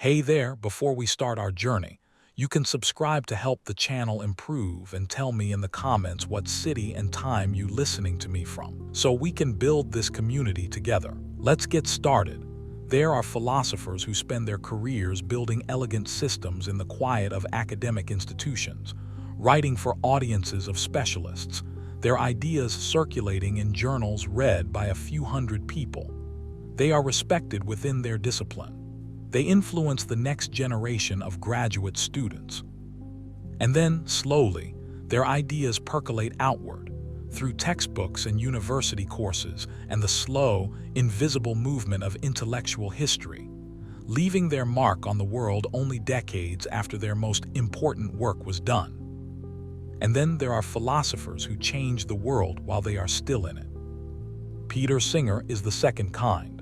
Hey there, before we start our journey, you can subscribe to help the channel improve and tell me in the comments what city and time you listening to me from, so we can build this community together. Let's get started. There are philosophers who spend their careers building elegant systems in the quiet of academic institutions, writing for audiences of specialists, their ideas circulating in journals read by a few hundred people. They are respected within their discipline. They influence the next generation of graduate students. And then, slowly, their ideas percolate outward through textbooks and university courses and the slow, invisible movement of intellectual history, leaving their mark on the world only decades after their most important work was done. And then there are philosophers who change the world while they are still in it. Peter Singer is the second kind.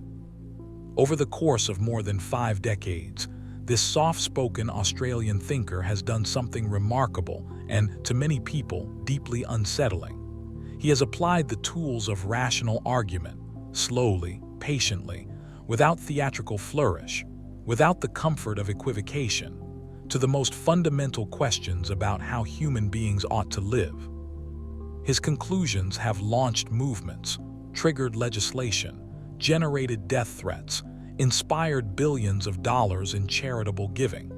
Over the course of more than 5 decades, this soft-spoken Australian thinker has done something remarkable and, to many people, deeply unsettling. He has applied the tools of rational argument, slowly, patiently, without theatrical flourish, without the comfort of equivocation, to the most fundamental questions about how human beings ought to live. His conclusions have launched movements, triggered legislation, generated death threats, inspired billions of dollars in charitable giving,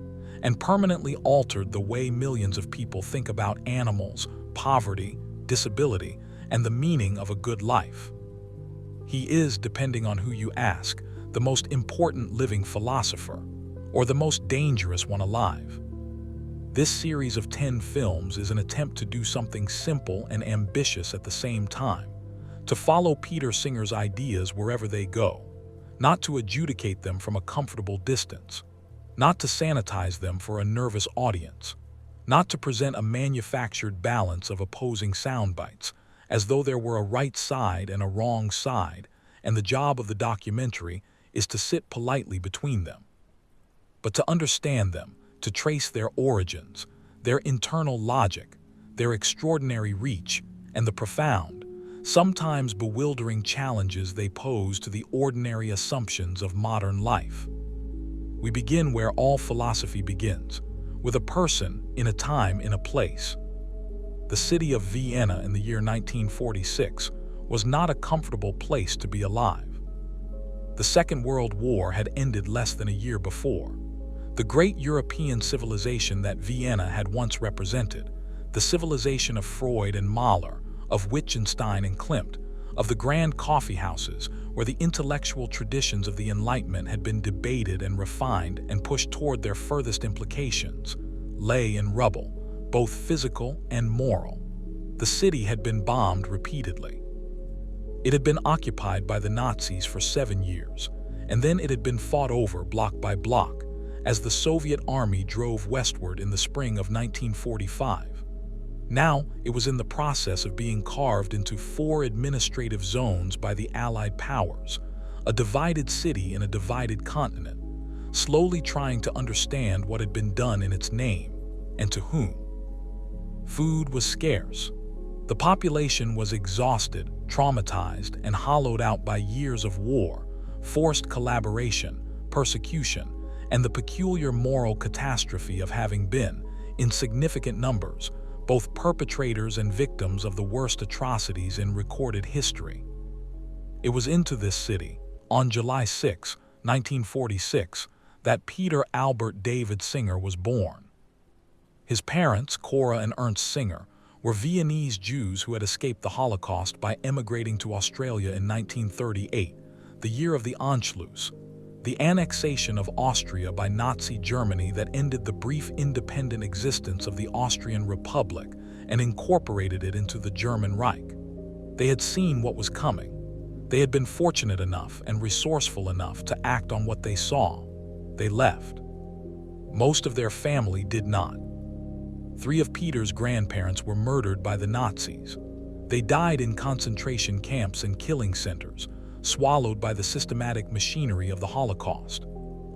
and permanently altered the way millions of people think about animals, poverty, disability, and the meaning of a good life. He is, depending on who you ask, the most important living philosopher, or the most dangerous one alive. This series of 10 films is an attempt to do something simple and ambitious at the same time, to follow Peter Singer's ideas wherever they go, not to adjudicate them from a comfortable distance, not to sanitize them for a nervous audience, not to present a manufactured balance of opposing sound bites, as though there were a right side and a wrong side, and the job of the documentary is to sit politely between them, but to understand them, to trace their origins, their internal logic, their extraordinary reach, and the profound, sometimes bewildering challenges they pose to the ordinary assumptions of modern life. We begin where all philosophy begins, with a person in a time in a place. The city of Vienna in the year 1946 was not a comfortable place to be alive. The Second World War had ended less than a year before. The great European civilization that Vienna had once represented, the civilization of Freud and Mahler, of Wittgenstein and Klimt, of the grand coffee houses where the intellectual traditions of the Enlightenment had been debated and refined and pushed toward their furthest implications, lay in rubble, both physical and moral. The city had been bombed repeatedly. It had been occupied by the Nazis for 7 years, and then it had been fought over block by block as the Soviet army drove westward in the spring of 1945. Now, it was in the process of being carved into 4 administrative zones by the Allied powers, a divided city in a divided continent, slowly trying to understand what had been done in its name, and to whom. Food was scarce. The population was exhausted, traumatized, and hollowed out by years of war, forced collaboration, persecution, and the peculiar moral catastrophe of having been, in significant numbers, both perpetrators and victims of the worst atrocities in recorded history. It was into this city, on July 6, 1946, that Peter Albert David Singer was born. His parents, Cora and Ernst Singer, were Viennese Jews who had escaped the Holocaust by emigrating to Australia in 1938, the year of the Anschluss, the annexation of Austria by Nazi Germany that ended the brief independent existence of the Austrian Republic and incorporated it into the German Reich. They had seen what was coming. They had been fortunate enough and resourceful enough to act on what they saw. They left. Most of their family did not. 3 of Peter's grandparents were murdered by the Nazis. They died in concentration camps and killing centers, swallowed by the systematic machinery of the Holocaust.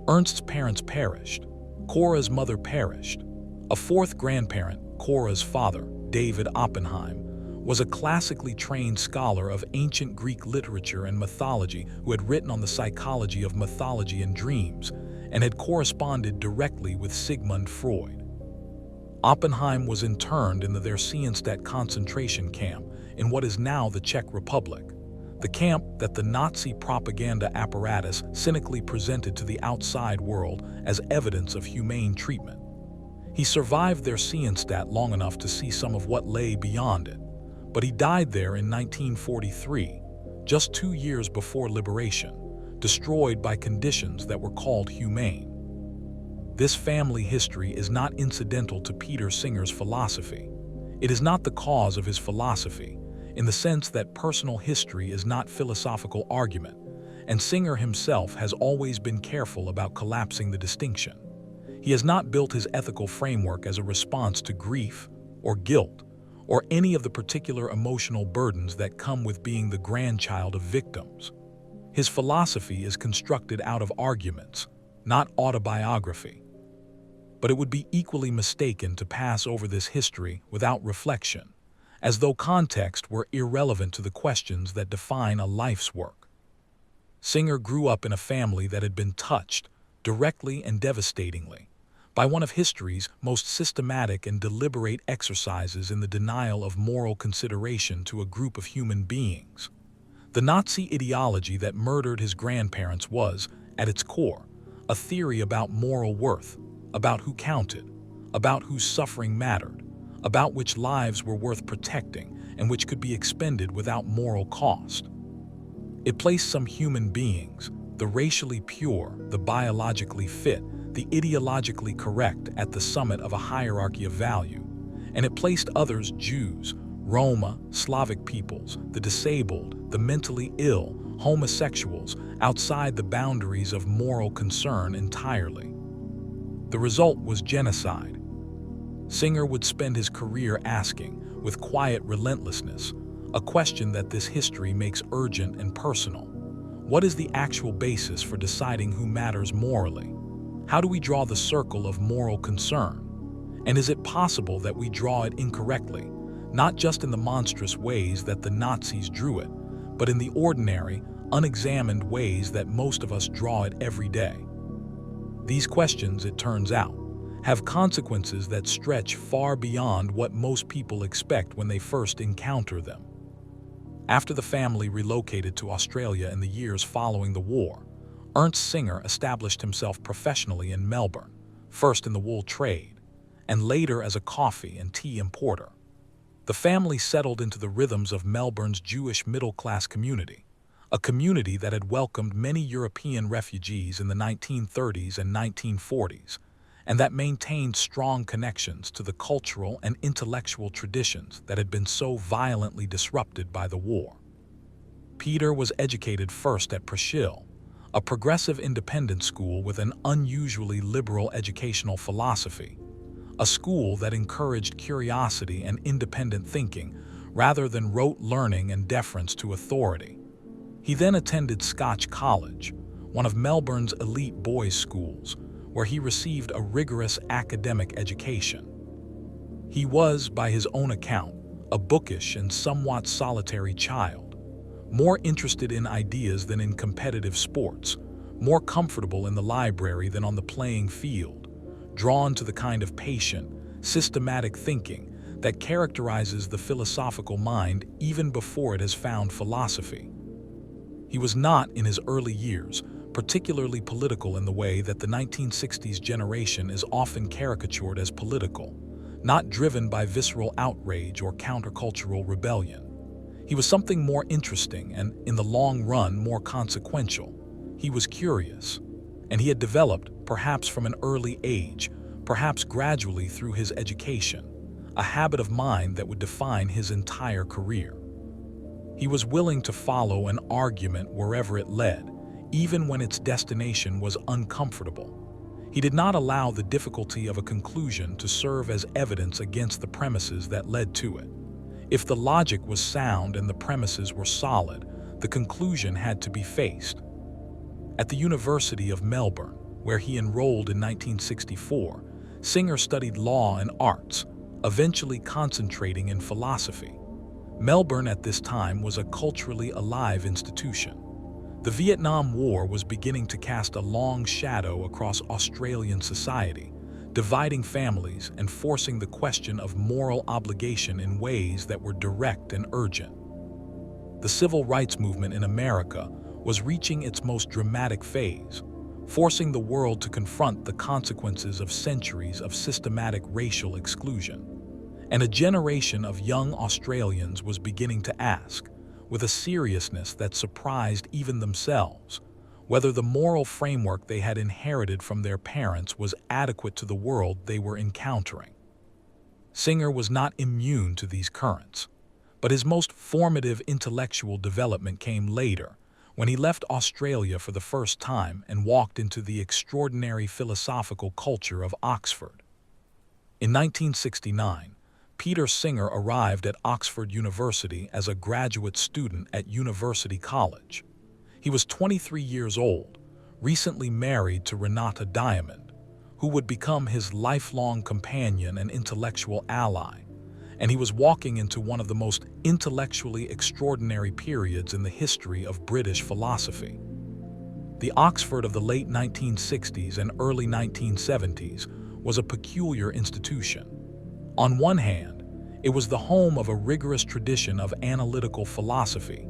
Ernst's parents perished. Cora's mother perished. A 4th grandparent, Cora's father, David Oppenheim, was a classically trained scholar of ancient Greek literature and mythology who had written on the psychology of mythology and dreams, and had corresponded directly with Sigmund Freud. Oppenheim was interned in the Theresienstadt concentration camp in what is now the Czech Republic, the camp that the Nazi propaganda apparatus cynically presented to the outside world as evidence of humane treatment. He survived Theresienstadt long enough to see some of what lay beyond it, but he died there in 1943, just 2 years before liberation, destroyed by conditions that were called humane. This family history is not incidental to Peter Singer's philosophy. It is not the cause of his philosophy, in the sense that personal history is not philosophical argument, and Singer himself has always been careful about collapsing the distinction. He has not built his ethical framework as a response to grief or guilt or any of the particular emotional burdens that come with being the grandchild of victims. His philosophy is constructed out of arguments, not autobiography. But it would be equally mistaken to pass over this history without reflection, as though context were irrelevant to the questions that define a life's work. Singer grew up in a family that had been touched, directly and devastatingly, by one of history's most systematic and deliberate exercises in the denial of moral consideration to a group of human beings. The Nazi ideology that murdered his grandparents was, at its core, a theory about moral worth, about who counted, about whose suffering mattered, about which lives were worth protecting and which could be expended without moral cost. It placed some human beings, the racially pure, the biologically fit, the ideologically correct, at the summit of a hierarchy of value, and it placed others, Jews, Roma, Slavic peoples, the disabled, the mentally ill, homosexuals, outside the boundaries of moral concern entirely. The result was genocide. Singer would spend his career asking, with quiet relentlessness, a question that this history makes urgent and personal. What is the actual basis for deciding who matters morally? How do we draw the circle of moral concern? And is it possible that we draw it incorrectly, not just in the monstrous ways that the Nazis drew it, but in the ordinary, unexamined ways that most of us draw it every day? These questions, it turns out, have consequences that stretch far beyond what most people expect when they first encounter them. After the family relocated to Australia in the years following the war, Ernst Singer established himself professionally in Melbourne, first in the wool trade, and later as a coffee and tea importer. The family settled into the rhythms of Melbourne's Jewish middle-class community, a community that had welcomed many European refugees in the 1930s and 1940s, and that maintained strong connections to the cultural and intellectual traditions that had been so violently disrupted by the war. Peter was educated first at Preschill, a progressive independent school with an unusually liberal educational philosophy, a school that encouraged curiosity and independent thinking rather than rote learning and deference to authority. He then attended Scotch College, one of Melbourne's elite boys' schools, where he received a rigorous academic education. He was, by his own account, a bookish and somewhat solitary child, more interested in ideas than in competitive sports, more comfortable in the library than on the playing field, drawn to the kind of patient, systematic thinking that characterizes the philosophical mind even before it has found philosophy. He was not, in his early years, particularly political in the way that the 1960s generation is often caricatured as political, not driven by visceral outrage or countercultural rebellion. He was something more interesting and, in the long run, more consequential. He was curious, and he had developed, perhaps from an early age, perhaps gradually through his education, a habit of mind that would define his entire career. He was willing to follow an argument wherever it led, even when its destination was uncomfortable. He did not allow the difficulty of a conclusion to serve as evidence against the premises that led to it. If the logic was sound and the premises were solid, the conclusion had to be faced. At the University of Melbourne, where he enrolled in 1964, Singer studied law and arts, eventually concentrating in philosophy. Melbourne at this time was a culturally alive institution. The Vietnam War was beginning to cast a long shadow across Australian society, dividing families and forcing the question of moral obligation in ways that were direct and urgent. The civil rights movement in America was reaching its most dramatic phase, forcing the world to confront the consequences of centuries of systematic racial exclusion. And a generation of young Australians was beginning to ask, with a seriousness that surprised even themselves, whether the moral framework they had inherited from their parents was adequate to the world they were encountering. Singer was not immune to these currents, but his most formative intellectual development came later, when he left Australia for the first time and walked into the extraordinary philosophical culture of Oxford. In 1969, Peter Singer arrived at Oxford University as a graduate student at University College. He was 23 years old, recently married to Renata Diamond, who would become his lifelong companion and intellectual ally, and he was walking into one of the most intellectually extraordinary periods in the history of British philosophy. The Oxford of the late 1960s and early 1970s was a peculiar institution. On one hand, it was the home of a rigorous tradition of analytical philosophy,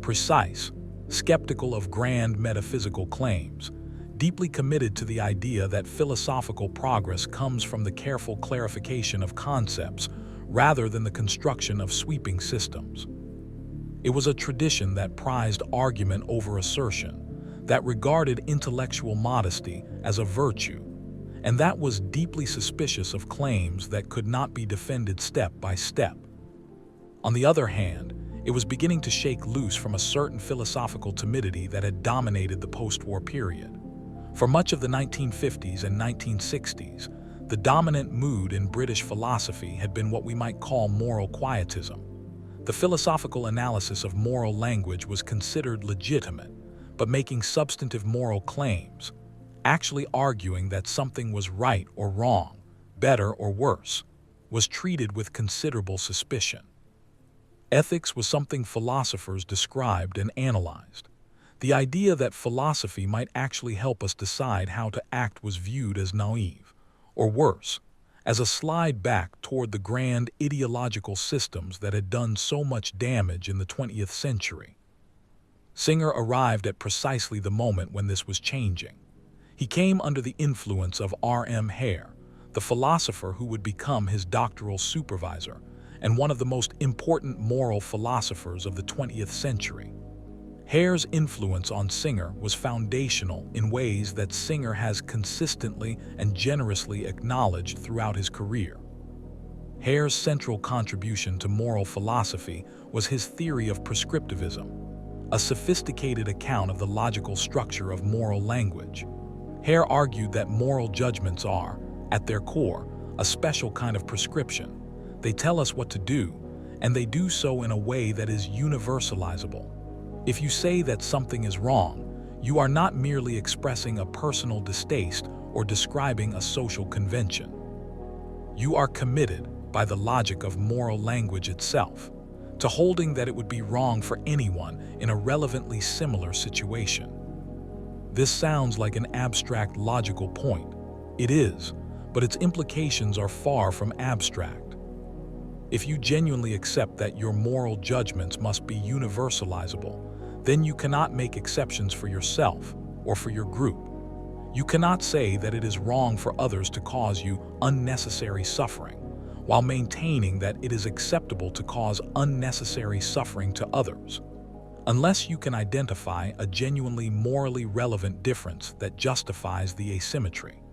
precise, skeptical of grand metaphysical claims, deeply committed to the idea that philosophical progress comes from the careful clarification of concepts rather than the construction of sweeping systems. It was a tradition that prized argument over assertion, that regarded intellectual modesty as a virtue, and that was deeply suspicious of claims that could not be defended step by step. On the other hand, it was beginning to shake loose from a certain philosophical timidity that had dominated the post-war period. For much of the 1950s and 1960s, the dominant mood in British philosophy had been what we might call moral quietism. The philosophical analysis of moral language was considered legitimate, but making substantive moral claims, actually arguing that something was right or wrong, better or worse, was treated with considerable suspicion. Ethics was something philosophers described and analyzed. The idea that philosophy might actually help us decide how to act was viewed as naive, or worse, as a slide back toward the grand ideological systems that had done so much damage in the 20th century. Singer arrived at precisely the moment when this was changing. He came under the influence of R.M. Hare, the philosopher who would become his doctoral supervisor and one of the most important moral philosophers of the 20th century. Hare's influence on Singer was foundational in ways that Singer has consistently and generously acknowledged throughout his career. Hare's central contribution to moral philosophy was his theory of prescriptivism, a sophisticated account of the logical structure of moral language. Hare argued that moral judgments are, at their core, a special kind of prescription. They tell us what to do, and they do so in a way that is universalizable. If you say that something is wrong, you are not merely expressing a personal distaste or describing a social convention. You are committed, by the logic of moral language itself, to holding that it would be wrong for anyone in a relevantly similar situation. This sounds like an abstract logical point. It is, but its implications are far from abstract. If you genuinely accept that your moral judgments must be universalizable, then you cannot make exceptions for yourself or for your group. You cannot say that it is wrong for others to cause you unnecessary suffering, while maintaining that it is acceptable to cause unnecessary suffering to others, unless you can identify a genuinely morally relevant difference that justifies the asymmetry.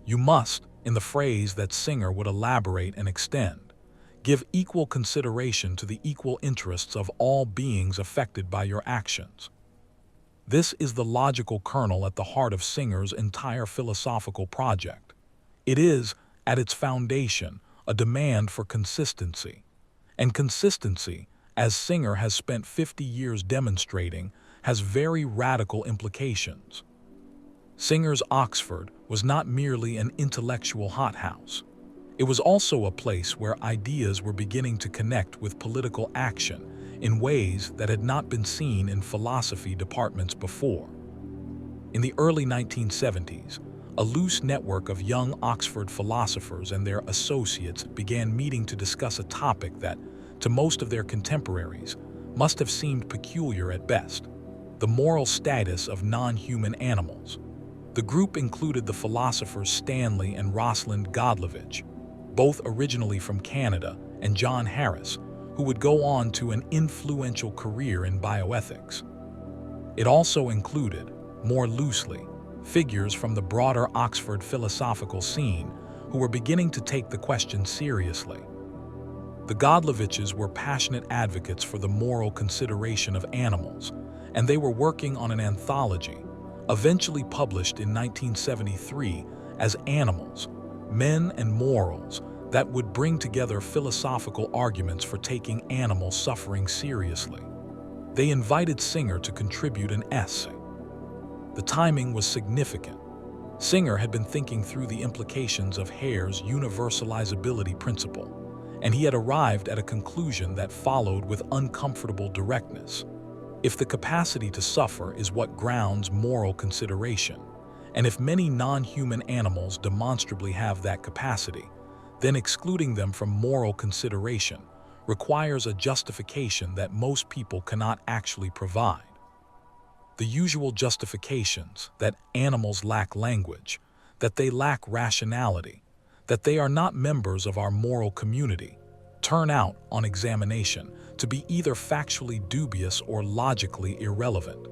You must, in the phrase that Singer would elaborate and extend, give equal consideration to the equal interests of all beings affected by your actions. This is the logical kernel at the heart of Singer's entire philosophical project. It is, at its foundation, a demand for consistency. And consistency, as Singer has spent 50 years demonstrating, has very radical implications. Singer's Oxford was not merely an intellectual hothouse. It was also a place where ideas were beginning to connect with political action in ways that had not been seen in philosophy departments before. In the early 1970s, a loose network of young Oxford philosophers and their associates began meeting to discuss a topic that, to most of their contemporaries, must have seemed peculiar at best: the moral status of non-human animals. The group included the philosophers Stanley and Rosalind Godlovitch, both originally from Canada, and John Harris, who would go on to an influential career in bioethics. It also included, more loosely, figures from the broader Oxford philosophical scene who were beginning to take the question seriously. The Godlovitches were passionate advocates for the moral consideration of animals, and they were working on an anthology, eventually published in 1973 as Animals, Men and Morals, that would bring together philosophical arguments for taking animal suffering seriously. They invited Singer to contribute an essay. The timing was significant. Singer had been thinking through the implications of Hare's universalizability principle, and he had arrived at a conclusion that followed with uncomfortable directness. If the capacity to suffer is what grounds moral consideration, and if many non-human animals demonstrably have that capacity, then excluding them from moral consideration requires a justification that most people cannot actually provide. The usual justifications that animals lack language, that they lack rationality, that they are not members of our moral community, turn out, on examination, to be either factually dubious or logically irrelevant.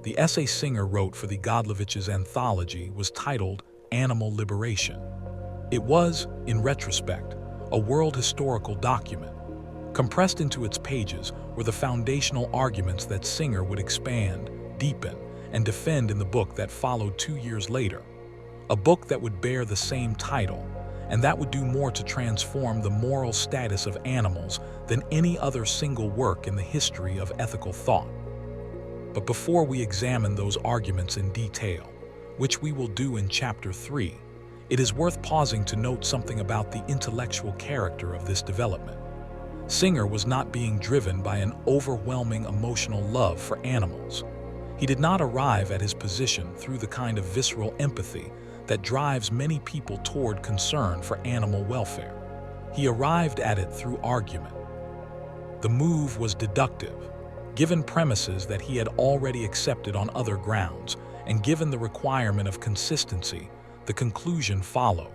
The essay Singer wrote for the Godlovitches' anthology was titled Animal Liberation. It was, in retrospect, a world historical document. Compressed into its pages were the foundational arguments that Singer would expand, deepen, and defend in the book that followed 2 years later, a book that would bear the same title, and that would do more to transform the moral status of animals than any other single work in the history of ethical thought. But before we examine those arguments in detail, which we will do in Chapter 3, it is worth pausing to note something about the intellectual character of this development. Singer was not being driven by an overwhelming emotional love for animals. He did not arrive at his position through the kind of visceral empathy that drives many people toward concern for animal welfare. He arrived at it through argument. The move was deductive. Given premises that he had already accepted on other grounds, and given the requirement of consistency, the conclusion followed.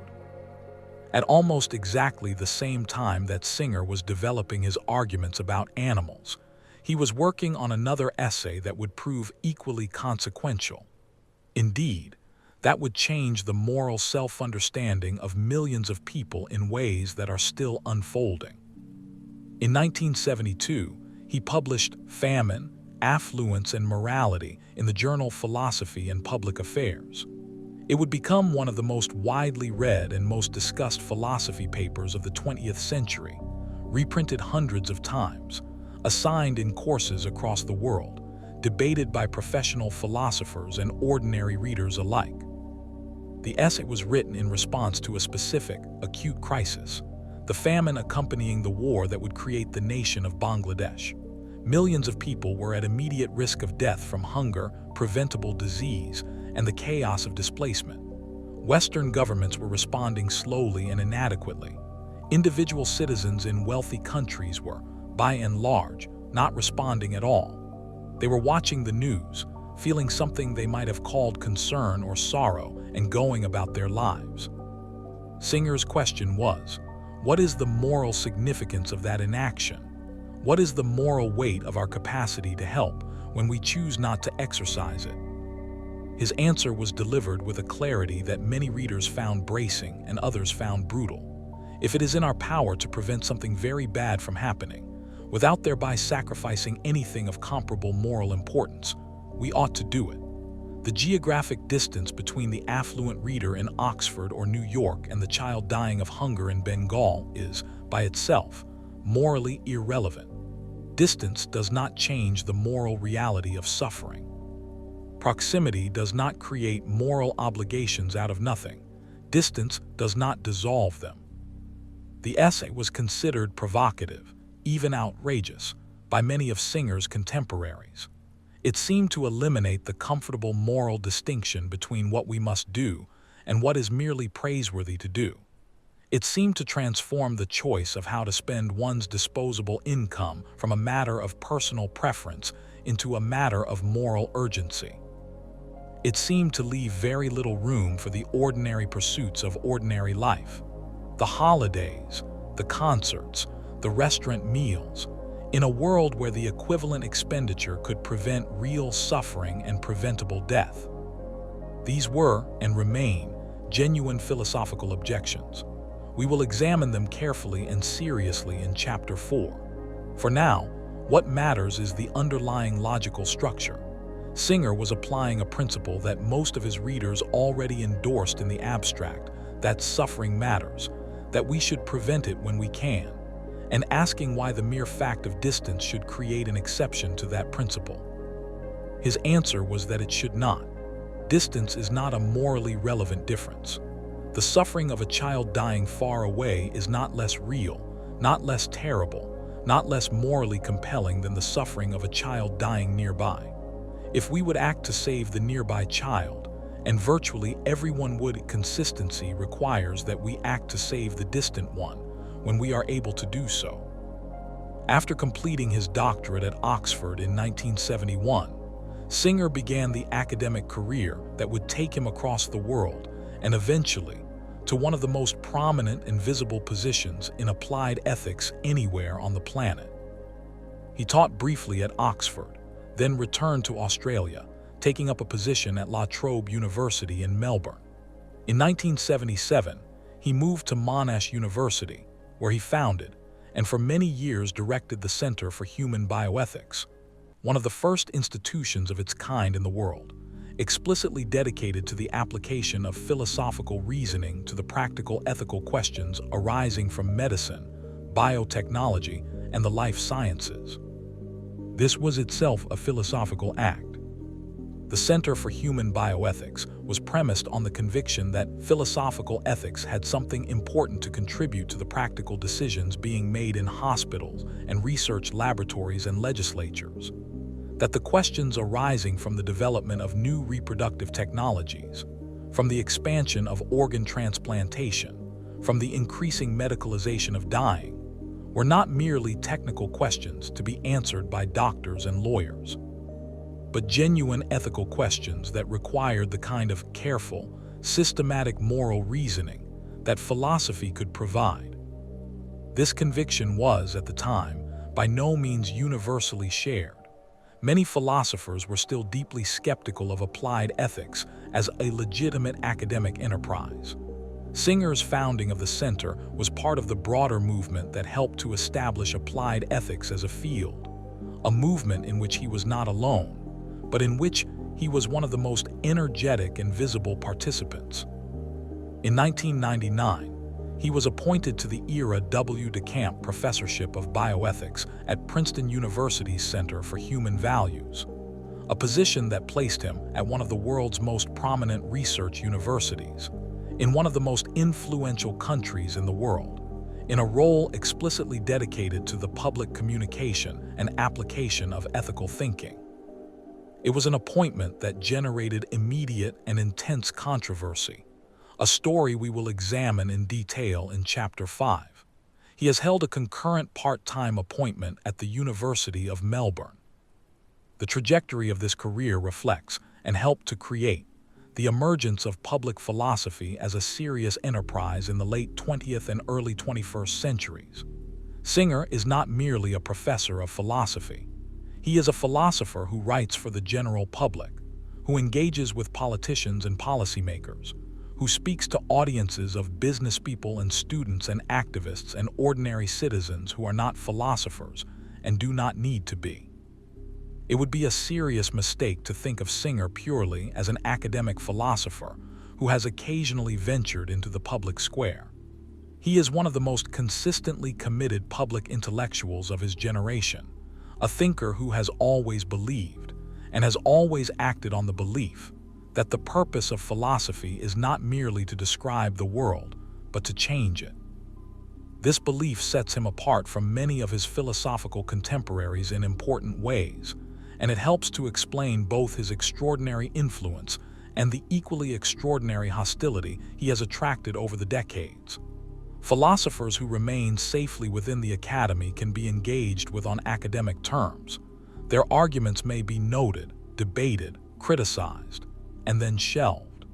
At almost exactly the same time that Singer was developing his arguments about animals, he was working on another essay that would prove equally consequential. Indeed, that would change the moral self-understanding of millions of people in ways that are still unfolding. In 1972, he published Famine, Affluence and Morality in the journal Philosophy and Public Affairs. It would become one of the most widely read and most discussed philosophy papers of the 20th century, reprinted hundreds of times, assigned in courses across the world, debated by professional philosophers and ordinary readers alike. The essay was written in response to a specific, acute crisis, the famine accompanying the war that would create the nation of Bangladesh. Millions of people were at immediate risk of death from hunger, preventable disease, and the chaos of displacement. Western governments were responding slowly and inadequately. Individual citizens in wealthy countries were, by and large, not responding at all. They were watching the news, feeling something they might have called concern or sorrow, and going about their lives. Singer's question was, what is the moral significance of that inaction? What is the moral weight of our capacity to help when we choose not to exercise it? His answer was delivered with a clarity that many readers found bracing and others found brutal. If it is in our power to prevent something very bad from happening, without thereby sacrificing anything of comparable moral importance, we ought to do it. The geographic distance between the affluent reader in Oxford or New York and the child dying of hunger in Bengal is, by itself, morally irrelevant. Distance does not change the moral reality of suffering. Proximity does not create moral obligations out of nothing. Distance does not dissolve them. The essay was considered provocative, even outrageous, by many of Singer's contemporaries. It seemed to eliminate the comfortable moral distinction between what we must do and what is merely praiseworthy to do. It seemed to transform the choice of how to spend one's disposable income from a matter of personal preference into a matter of moral urgency. It seemed to leave very little room for the ordinary pursuits of ordinary life. The holidays, the concerts, the restaurant meals, in a world where the equivalent expenditure could prevent real suffering and preventable death. These were, and remain, genuine philosophical objections. We will examine them carefully and seriously in Chapter 4. For now, what matters is the underlying logical structure. Singer was applying a principle that most of his readers already endorsed in the abstract, that suffering matters, that we should prevent it when we can, and asking why the mere fact of distance should create an exception to that principle. His answer was that it should not. Distance is not a morally relevant difference. The suffering of a child dying far away is not less real, not less terrible, not less morally compelling than the suffering of a child dying nearby. If we would act to save the nearby child, and virtually everyone would, consistency requires that we act to save the distant one, when we are able to do so. After completing his doctorate at Oxford in 1971, Singer began the academic career that would take him across the world and eventually to one of the most prominent and visible positions in applied ethics anywhere on the planet. He taught briefly at Oxford, then returned to Australia, taking up a position at La Trobe University in Melbourne. In 1977, he moved to Monash University, where he founded, and for many years directed the Center for Human Bioethics, one of the first institutions of its kind in the world, explicitly dedicated to the application of philosophical reasoning to the practical ethical questions arising from medicine, biotechnology, and the life sciences. This was itself a philosophical act. The Center for Human Bioethics was premised on the conviction that philosophical ethics had something important to contribute to the practical decisions being made in hospitals and research laboratories and legislatures, that the questions arising from the development of new reproductive technologies, from the expansion of organ transplantation, from the increasing medicalization of dying, were not merely technical questions to be answered by doctors and lawyers, but genuine ethical questions that required the kind of careful, systematic moral reasoning that philosophy could provide. This conviction was, at the time, by no means universally shared. Many philosophers were still deeply skeptical of applied ethics as a legitimate academic enterprise. Singer's founding of the center was part of the broader movement that helped to establish applied ethics as a field, a movement in which he was not alone, but in which he was one of the most energetic and visible participants. In 1999, he was appointed to the Ira W. DeCamp Professorship of Bioethics at Princeton University's Center for Human Values, a position that placed him at one of the world's most prominent research universities, in one of the most influential countries in the world, in a role explicitly dedicated to the public communication and application of ethical thinking. It was an appointment that generated immediate and intense controversy, a story we will examine in detail in Chapter 5. He has held a concurrent part-time appointment at the University of Melbourne. The trajectory of this career reflects and helped to create the emergence of public philosophy as a serious enterprise in the late 20th and early 21st centuries. Singer is not merely a professor of philosophy. He is a philosopher who writes for the general public, who engages with politicians and policymakers, who speaks to audiences of business people and students and activists and ordinary citizens who are not philosophers and do not need to be. It would be a serious mistake to think of Singer purely as an academic philosopher who has occasionally ventured into the public square. He is one of the most consistently committed public intellectuals of his generation, a thinker who has always believed and has always acted on the belief that the purpose of philosophy is not merely to describe the world, but to change it. This belief sets him apart from many of his philosophical contemporaries in important ways, and it helps to explain both his extraordinary influence and the equally extraordinary hostility he has attracted over the decades. Philosophers who remain safely within the academy can be engaged with on academic terms. Their arguments may be noted, debated, criticized, and then shelved.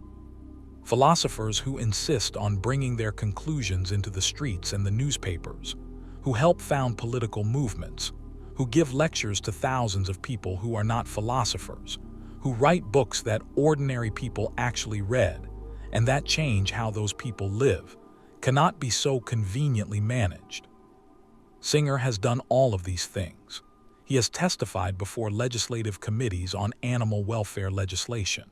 Philosophers who insist on bringing their conclusions into the streets and the newspapers, who help found political movements, who give lectures to thousands of people who are not philosophers, who write books that ordinary people actually read, and that change how those people live, cannot be so conveniently managed. Singer has done all of these things. He has testified before legislative committees on animal welfare legislation.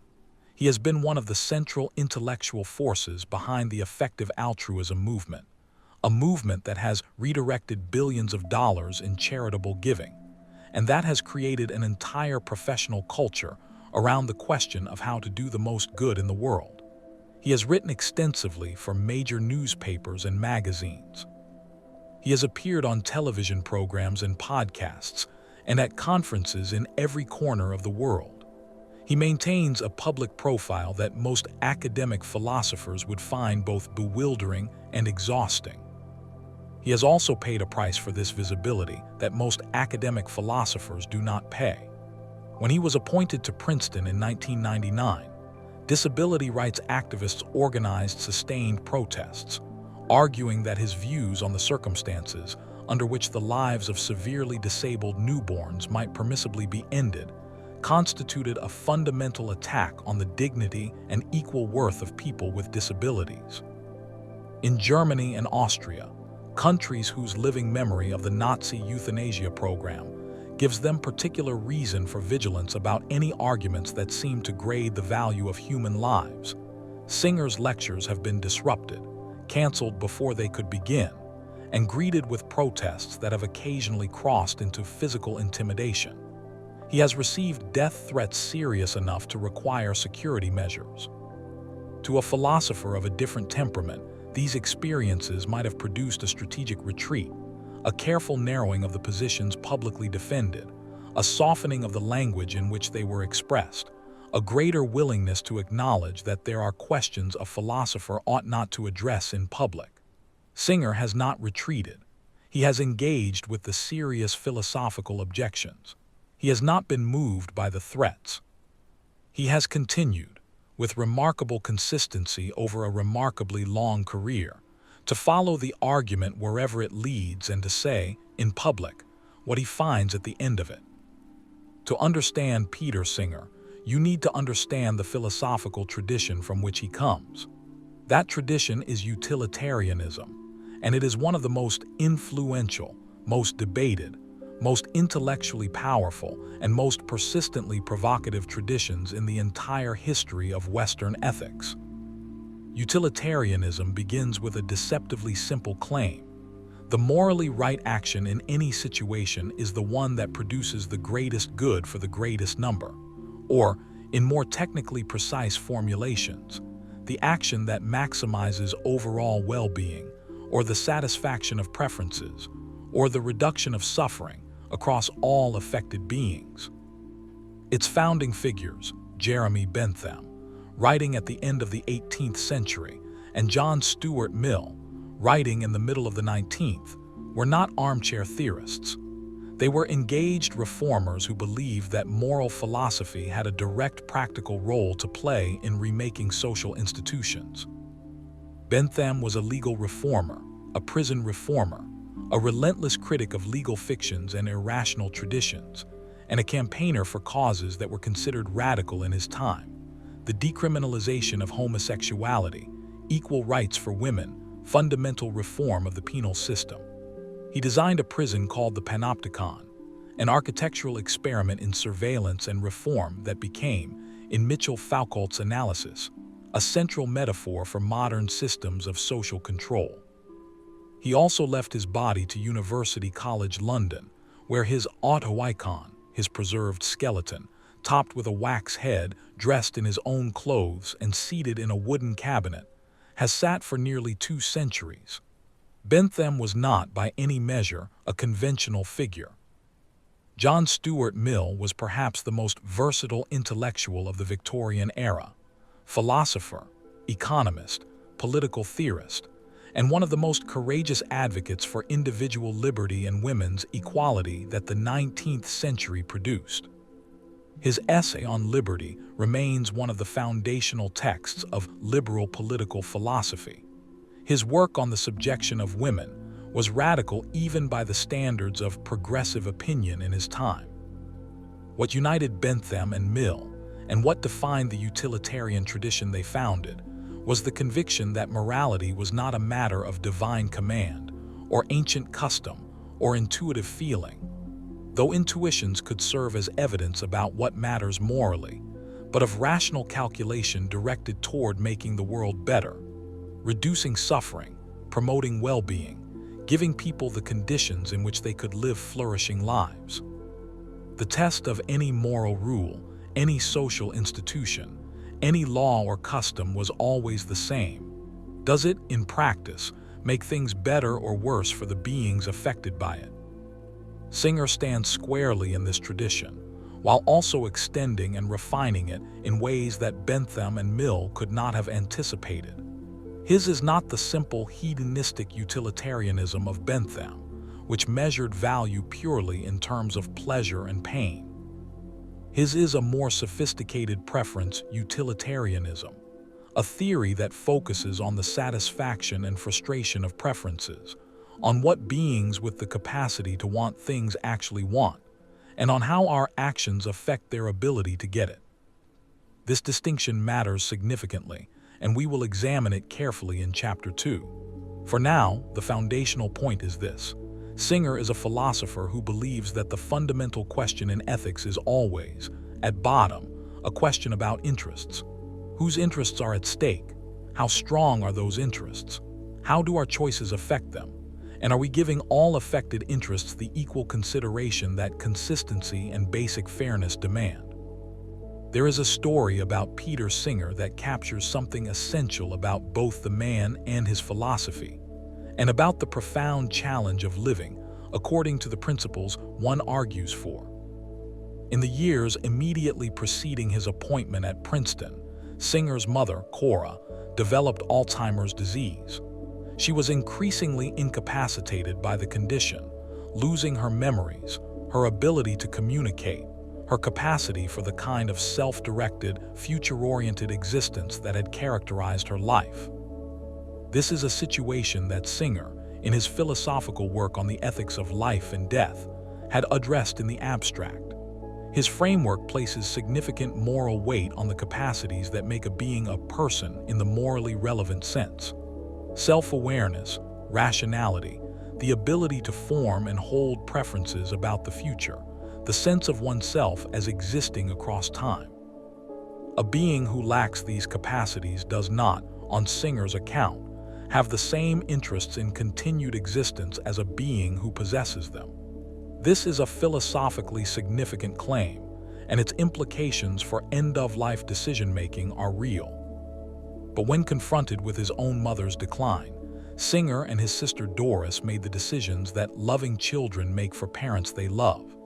He has been one of the central intellectual forces behind the effective altruism movement, a movement that has redirected billions of dollars in charitable giving, and that has created an entire professional culture around the question of how to do the most good in the world. He has written extensively for major newspapers and magazines. He has appeared on television programs and podcasts, and at conferences in every corner of the world. He maintains a public profile that most academic philosophers would find both bewildering and exhausting. He has also paid a price for this visibility that most academic philosophers do not pay. When he was appointed to Princeton in 1999, disability rights activists organized sustained protests, arguing that his views on the circumstances under which the lives of severely disabled newborns might permissibly be ended constituted a fundamental attack on the dignity and equal worth of people with disabilities. In Germany and Austria, countries whose living memory of the Nazi euthanasia program gives them particular reason for vigilance about any arguments that seem to grade the value of human lives, Singer's lectures have been disrupted, canceled before they could begin, and greeted with protests that have occasionally crossed into physical intimidation. He has received death threats serious enough to require security measures. To a philosopher of a different temperament, these experiences might have produced a strategic retreat, a careful narrowing of the positions publicly defended, a softening of the language in which they were expressed, a greater willingness to acknowledge that there are questions a philosopher ought not to address in public. Singer has not retreated. He has engaged with the serious philosophical objections. He has not been moved by the threats. He has continued, with remarkable consistency over a remarkably long career, to follow the argument wherever it leads and to say, in public, what he finds at the end of it. To understand Peter Singer, you need to understand the philosophical tradition from which he comes. That tradition is utilitarianism, and it is one of the most influential, most debated, most intellectually powerful, and most persistently provocative traditions in the entire history of Western ethics. Utilitarianism begins with a deceptively simple claim. The morally right action in any situation is the one that produces the greatest good for the greatest number, or, in more technically precise formulations, the action that maximizes overall well-being, or the satisfaction of preferences, or the reduction of suffering across all affected beings. Its founding figures, Jeremy Bentham, writing at the end of the 18th century, and John Stuart Mill, writing in the middle of the 19th, were not armchair theorists. They were engaged reformers who believed that moral philosophy had a direct practical role to play in remaking social institutions. Bentham was a legal reformer, a prison reformer, a relentless critic of legal fictions and irrational traditions, and a campaigner for causes that were considered radical in his time: the decriminalization of homosexuality, equal rights for women, fundamental reform of the penal system. He designed a prison called the Panopticon, an architectural experiment in surveillance and reform that became, in Mitchell Foucault's analysis, a central metaphor for modern systems of social control. He also left his body to University College London, where his autoicon, his preserved skeleton, topped with a wax head, dressed in his own clothes and seated in a wooden cabinet, has sat for nearly 2 centuries. Bentham was not, by any measure, a conventional figure. John Stuart Mill was perhaps the most versatile intellectual of the Victorian era, philosopher, economist, political theorist, and one of the most courageous advocates for individual liberty and women's equality that the 19th century produced. His essay on liberty remains one of the foundational texts of liberal political philosophy. His work on the subjection of women was radical even by the standards of progressive opinion in his time. What united Bentham and Mill, and what defined the utilitarian tradition they founded, was the conviction that morality was not a matter of divine command, or ancient custom, or intuitive feeling, though intuitions could serve as evidence about what matters morally, but of rational calculation directed toward making the world better, reducing suffering, promoting well-being, giving people the conditions in which they could live flourishing lives. The test of any moral rule, any social institution, any law or custom was always the same. Does it, in practice, make things better or worse for the beings affected by it? Singer stands squarely in this tradition, while also extending and refining it in ways that Bentham and Mill could not have anticipated. His is not the simple hedonistic utilitarianism of Bentham, which measured value purely in terms of pleasure and pain. His is a more sophisticated preference utilitarianism, a theory that focuses on the satisfaction and frustration of preferences, on what beings with the capacity to want things actually want, and on how our actions affect their ability to get it. This distinction matters significantly, and we will examine it carefully in Chapter 2. For now, the foundational point is this. Singer is a philosopher who believes that the fundamental question in ethics is always, at bottom, a question about interests. Whose interests are at stake? How strong are those interests? How do our choices affect them? And are we giving all affected interests the equal consideration that consistency and basic fairness demand? There is a story about Peter Singer that captures something essential about both the man and his philosophy, and about the profound challenge of living according to the principles one argues for. In the years immediately preceding his appointment at Princeton, Singer's mother, Cora, developed Alzheimer's disease. She was increasingly incapacitated by the condition, losing her memories, her ability to communicate, her capacity for the kind of self-directed, future-oriented existence that had characterized her life. This is a situation that Singer, in his philosophical work on the ethics of life and death, had addressed in the abstract. His framework places significant moral weight on the capacities that make a being a person in the morally relevant sense. Self-awareness, rationality, the ability to form and hold preferences about the future, the sense of oneself as existing across time. A being who lacks these capacities does not, on Singer's account, have the same interests in continued existence as a being who possesses them. This is a philosophically significant claim, and its implications for end-of-life decision-making are real. But when confronted with his own mother's decline, Singer and his sister Doris made the decisions that loving children make for parents they love.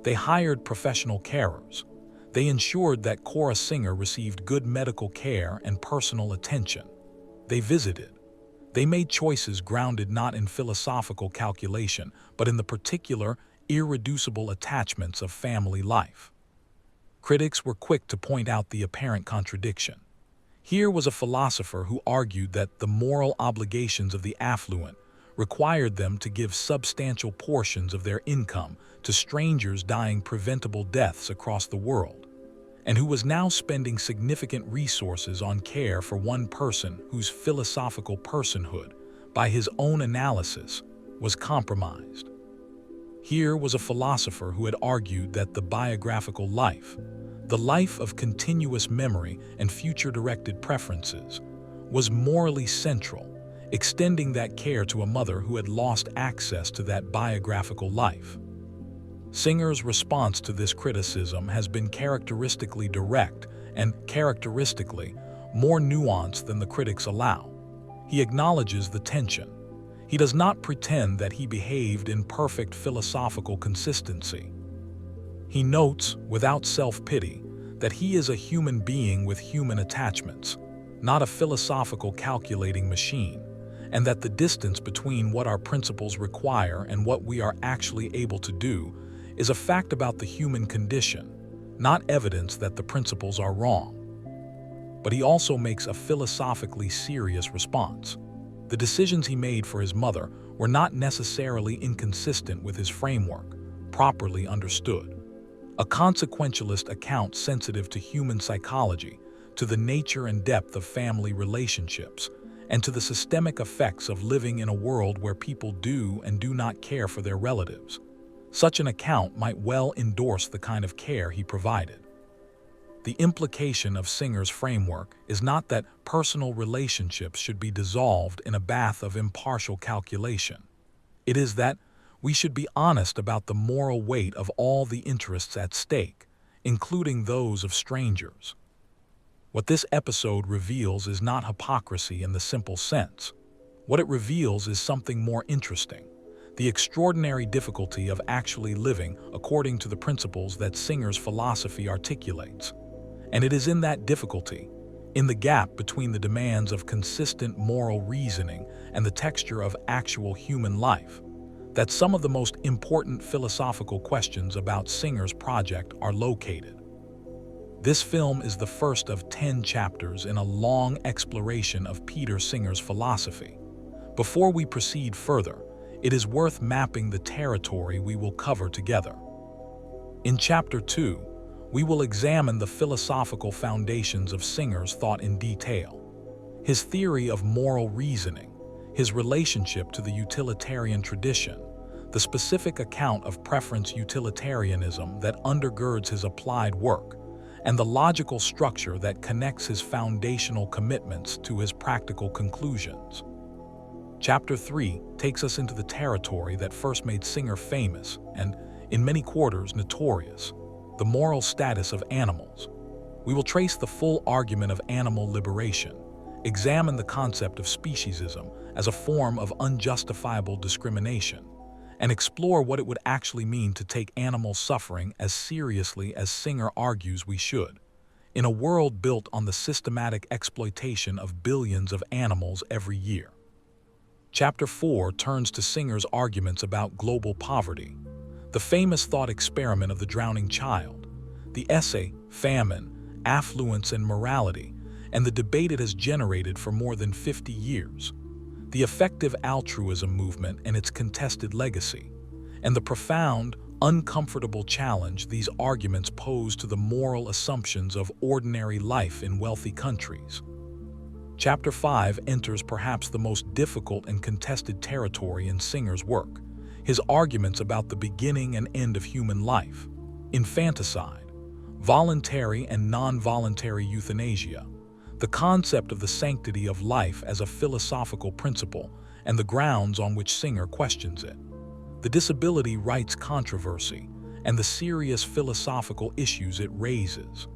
They hired professional carers. They ensured that Cora Singer received good medical care and personal attention. They visited. They made choices grounded not in philosophical calculation, but in the particular, irreducible attachments of family life. Critics were quick to point out the apparent contradiction. Here was a philosopher who argued that the moral obligations of the affluent required them to give substantial portions of their income to strangers dying preventable deaths across the world, and who was now spending significant resources on care for one person whose philosophical personhood, by his own analysis, was compromised. Here was a philosopher who had argued that the biographical life, the life of continuous memory and future-directed preferences, was morally central, extending that care to a mother who had lost access to that biographical life. Singer's response to this criticism has been characteristically direct and, characteristically, more nuanced than the critics allow. He acknowledges the tension. He does not pretend that he behaved in perfect philosophical consistency. He notes, without self-pity, that he is a human being with human attachments, not a philosophical calculating machine, and that the distance between what our principles require and what we are actually able to do is a fact about the human condition, not evidence that the principles are wrong. But he also makes a philosophically serious response. The decisions he made for his mother were not necessarily inconsistent with his framework, properly understood. A consequentialist account sensitive to human psychology, to the nature and depth of family relationships, and to the systemic effects of living in a world where people do and do not care for their relatives. Such an account might well endorse the kind of care he provided. The implication of Singer's framework is not that personal relationships should be dissolved in a bath of impartial calculation. It is that we should be honest about the moral weight of all the interests at stake, including those of strangers. What this episode reveals is not hypocrisy in the simple sense. What it reveals is something more interesting: the extraordinary difficulty of actually living according to the principles that Singer's philosophy articulates. And it is in that difficulty, in the gap between the demands of consistent moral reasoning and the texture of actual human life, that some of the most important philosophical questions about Singer's project are located. This film is the first of 10 chapters in a long exploration of Peter Singer's philosophy. Before we proceed further, it is worth mapping the territory we will cover together. In Chapter 2, we will examine the philosophical foundations of Singer's thought in detail. His theory of moral reasoning, his relationship to the utilitarian tradition, the specific account of preference utilitarianism that undergirds his applied work, and the logical structure that connects his foundational commitments to his practical conclusions. Chapter 3 takes us into the territory that first made Singer famous and, in many quarters, notorious: the moral status of animals. We will trace the full argument of animal liberation, examine the concept of speciesism as a form of unjustifiable discrimination, and explore what it would actually mean to take animal suffering as seriously as Singer argues we should, in a world built on the systematic exploitation of billions of animals every year. Chapter 4 turns to Singer's arguments about global poverty, the famous thought experiment of the drowning child, the essay, Famine, Affluence and Morality, and the debate it has generated for more than 50 years, the effective altruism movement and its contested legacy, and the profound, uncomfortable challenge these arguments pose to the moral assumptions of ordinary life in wealthy countries. Chapter 5 enters perhaps the most difficult and contested territory in Singer's work: his arguments about the beginning and end of human life, infanticide, voluntary and non-voluntary euthanasia, the concept of the sanctity of life as a philosophical principle, and the grounds on which Singer questions it, the disability rights controversy, and the serious philosophical issues it raises.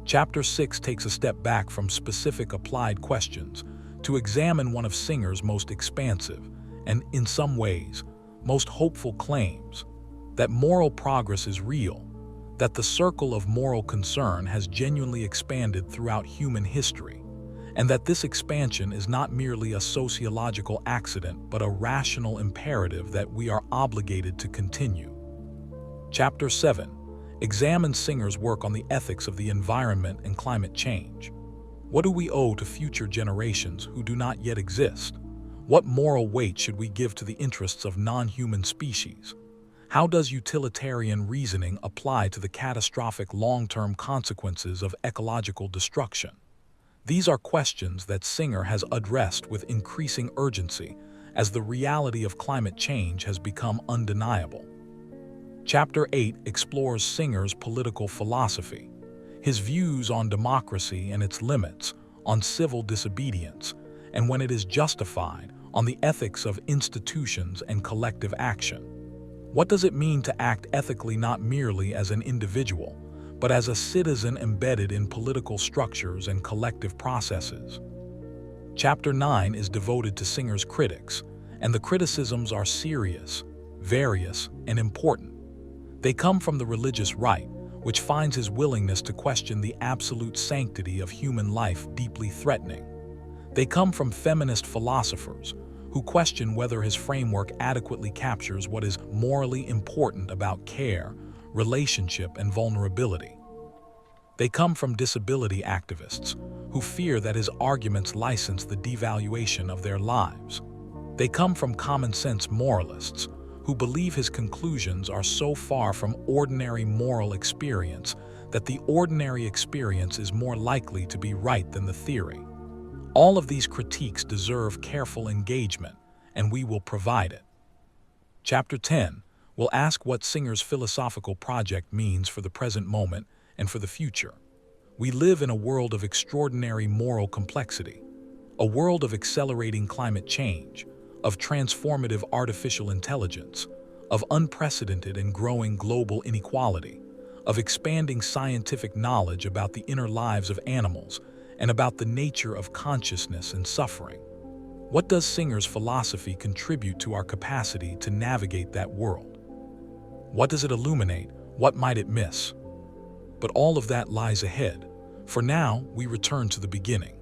Chapter 6 takes a step back from specific applied questions to examine one of Singer's most expansive and, in some ways, most hopeful claims: that moral progress is real, that the circle of moral concern has genuinely expanded throughout human history, and that this expansion is not merely a sociological accident but a rational imperative that we are obligated to continue. Chapter 7 examines Singer's work on the ethics of the environment and climate change. What do we owe to future generations who do not yet exist? What moral weight should we give to the interests of non-human species? How does utilitarian reasoning apply to the catastrophic long-term consequences of ecological destruction? These are questions that Singer has addressed with increasing urgency as the reality of climate change has become undeniable. Chapter 8 explores Singer's political philosophy, his views on democracy and its limits, on civil disobedience, and when it is justified, on the ethics of institutions and collective action. What does it mean to act ethically not merely as an individual, but as a citizen embedded in political structures and collective processes? Chapter 9 is devoted to Singer's critics, and the criticisms are serious, various, and important. They come from the religious right, which finds his willingness to question the absolute sanctity of human life deeply threatening. They come from feminist philosophers, who question whether his framework adequately captures what is morally important about care, relationship, and vulnerability. They come from disability activists, who fear that his arguments license the devaluation of their lives. They come from common-sense moralists, who believe his conclusions are so far from ordinary moral experience that the ordinary experience is more likely to be right than the theory. All of these critiques deserve careful engagement, and we will provide it. Chapter 10 will ask what Singer's philosophical project means for the present moment and for the future. We live in a world of extraordinary moral complexity, a world of accelerating climate change, of transformative artificial intelligence, of unprecedented and growing global inequality, of expanding scientific knowledge about the inner lives of animals and about the nature of consciousness and suffering. What does Singer's philosophy contribute to our capacity to navigate that world? What does it illuminate? What might it miss? But all of that lies ahead. For now, we return to the beginning.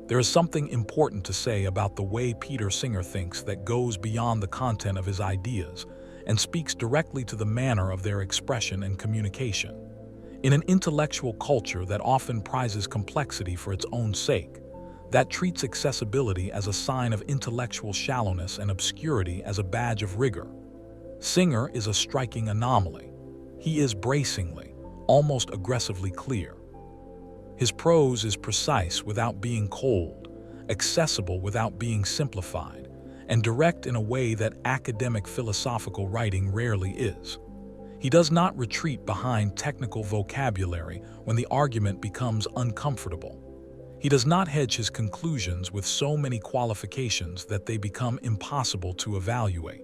There is something important to say about the way Peter Singer thinks that goes beyond the content of his ideas and speaks directly to the manner of their expression and communication. In an intellectual culture that often prizes complexity for its own sake, that treats accessibility as a sign of intellectual shallowness and obscurity as a badge of rigor, Singer is a striking anomaly. He is bracingly, almost aggressively clear. His prose is precise without being cold, accessible without being simplified, and direct in a way that academic philosophical writing rarely is. He does not retreat behind technical vocabulary when the argument becomes uncomfortable. He does not hedge his conclusions with so many qualifications that they become impossible to evaluate.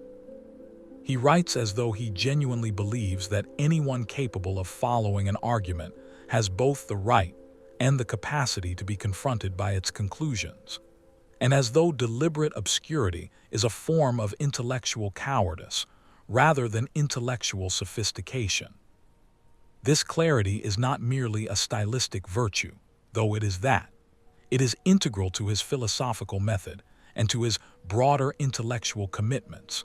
He writes as though he genuinely believes that anyone capable of following an argument has both the right and the capacity to be confronted by its conclusions, and as though deliberate obscurity is a form of intellectual cowardice rather than intellectual sophistication. This clarity is not merely a stylistic virtue, though it is that. It is integral to his philosophical method and to his broader intellectual commitments.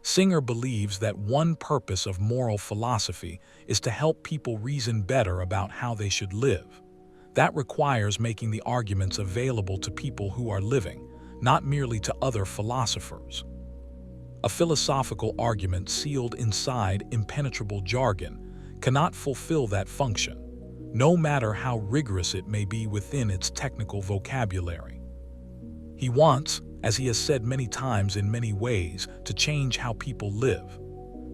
Singer believes that one purpose of moral philosophy is to help people reason better about how they should live. That requires making the arguments available to people who are living, not merely to other philosophers. A philosophical argument sealed inside impenetrable jargon cannot fulfill that function, no matter how rigorous it may be within its technical vocabulary. He wants, as he has said many times in many ways, to change how people live.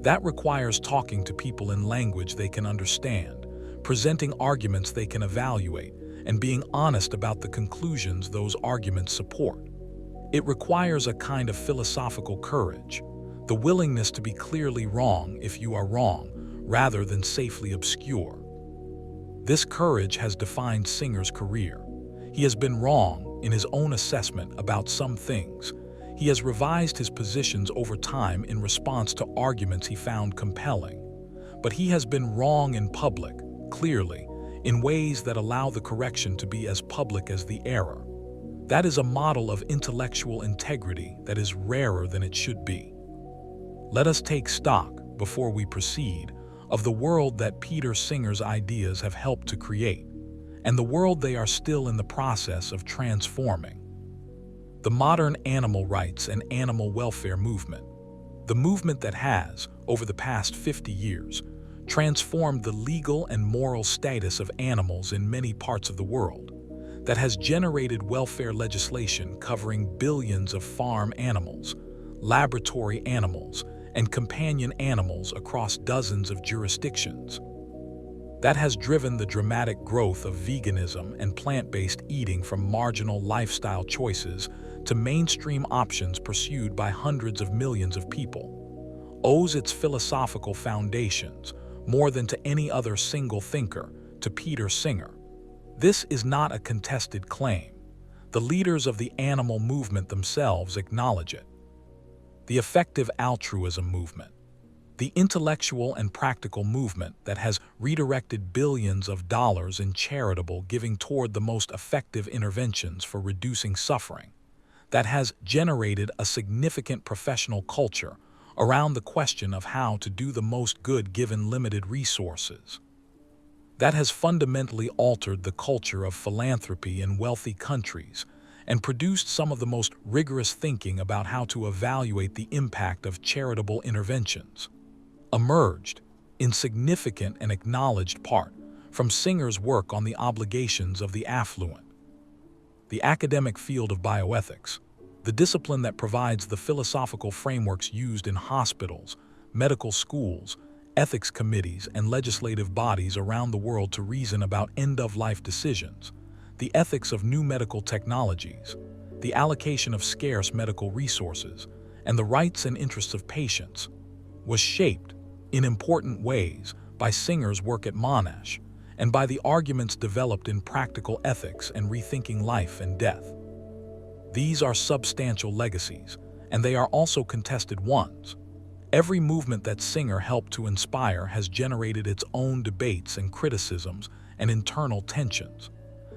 That requires talking to people in language they can understand, presenting arguments they can evaluate, and being honest about the conclusions those arguments support. It requires a kind of philosophical courage, the willingness to be clearly wrong if you are wrong, rather than safely obscure. This courage has defined Singer's career. He has been wrong in his own assessment about some things. He has revised his positions over time in response to arguments he found compelling. But he has been wrong in public, clearly, in ways that allow the correction to be as public as the error. That is a model of intellectual integrity that is rarer than it should be. Let us take stock, before we proceed, of the world that Peter Singer's ideas have helped to create, and the world they are still in the process of transforming. The modern animal rights and animal welfare movement, the movement that has, over the past 50 years, transformed the legal and moral status of animals in many parts of the world, that has generated welfare legislation covering billions of farm animals, laboratory animals, and companion animals across dozens of jurisdictions. That has driven the dramatic growth of veganism and plant-based eating from marginal lifestyle choices to mainstream options pursued by hundreds of millions of people, owes its philosophical foundations, more than to any other single thinker, to Peter Singer. This is not a contested claim. The leaders of the animal movement themselves acknowledge it. The effective altruism movement. The intellectual and practical movement that has redirected billions of dollars in charitable giving toward the most effective interventions for reducing suffering, that has generated a significant professional culture around the question of how to do the most good given limited resources. That has fundamentally altered the culture of philanthropy in wealthy countries and produced some of the most rigorous thinking about how to evaluate the impact of charitable interventions. Emerged, in significant and acknowledged part, from Singer's work on the obligations of the affluent. The academic field of bioethics, the discipline that provides the philosophical frameworks used in hospitals, medical schools, ethics committees, and legislative bodies around the world to reason about end-of-life decisions, the ethics of new medical technologies, the allocation of scarce medical resources, and the rights and interests of patients, was shaped, in important ways, by Singer's work at Monash, and by the arguments developed in practical ethics and rethinking life and death. These are substantial legacies, and they are also contested ones. Every movement that Singer helped to inspire has generated its own debates and criticisms and internal tensions.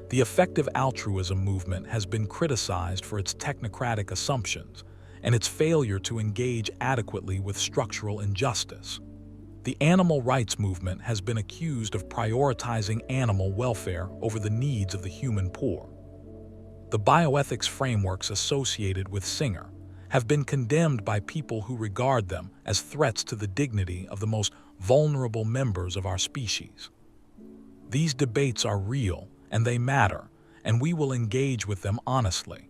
The effective altruism movement has been criticized for its technocratic assumptions and its failure to engage adequately with structural injustice. The animal rights movement has been accused of prioritizing animal welfare over the needs of the human poor. The bioethics frameworks associated with Singer have been condemned by people who regard them as threats to the dignity of the most vulnerable members of our species. These debates are real and they matter, and we will engage with them honestly.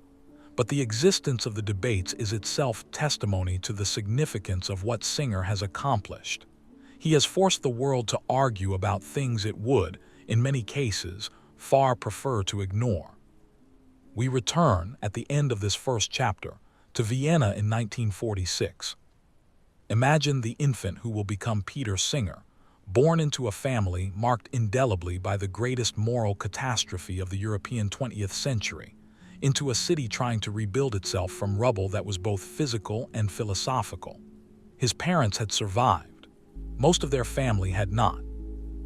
But the existence of the debates is itself testimony to the significance of what Singer has accomplished. He has forced the world to argue about things it would, in many cases, far prefer to ignore. We return, at the end of this first chapter, to Vienna in 1946. Imagine the infant who will become Peter Singer, born into a family marked indelibly by the greatest moral catastrophe of the European 20th century, into a city trying to rebuild itself from rubble that was both physical and philosophical. His parents had survived. Most of their family had not.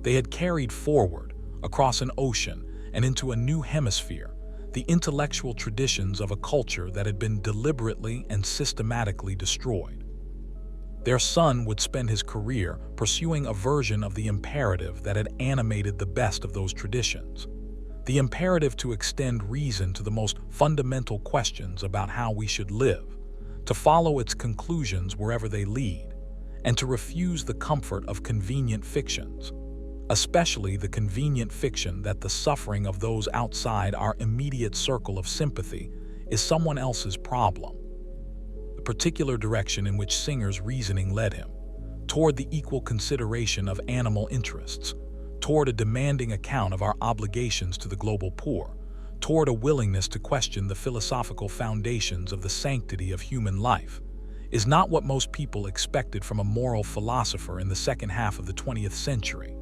They had carried forward, across an ocean and into a new hemisphere, the intellectual traditions of a culture that had been deliberately and systematically destroyed. Their son would spend his career pursuing a version of the imperative that had animated the best of those traditions. The imperative to extend reason to the most fundamental questions about how we should live, to follow its conclusions wherever they lead, and to refuse the comfort of convenient fictions, especially the convenient fiction that the suffering of those outside our immediate circle of sympathy is someone else's problem. The particular direction in which Singer's reasoning led him, toward the equal consideration of animal interests, toward a demanding account of our obligations to the global poor, toward a willingness to question the philosophical foundations of the sanctity of human life, is not what most people expected from a moral philosopher in the second half of the 20th century.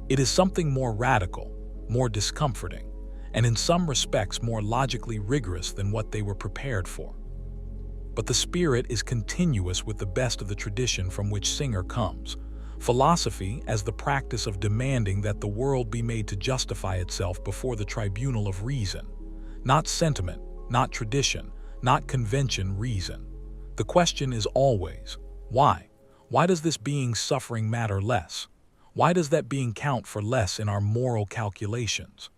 It is something more radical, more discomforting, and in some respects more logically rigorous than what they were prepared for. But the spirit is continuous with the best of the tradition from which Singer comes. Philosophy as the practice of demanding that the world be made to justify itself before the tribunal of reason. Not sentiment, not tradition, not convention, reason. The question is always, why? Why does this being's suffering matter less? Why does that being count for less in our moral calculations?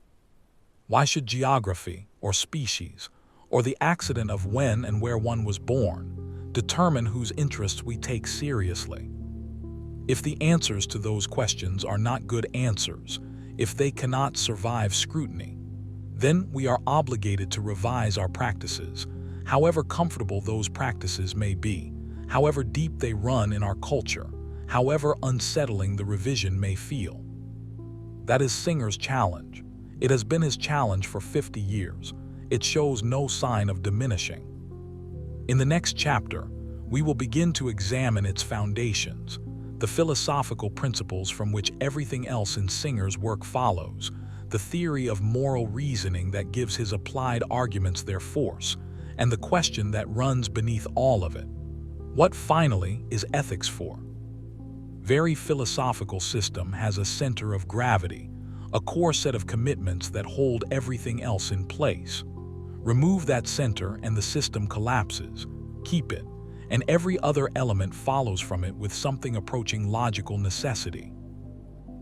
Why should geography, or species, or the accident of when and where one was born, determine whose interests we take seriously? If the answers to those questions are not good answers, if they cannot survive scrutiny, then we are obligated to revise our practices, however comfortable those practices may be, however deep they run in our culture, however unsettling the revision may feel. That is Singer's challenge. It has been his challenge for 50 years. It shows no sign of diminishing. In the next chapter, we will begin to examine its foundations, the philosophical principles from which everything else in Singer's work follows, the theory of moral reasoning that gives his applied arguments their force, and the question that runs beneath all of it. What finally is ethics for? Very philosophical system has a center of gravity, a core set of commitments that hold everything else in place. Remove that center and the system collapses. Keep it, and every other element follows from it with something approaching logical necessity.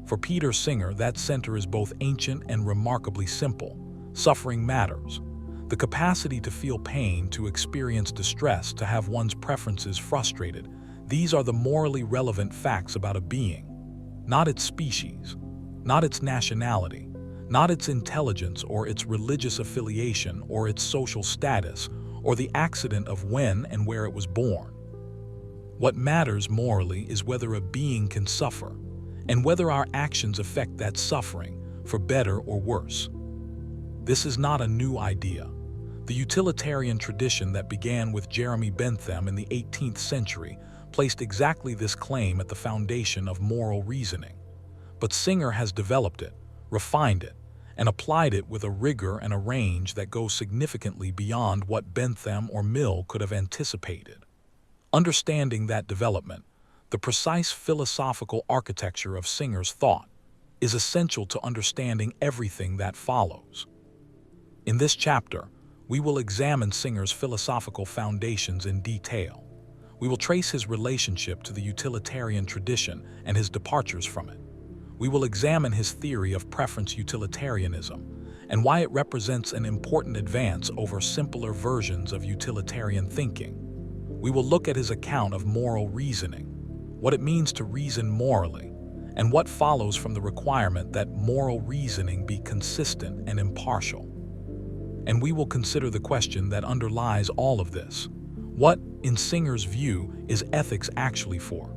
For Peter Singer, that center is both ancient and remarkably simple. Suffering matters. The capacity to feel pain, to experience distress, to have one's preferences frustrated. These are the morally relevant facts about a being. Not its species, not its nationality, not its intelligence or its religious affiliation or its social status or the accident of when and where it was born. What matters morally is whether a being can suffer, and whether our actions affect that suffering, for better or worse. This is not a new idea. The utilitarian tradition that began with Jeremy Bentham in the 18th century placed exactly this claim at the foundation of moral reasoning. But Singer has developed it, refined it, and applied it with a rigor and a range that goes significantly beyond what Bentham or Mill could have anticipated. Understanding that development, the precise philosophical architecture of Singer's thought, is essential to understanding everything that follows. In this chapter, we will examine Singer's philosophical foundations in detail. We will trace his relationship to the utilitarian tradition and his departures from it. We will examine his theory of preference utilitarianism and why it represents an important advance over simpler versions of utilitarian thinking. We will look at his account of moral reasoning, what it means to reason morally, and what follows from the requirement that moral reasoning be consistent and impartial. And we will consider the question that underlies all of this. What, in Singer's view, is ethics actually for?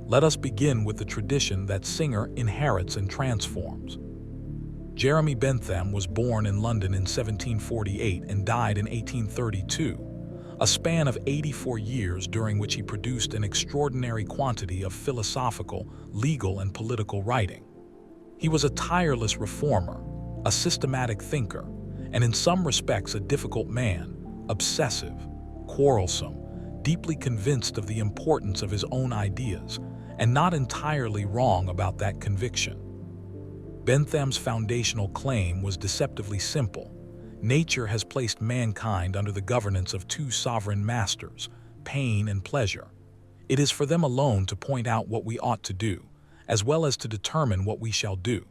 Let us begin with the tradition that Singer inherits and transforms. Jeremy Bentham was born in London in 1748 and died in 1832, a span of 84 years during which he produced an extraordinary quantity of philosophical, legal, and political writing. He was a tireless reformer, a systematic thinker, and in some respects a difficult man, obsessive, quarrelsome, deeply convinced of the importance of his own ideas, and not entirely wrong about that conviction. Bentham's foundational claim was deceptively simple. Nature has placed mankind under the governance of two sovereign masters, pain and pleasure. It is for them alone to point out what we ought to do, as well as to determine what we shall do.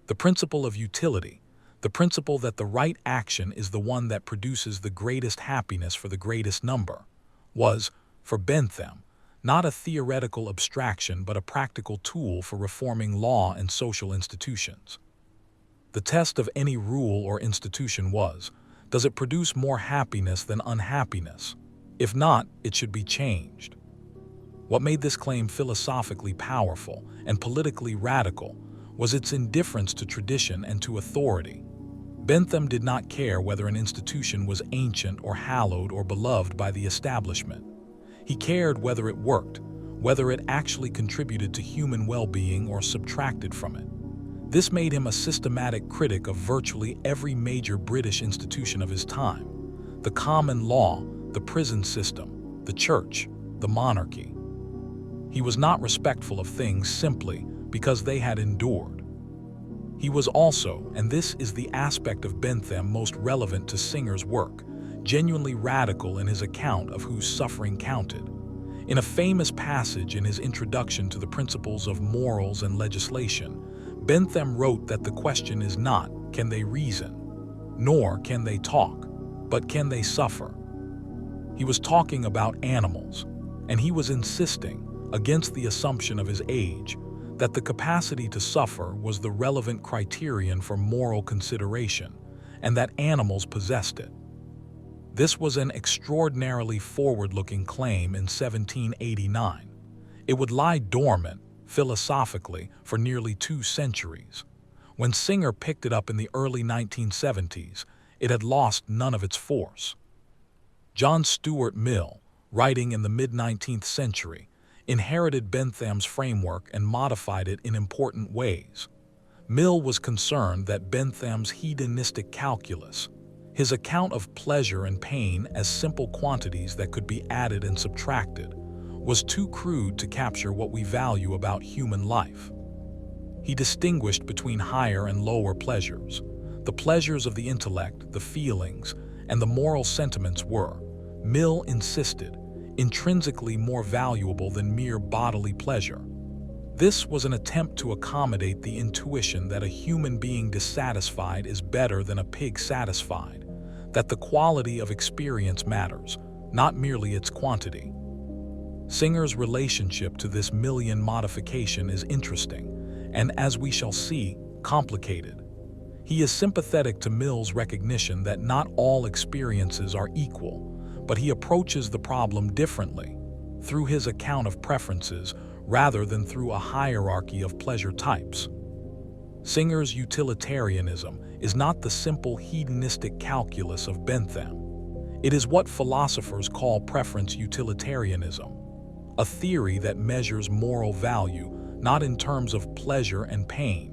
The principle of utility, the principle that the right action is the one that produces the greatest happiness for the greatest number, was, for Bentham, not a theoretical abstraction but a practical tool for reforming law and social institutions. The test of any rule or institution was, does it produce more happiness than unhappiness? If not, it should be changed. What made this claim philosophically powerful and politically radical was its indifference to tradition and to authority. Bentham did not care whether an institution was ancient or hallowed or beloved by the establishment. He cared whether it worked, whether it actually contributed to human well-being or subtracted from it. This made him a systematic critic of virtually every major British institution of his time: the common law, the prison system, the church, the monarchy. He was not respectful of things simply because they had endured. He was also, and this is the aspect of Bentham most relevant to Singer's work, genuinely radical in his account of whose suffering counted. In a famous passage in his introduction to the principles of morals and legislation, Bentham wrote that the question is not, can they reason, nor can they talk, but can they suffer? He was talking about animals, and he was insisting, against the assumption of his age, that the capacity to suffer was the relevant criterion for moral consideration, and that animals possessed it. This was an extraordinarily forward-looking claim in 1789. It would lie dormant, philosophically, for nearly 2 centuries. When Singer picked it up in the early 1970s, it had lost none of its force. John Stuart Mill, writing in the mid-19th century, inherited Bentham's framework and modified it in important ways. Mill was concerned that Bentham's hedonistic calculus, His account of pleasure and pain as simple quantities that could be added and subtracted was too crude to capture what we value about human life. He distinguished between higher and lower pleasures. The pleasures of the intellect, the feelings, and the moral sentiments were, Mill insisted, intrinsically more valuable than mere bodily pleasure. This was an attempt to accommodate the intuition that a human being dissatisfied is better than a pig satisfied, that the quality of experience matters, not merely its quantity. Singer's relationship to this Millian modification is interesting, and as we shall see, complicated. He is sympathetic to Mill's recognition that not all experiences are equal, but he approaches the problem differently, through his account of preferences rather than through a hierarchy of pleasure types. Singer's utilitarianism is not the simple hedonistic calculus of Bentham. It is what philosophers call preference utilitarianism, a theory that measures moral value not in terms of pleasure and pain,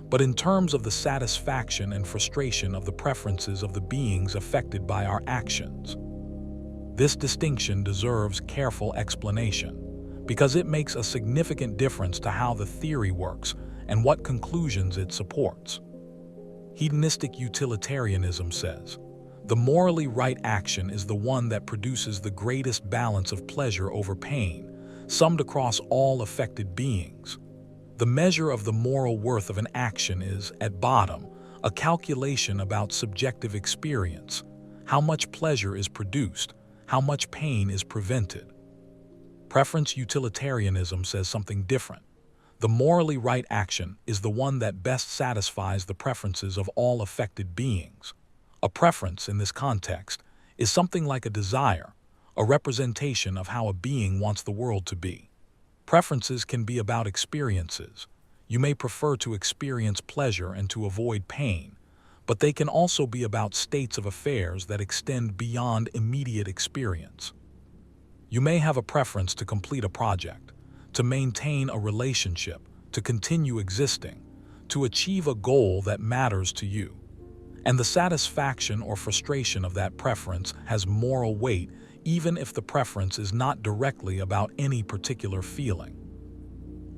but in terms of the satisfaction and frustration of the preferences of the beings affected by our actions. This distinction deserves careful explanation, because it makes a significant difference to how the theory works and what conclusions it supports. Hedonistic utilitarianism says, the morally right action is the one that produces the greatest balance of pleasure over pain, summed across all affected beings. The measure of the moral worth of an action is, at bottom, a calculation about subjective experience, how much pleasure is produced, how much pain is prevented. Preference utilitarianism says something different. The morally right action is the one that best satisfies the preferences of all affected beings. A preference, in this context, is something like a desire, a representation of how a being wants the world to be. Preferences can be about experiences. You may prefer to experience pleasure and to avoid pain, but they can also be about states of affairs that extend beyond immediate experience. You may have a preference to complete a project, to maintain a relationship, to continue existing, to achieve a goal that matters to you. And the satisfaction or frustration of that preference has moral weight, even if the preference is not directly about any particular feeling.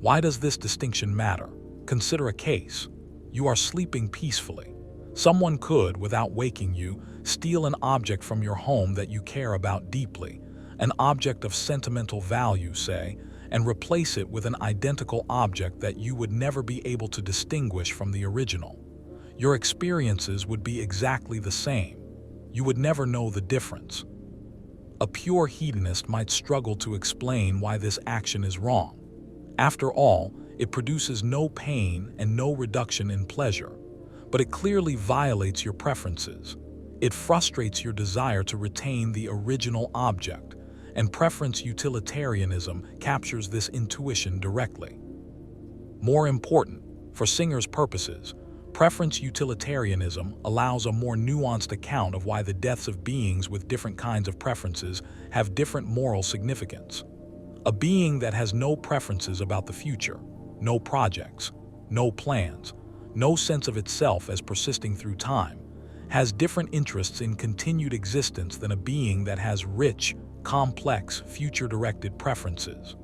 Why does this distinction matter? Consider a case. You are sleeping peacefully. Someone could, without waking you, steal an object from your home that you care about deeply, an object of sentimental value, say, and replace it with an identical object that you would never be able to distinguish from the original. Your experiences would be exactly the same. You would never know the difference. A pure hedonist might struggle to explain why this action is wrong. After all, it produces no pain and no reduction in pleasure, but it clearly violates your preferences. It frustrates your desire to retain the original object, and preference utilitarianism captures this intuition directly. More important, for Singer's purposes, preference utilitarianism allows a more nuanced account of why the deaths of beings with different kinds of preferences have different moral significance. A being that has no preferences about the future, no projects, no plans, no sense of itself as persisting through time, has different interests in continued existence than a being that has rich, complex, future-directed preferences.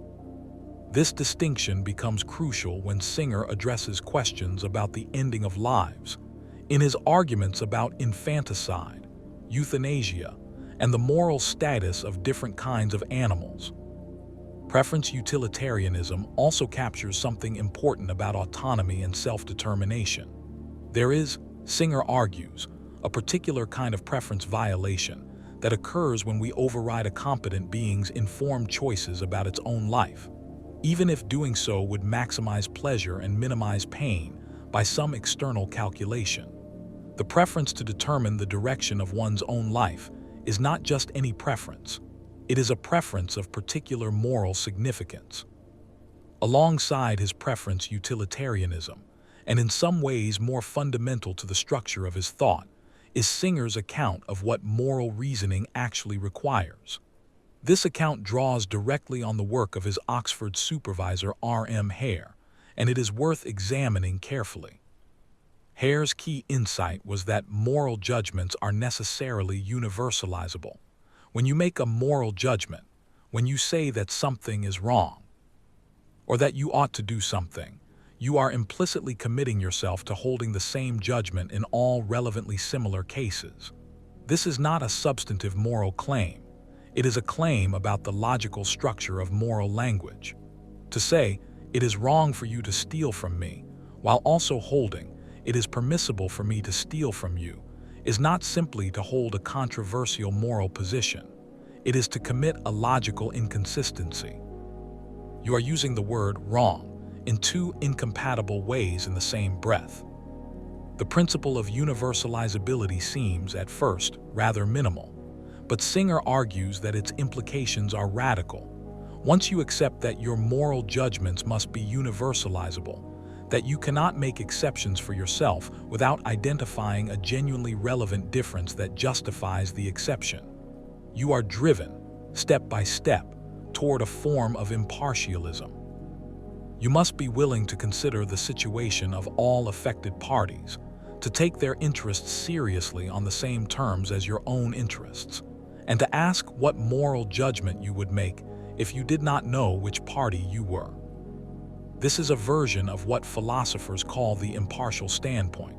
This distinction becomes crucial when Singer addresses questions about the ending of lives, in his arguments about infanticide, euthanasia, and the moral status of different kinds of animals. Preference utilitarianism also captures something important about autonomy and self-determination. There is, Singer argues, a particular kind of preference violation that occurs when we override a competent being's informed choices about its own life, even if doing so would maximize pleasure and minimize pain by some external calculation. The preference to determine the direction of one's own life is not just any preference. It is a preference of particular moral significance. Alongside his preference utilitarianism, and in some ways more fundamental to the structure of his thought, is Singer's account of what moral reasoning actually requires. This account draws directly on the work of his Oxford supervisor R.M. Hare, and it is worth examining carefully. Hare's key insight was that moral judgments are necessarily universalizable. When you make a moral judgment, when you say that something is wrong, or that you ought to do something, you are implicitly committing yourself to holding the same judgment in all relevantly similar cases. This is not a substantive moral claim. It is a claim about the logical structure of moral language. To say, it is wrong for you to steal from me, while also holding, it is permissible for me to steal from you, is not simply to hold a controversial moral position. It is to commit a logical inconsistency. You are using the word wrong in two incompatible ways in the same breath. The principle of universalizability seems, at first, rather minimal, but Singer argues that its implications are radical. Once you accept that your moral judgments must be universalizable, that you cannot make exceptions for yourself without identifying a genuinely relevant difference that justifies the exception, you are driven, step by step, toward a form of impartialism. You must be willing to consider the situation of all affected parties, to take their interests seriously on the same terms as your own interests, and to ask what moral judgment you would make if you did not know which party you were. This is a version of what philosophers call the impartial standpoint,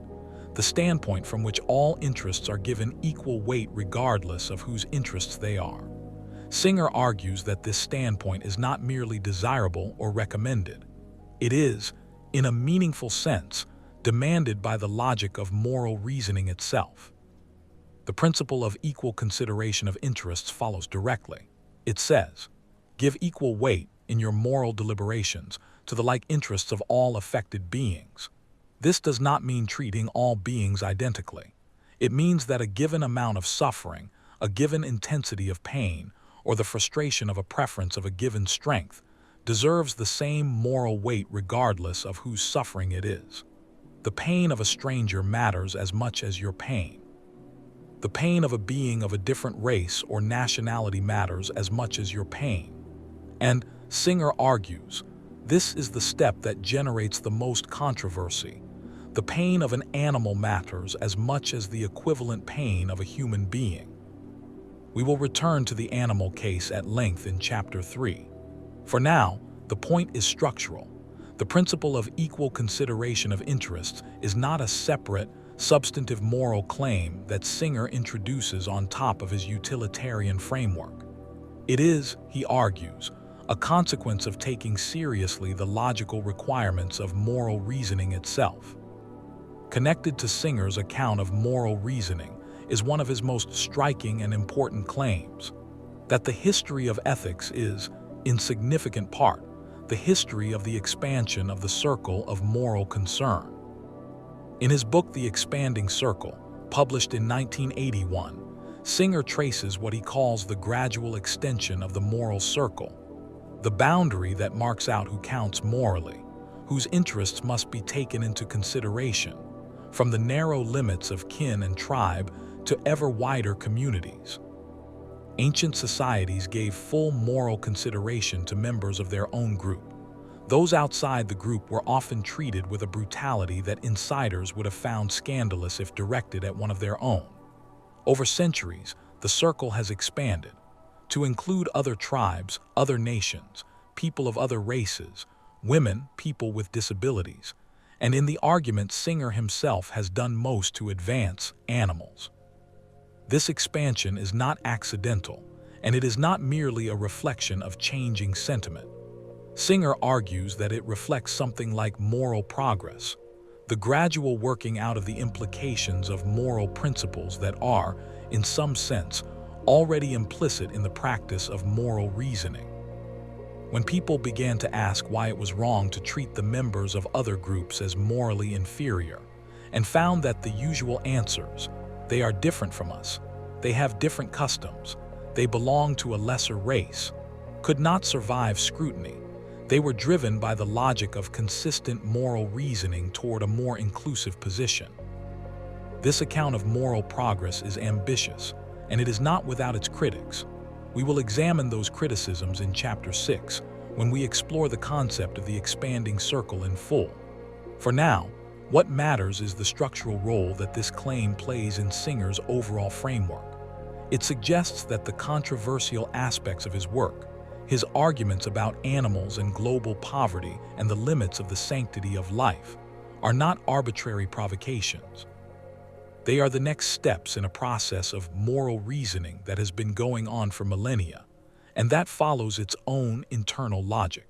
the standpoint from which all interests are given equal weight regardless of whose interests they are. Singer argues that this standpoint is not merely desirable or recommended. It is, in a meaningful sense, demanded by the logic of moral reasoning itself. The principle of equal consideration of interests follows directly. It says, give equal weight in your moral deliberations to the like interests of all affected beings. This does not mean treating all beings identically. It means that a given amount of suffering, a given intensity of pain, or the frustration of a preference of a given strength deserves the same moral weight regardless of whose suffering it is. The pain of a stranger matters as much as your pain. The pain of a being of a different race or nationality matters as much as your pain. And, Singer argues, this is the step that generates the most controversy. The pain of an animal matters as much as the equivalent pain of a human being. We will return to the animal case at length in Chapter 3. For now, the point is structural. The principle of equal consideration of interests is not a separate, substantive moral claim that Singer introduces on top of his utilitarian framework. It is, he argues, a consequence of taking seriously the logical requirements of moral reasoning itself. Connected to Singer's account of moral reasoning is one of his most striking and important claims, that the history of ethics is, in significant part, the history of the expansion of the circle of moral concern. In his book The Expanding Circle, published in 1981, Singer traces what he calls the gradual extension of the moral circle, the boundary that marks out who counts morally, whose interests must be taken into consideration, from the narrow limits of kin and tribe to ever wider communities. Ancient societies gave full moral consideration to members of their own group. Those outside the group were often treated with a brutality that insiders would have found scandalous if directed at one of their own. Over centuries, the circle has expanded to include other tribes, other nations, people of other races, women, people with disabilities, and in the argument Singer himself has done most to advance, animals. This expansion is not accidental, and it is not merely a reflection of changing sentiment. Singer argues that it reflects something like moral progress, the gradual working out of the implications of moral principles that are, in some sense, already implicit in the practice of moral reasoning. When people began to ask why it was wrong to treat the members of other groups as morally inferior, and found that the usual answers, they are different from us, they have different customs, they belong to a lesser race, could not survive scrutiny, they were driven by the logic of consistent moral reasoning toward a more inclusive position. This account of moral progress is ambitious, and it is not without its critics. We will examine those criticisms in Chapter 6, when we explore the concept of the expanding circle in full. For now, What matters is the structural role that this claim plays in Singer's overall framework. It suggests that the controversial aspects of his work, his arguments about animals and global poverty and the limits of the sanctity of life, are not arbitrary provocations. They are the next steps in a process of moral reasoning that has been going on for millennia, and that follows its own internal logic.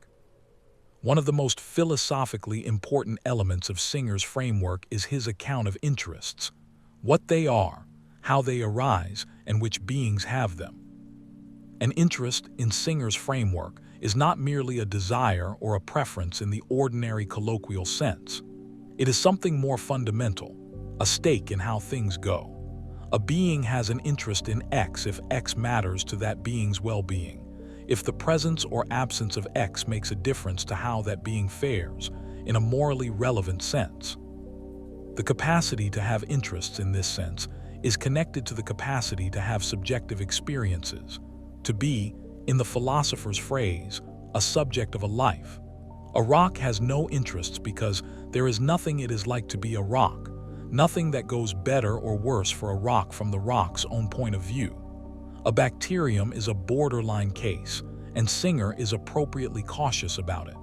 One of the most philosophically important elements of Singer's framework is his account of interests, what they are, how they arise, and which beings have them. An interest in Singer's framework is not merely a desire or a preference in the ordinary colloquial sense. It is something more fundamental, a stake in how things go. A being has an interest in X if X matters to that being's well-being, if the presence or absence of X makes a difference to how that being fares, in a morally relevant sense. The capacity to have interests in this sense is connected to the capacity to have subjective experiences, to be, in the philosopher's phrase, a subject of a life. A rock has no interests because there is nothing it is like to be a rock, nothing that goes better or worse for a rock from the rock's own point of view. A bacterium is a borderline case, and Singer is appropriately cautious about it.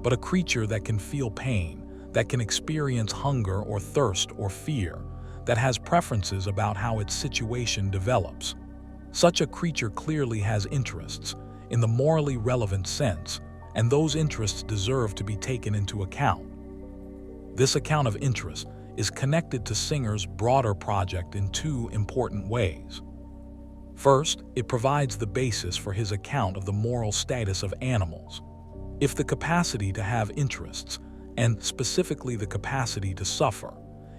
But a creature that can feel pain, that can experience hunger or thirst or fear, that has preferences about how its situation develops, such a creature clearly has interests, in the morally relevant sense, and those interests deserve to be taken into account. This account of interest is connected to Singer's broader project in two important ways. First, it provides the basis for his account of the moral status of animals. If the capacity to have interests, and specifically the capacity to suffer,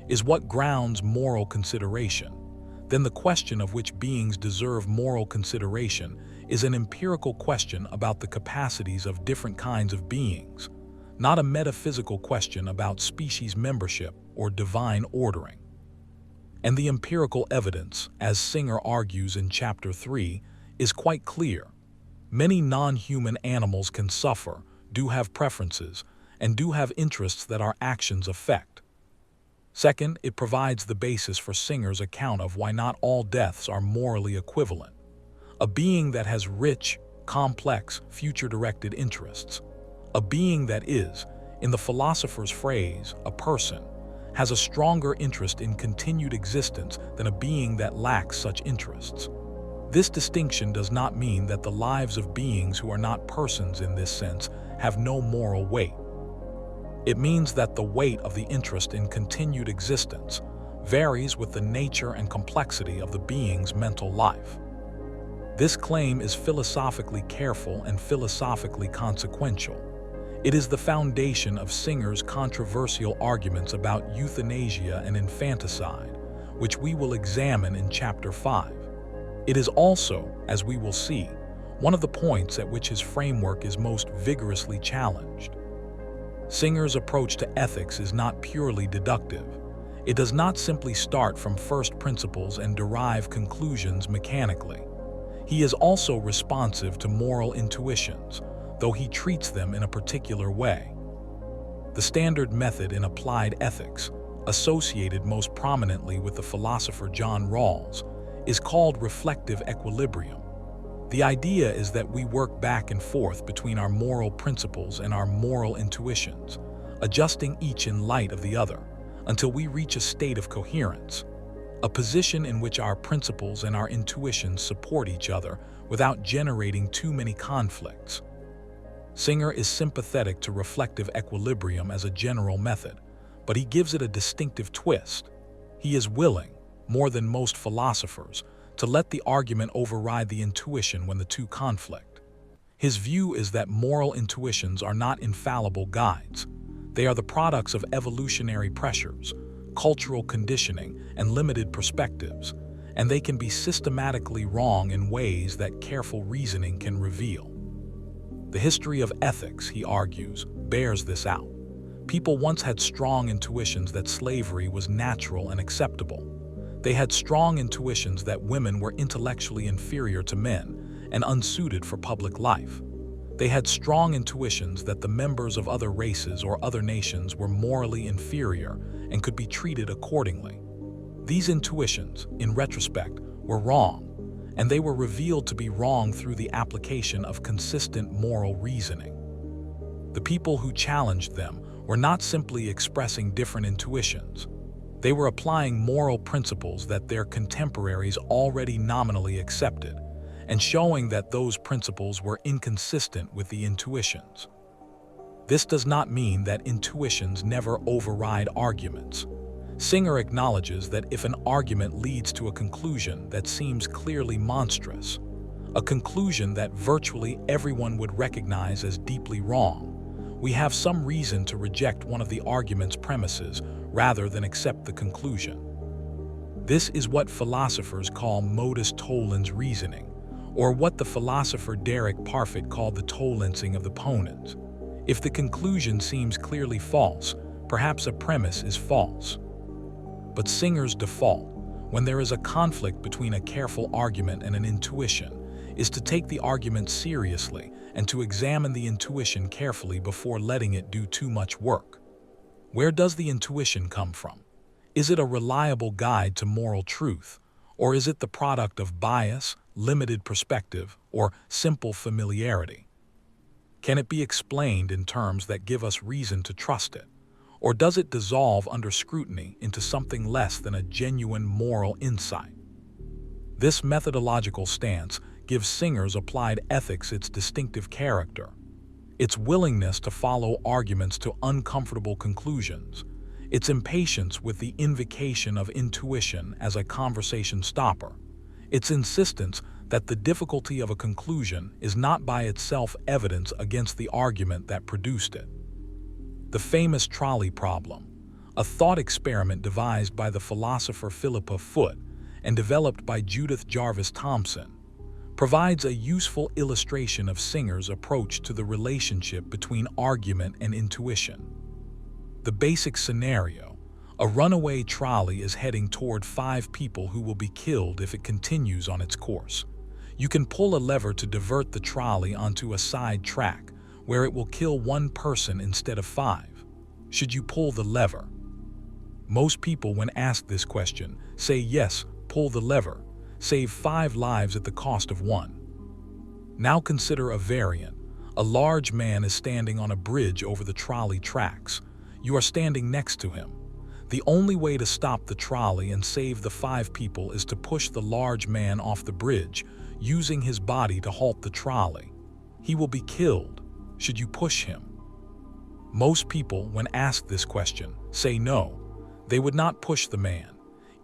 is what grounds moral consideration, then the question of which beings deserve moral consideration is an empirical question about the capacities of different kinds of beings, not a metaphysical question about species membership or divine ordering. And the empirical evidence, as Singer argues in Chapter 3, is quite clear. Many non-human animals can suffer, do have preferences, and do have interests that our actions affect. Second, it provides the basis for Singer's account of why not all deaths are morally equivalent. A being that has rich, complex, future-directed interests, a being that is, in the philosopher's phrase, a person, has a stronger interest in continued existence than a being that lacks such interests. This distinction does not mean that the lives of beings who are not persons in this sense have no moral weight. It means that the weight of the interest in continued existence varies with the nature and complexity of the being's mental life. This claim is philosophically careful and philosophically consequential. It is the foundation of Singer's controversial arguments about euthanasia and infanticide, which we will examine in Chapter 5. It is also, as we will see, one of the points at which his framework is most vigorously challenged. Singer's approach to ethics is not purely deductive. It does not simply start from first principles and derive conclusions mechanically. He is also responsive to moral intuitions, though he treats them in a particular way. The standard method in applied ethics, associated most prominently with the philosopher John Rawls, is called reflective equilibrium. The idea is that we work back and forth between our moral principles and our moral intuitions, adjusting each in light of the other, until we reach a state of coherence, a position in which our principles and our intuitions support each other without generating too many conflicts. Singer is sympathetic to reflective equilibrium as a general method, but he gives it a distinctive twist. He is willing, more than most philosophers, to let the argument override the intuition when the two conflict. His view is that moral intuitions are not infallible guides. They are the products of evolutionary pressures, cultural conditioning, and limited perspectives, and they can be systematically wrong in ways that careful reasoning can reveal. The history of ethics, he argues, bears this out. People once had strong intuitions that slavery was natural and acceptable. They had strong intuitions that women were intellectually inferior to men and unsuited for public life. They had strong intuitions that the members of other races or other nations were morally inferior and could be treated accordingly. These intuitions, in retrospect, were wrong, and they were revealed to be wrong through the application of consistent moral reasoning. The people who challenged them were not simply expressing different intuitions. They were applying moral principles that their contemporaries already nominally accepted, and showing that those principles were inconsistent with the intuitions. This does not mean that intuitions never override arguments. Singer acknowledges that if an argument leads to a conclusion that seems clearly monstrous, a conclusion that virtually everyone would recognize as deeply wrong, we have some reason to reject one of the argument's premises rather than accept the conclusion. This is what philosophers call modus tollens reasoning, or what the philosopher Derek Parfit called the tollensing of the ponens. If the conclusion seems clearly false, perhaps a premise is false. But Singer's default, when there is a conflict between a careful argument and an intuition, is to take the argument seriously and to examine the intuition carefully before letting it do too much work. Where does the intuition come from? Is it a reliable guide to moral truth, or is it the product of bias, limited perspective, or simple familiarity? Can it be explained in terms that give us reason to trust it, or does it dissolve under scrutiny into something less than a genuine moral insight? This methodological stance gives Singer's applied ethics its distinctive character. Its willingness to follow arguments to uncomfortable conclusions, its impatience with the invocation of intuition as a conversation stopper, its insistence that the difficulty of a conclusion is not by itself evidence against the argument that produced it. The famous trolley problem, a thought experiment devised by the philosopher Philippa Foot and developed by Judith Jarvis Thomson, provides a useful illustration of Singer's approach to the relationship between argument and intuition. The basic scenario: a runaway trolley is heading toward 5 people who will be killed if it continues on its course. You can pull a lever to divert the trolley onto a side track where it will kill 1 person instead of 5. Should you pull the lever? Most people, when asked this question, say yes, pull the lever. Save 5 lives at the cost of 1. Now consider a variant. A large man is standing on a bridge over the trolley tracks. You are standing next to him. The only way to stop the trolley and save the 5 people is to push the large man off the bridge, using his body to halt the trolley. He will be killed. Should you push him? Most people, when asked this question, say no. They would not push the man,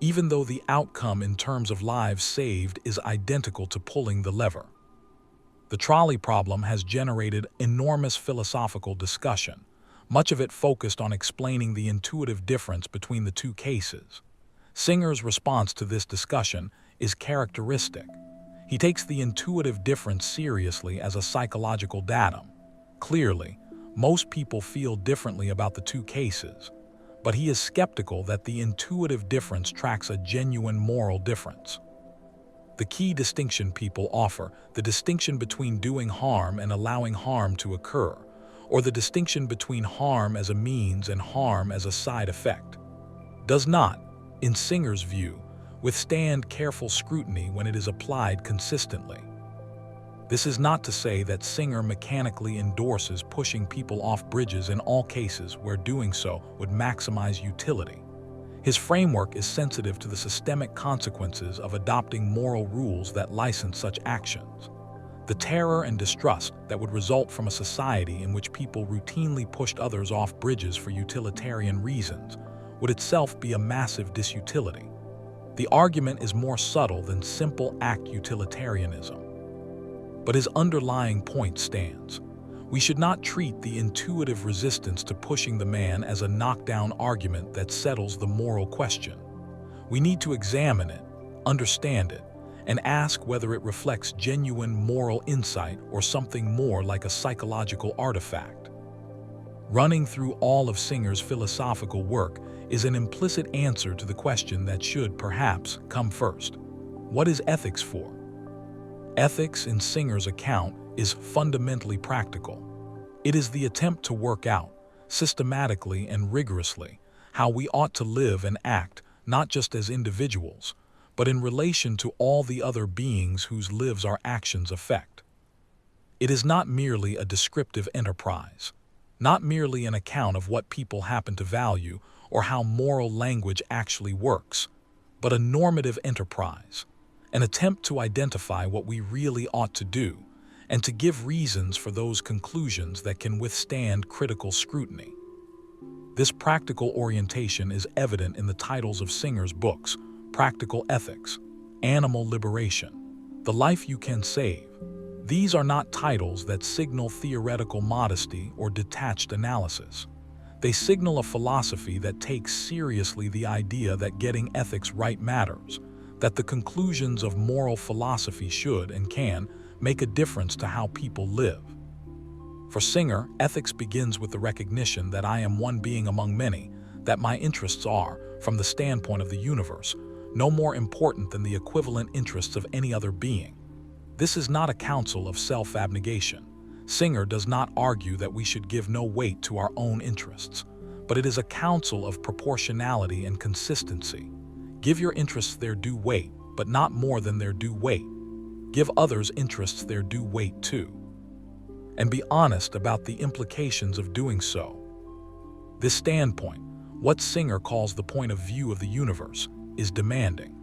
even though the outcome in terms of lives saved is identical to pulling the lever. The trolley problem has generated enormous philosophical discussion, much of it focused on explaining the intuitive difference between the 2 cases. Singer's response to this discussion is characteristic. He takes the intuitive difference seriously as a psychological datum. Clearly, most people feel differently about the 2 cases, but he is skeptical that the intuitive difference tracks a genuine moral difference. The key distinction people offer, the distinction between doing harm and allowing harm to occur, or the distinction between harm as a means and harm as a side effect, does not, in Singer's view, withstand careful scrutiny when it is applied consistently. This is not to say that Singer mechanically endorses pushing people off bridges in all cases where doing so would maximize utility. His framework is sensitive to the systemic consequences of adopting moral rules that license such actions. The terror and distrust that would result from a society in which people routinely pushed others off bridges for utilitarian reasons would itself be a massive disutility. The argument is more subtle than simple act utilitarianism. But his underlying point stands. We should not treat the intuitive resistance to pushing the man as a knockdown argument that settles the moral question. We need to examine it, understand it, and ask whether it reflects genuine moral insight or something more like a psychological artifact. Running through all of Singer's philosophical work is an implicit answer to the question that should, perhaps, come first. What is ethics for? Ethics, in Singer's account, is fundamentally practical. It is the attempt to work out, systematically and rigorously, how we ought to live and act, not just as individuals, but in relation to all the other beings whose lives our actions affect. It is not merely a descriptive enterprise, not merely an account of what people happen to value or how moral language actually works, but a normative enterprise, an attempt to identify what we really ought to do and to give reasons for those conclusions that can withstand critical scrutiny. This practical orientation is evident in the titles of Singer's books: Practical Ethics, Animal Liberation, The Life You Can Save. These are not titles that signal theoretical modesty or detached analysis. They signal a philosophy that takes seriously the idea that getting ethics right matters, that the conclusions of moral philosophy should and can make a difference to how people live. For Singer, ethics begins with the recognition that I am one being among many, that my interests are, from the standpoint of the universe, no more important than the equivalent interests of any other being. This is not a counsel of self-abnegation. Singer does not argue that we should give no weight to our own interests, but it is a counsel of proportionality and consistency. Give your interests their due weight, but not more than their due weight. Give others' interests their due weight too. And be honest about the implications of doing so. This standpoint, what Singer calls the point of view of the universe, is demanding.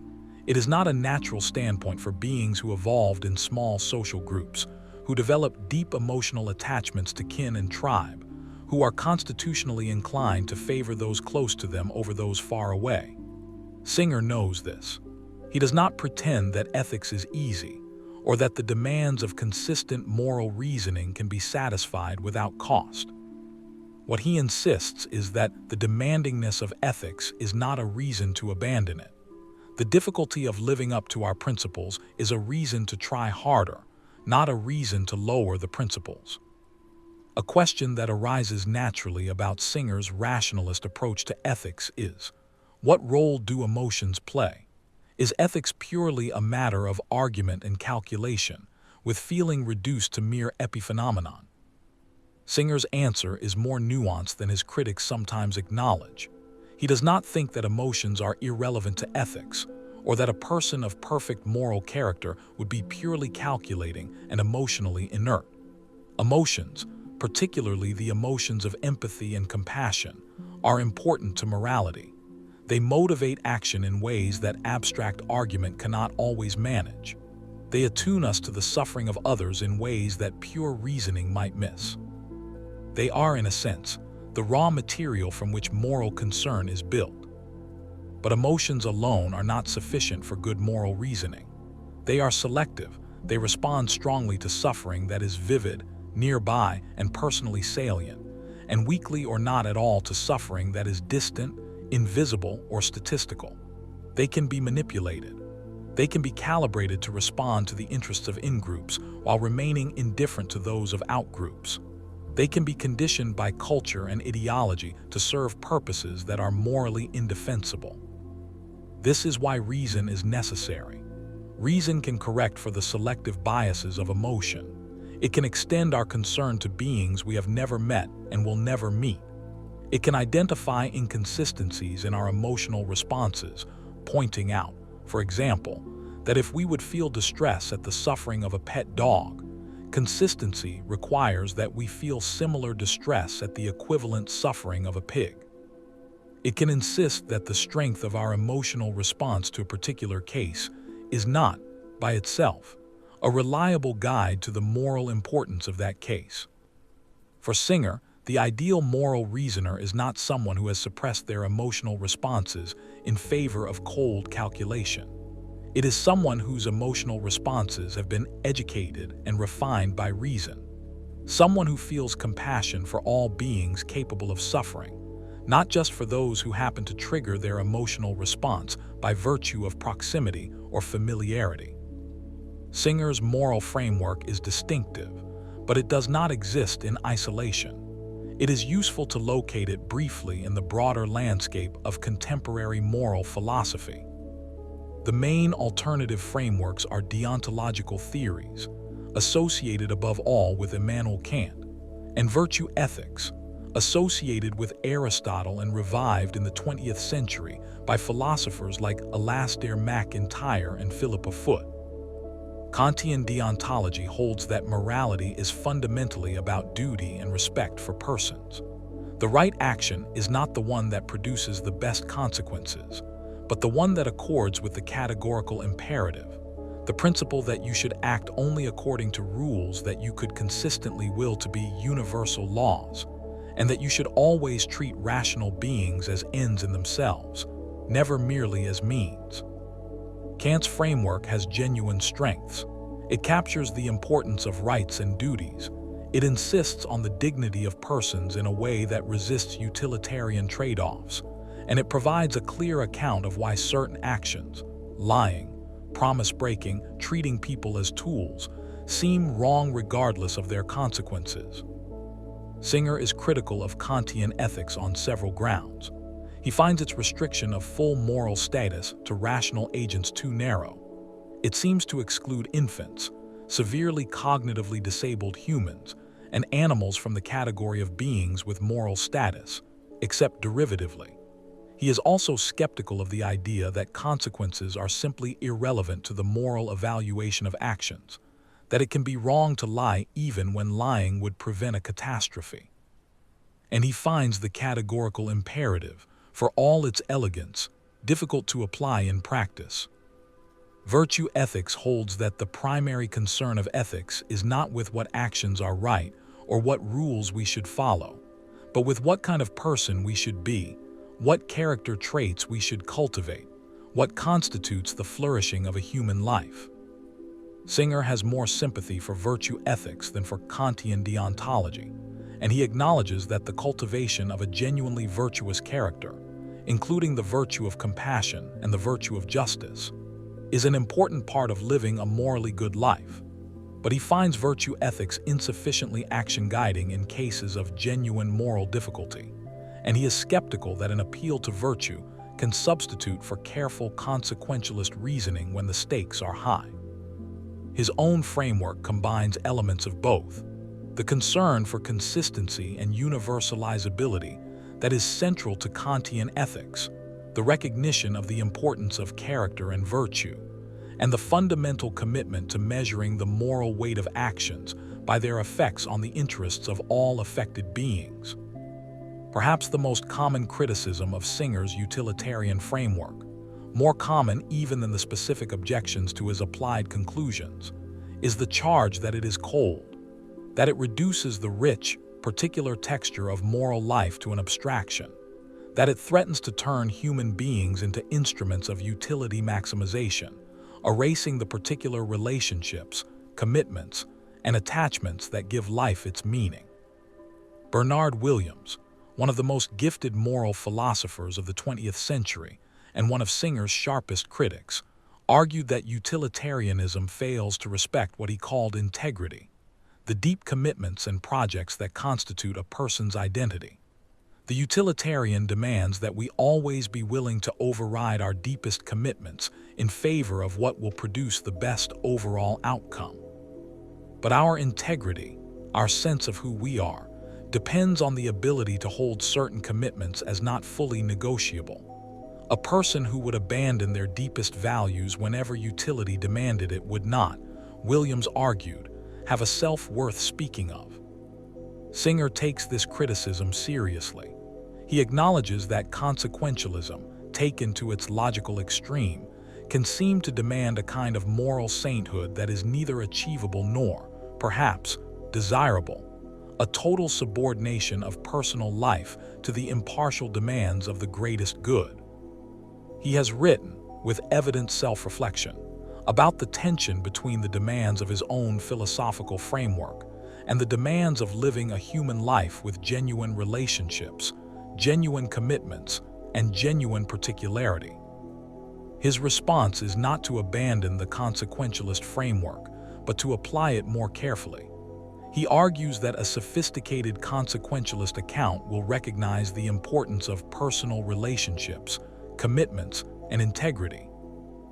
It is not a natural standpoint for beings who evolved in small social groups, who develop deep emotional attachments to kin and tribe, who are constitutionally inclined to favor those close to them over those far away. Singer knows this. He does not pretend that ethics is easy, or that the demands of consistent moral reasoning can be satisfied without cost. What he insists is that the demandingness of ethics is not a reason to abandon it. The difficulty of living up to our principles is a reason to try harder, not a reason to lower the principles. A question that arises naturally about Singer's rationalist approach to ethics is, what role do emotions play? Is ethics purely a matter of argument and calculation, with feeling reduced to mere epiphenomenon? Singer's answer is more nuanced than his critics sometimes acknowledge. He does not think that emotions are irrelevant to ethics, or that a person of perfect moral character would be purely calculating and emotionally inert. Emotions, particularly the emotions of empathy and compassion, are important to morality. They motivate action in ways that abstract argument cannot always manage. They attune us to the suffering of others in ways that pure reasoning might miss. They are, in a sense, the raw material from which moral concern is built. But emotions alone are not sufficient for good moral reasoning. They are selective. They respond strongly to suffering that is vivid, nearby, and personally salient, and weakly or not at all to suffering that is distant, invisible, or statistical. They can be manipulated. They can be calibrated to respond to the interests of in-groups while remaining indifferent to those of out-groups. They can be conditioned by culture and ideology to serve purposes that are morally indefensible. This is why reason is necessary. Reason can correct for the selective biases of emotion. It can extend our concern to beings we have never met and will never meet. It can identify inconsistencies in our emotional responses, pointing out, for example, that if we would feel distress at the suffering of a pet dog, consistency requires that we feel similar distress at the equivalent suffering of a pig. It can insist that the strength of our emotional response to a particular case is not, by itself, a reliable guide to the moral importance of that case. For Singer, the ideal moral reasoner is not someone who has suppressed their emotional responses in favor of cold calculation. It is someone whose emotional responses have been educated and refined by reason. Someone who feels compassion for all beings capable of suffering, not just for those who happen to trigger their emotional response by virtue of proximity or familiarity. Singer's moral framework is distinctive, but it does not exist in isolation. It is useful to locate it briefly in the broader landscape of contemporary moral philosophy. The main alternative frameworks are deontological theories, associated above all with Immanuel Kant, and virtue ethics, associated with Aristotle and revived in the 20th century by philosophers like Alasdair MacIntyre and Philippa Foot. Kantian deontology holds that morality is fundamentally about duty and respect for persons. The right action is not the one that produces the best consequences, but the one that accords with the categorical imperative, the principle that you should act only according to rules that you could consistently will to be universal laws, and that you should always treat rational beings as ends in themselves, never merely as means. Kant's framework has genuine strengths. It captures the importance of rights and duties. It insists on the dignity of persons in a way that resists utilitarian trade-offs, and it provides a clear account of why certain actions, lying, promise-breaking, treating people as tools, seem wrong regardless of their consequences. Singer is critical of Kantian ethics on several grounds. He finds its restriction of full moral status to rational agents too narrow. It seems to exclude infants, severely cognitively disabled humans, and animals from the category of beings with moral status, except derivatively. He is also skeptical of the idea that consequences are simply irrelevant to the moral evaluation of actions, that it can be wrong to lie even when lying would prevent a catastrophe. And he finds the categorical imperative, for all its elegance, difficult to apply in practice. Virtue ethics holds that the primary concern of ethics is not with what actions are right or what rules we should follow, but with what kind of person we should be, what character traits we should cultivate, what constitutes the flourishing of a human life. Singer has more sympathy for virtue ethics than for Kantian deontology, and he acknowledges that the cultivation of a genuinely virtuous character, including the virtue of compassion and the virtue of justice, is an important part of living a morally good life. But he finds virtue ethics insufficiently action-guiding in cases of genuine moral difficulty, and he is skeptical that an appeal to virtue can substitute for careful consequentialist reasoning when the stakes are high. His own framework combines elements of both: the concern for consistency and universalizability that is central to Kantian ethics, the recognition of the importance of character and virtue, and the fundamental commitment to measuring the moral weight of actions by their effects on the interests of all affected beings. Perhaps the most common criticism of Singer's utilitarian framework, more common even than the specific objections to his applied conclusions, is the charge that it is cold, that it reduces the rich, particular texture of moral life to an abstraction, that it threatens to turn human beings into instruments of utility maximization, erasing the particular relationships, commitments, and attachments that give life its meaning. Bernard Williams, one of the most gifted moral philosophers of the 20th century and one of Singer's sharpest critics, argued that utilitarianism fails to respect what he called integrity, the deep commitments and projects that constitute a person's identity. The utilitarian demands that we always be willing to override our deepest commitments in favor of what will produce the best overall outcome. But our integrity, our sense of who we are, depends on the ability to hold certain commitments as not fully negotiable. A person who would abandon their deepest values whenever utility demanded it would not, Williams argued, have a self-worth speaking of. Singer takes this criticism seriously. He acknowledges that consequentialism, taken to its logical extreme, can seem to demand a kind of moral sainthood that is neither achievable nor, perhaps, desirable, a total subordination of personal life to the impartial demands of the greatest good. He has written, with evident self-reflection, about the tension between the demands of his own philosophical framework and the demands of living a human life with genuine relationships, genuine commitments, and genuine particularity. His response is not to abandon the consequentialist framework, but to apply it more carefully. He argues that a sophisticated consequentialist account will recognize the importance of personal relationships, commitments, and integrity,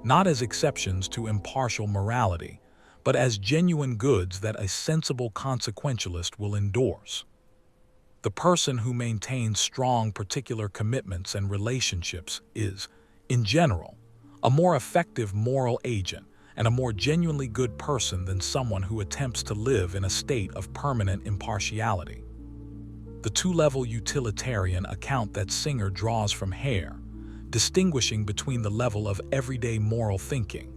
not as exceptions to impartial morality, but as genuine goods that a sensible consequentialist will endorse. The person who maintains strong particular commitments and relationships is, in general, a more effective moral agent and a more genuinely good person than someone who attempts to live in a state of permanent impartiality. The two-level utilitarian account that Singer draws from Hare, distinguishing between the level of everyday moral thinking,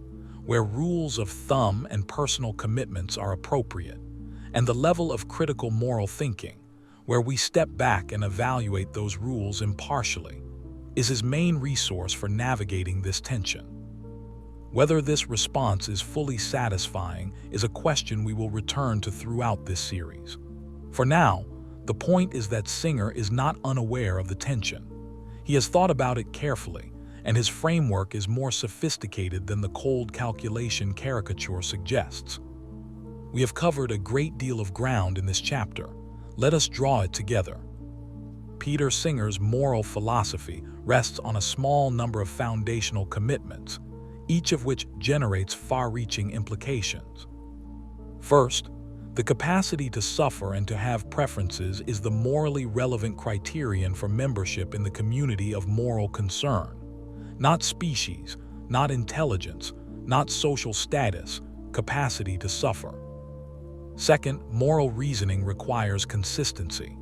where rules of thumb and personal commitments are appropriate, and the level of critical moral thinking, where we step back and evaluate those rules impartially, is his main resource for navigating this tension. Whether this response is fully satisfying is a question we will return to throughout this series. For now, the point is that Singer is not unaware of the tension. He has thought about it carefully, and his framework is more sophisticated than the cold calculation caricature suggests. We have covered a great deal of ground in this chapter. Let us draw it together. Peter Singer's moral philosophy rests on a small number of foundational commitments, each of which generates far-reaching implications. First, the capacity to suffer and to have preferences is the morally relevant criterion for membership in the community of moral concern. Not species, not intelligence, not social status, capacity to suffer. Second, moral reasoning requires consistency.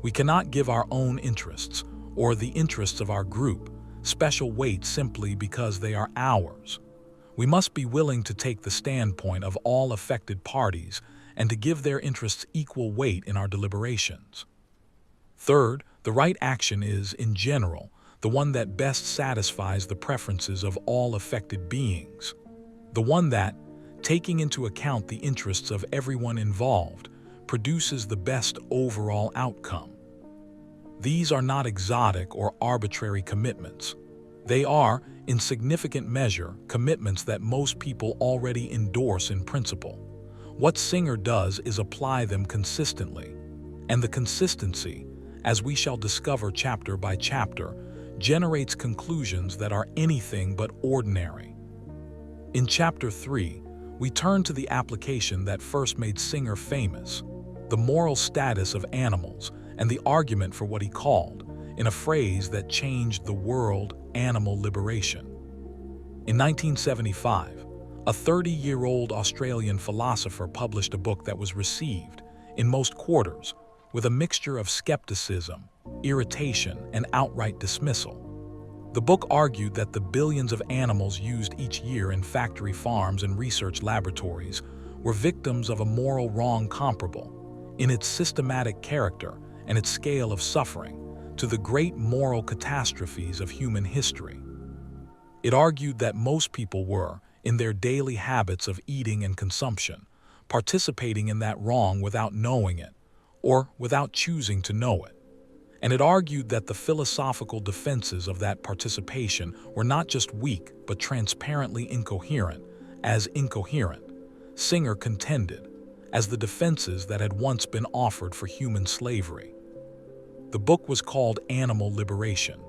We cannot give our own interests, or the interests of our group, special weight simply because they are ours. We must be willing to take the standpoint of all affected parties and to give their interests equal weight in our deliberations. Third, the right action is, in general, the one that best satisfies the preferences of all affected beings, the one that, taking into account the interests of everyone involved, produces the best overall outcome. These are not exotic or arbitrary commitments. They are, in significant measure, commitments that most people already endorse in principle. What Singer does is apply them consistently, and the consistency, as we shall discover chapter by chapter, generates conclusions that are anything but ordinary. In Chapter 3, we turn to the application that first made Singer famous, the moral status of animals, and the argument for what he called, in a phrase that changed the world, animal liberation. In 1975, a 30-year-old Australian philosopher published a book that was received, in most quarters, with a mixture of skepticism, irritation, and outright dismissal. The book argued that the billions of animals used each year in factory farms and research laboratories were victims of a moral wrong comparable, in its systematic character and its scale of suffering, to the great moral catastrophes of human history. It argued that most people were, in their daily habits of eating and consumption, participating in that wrong without knowing it, or without choosing to know it. And it argued that the philosophical defenses of that participation were not just weak but transparently incoherent, as incoherent, Singer contended, as the defenses that had once been offered for human slavery. The book was called Animal Liberation.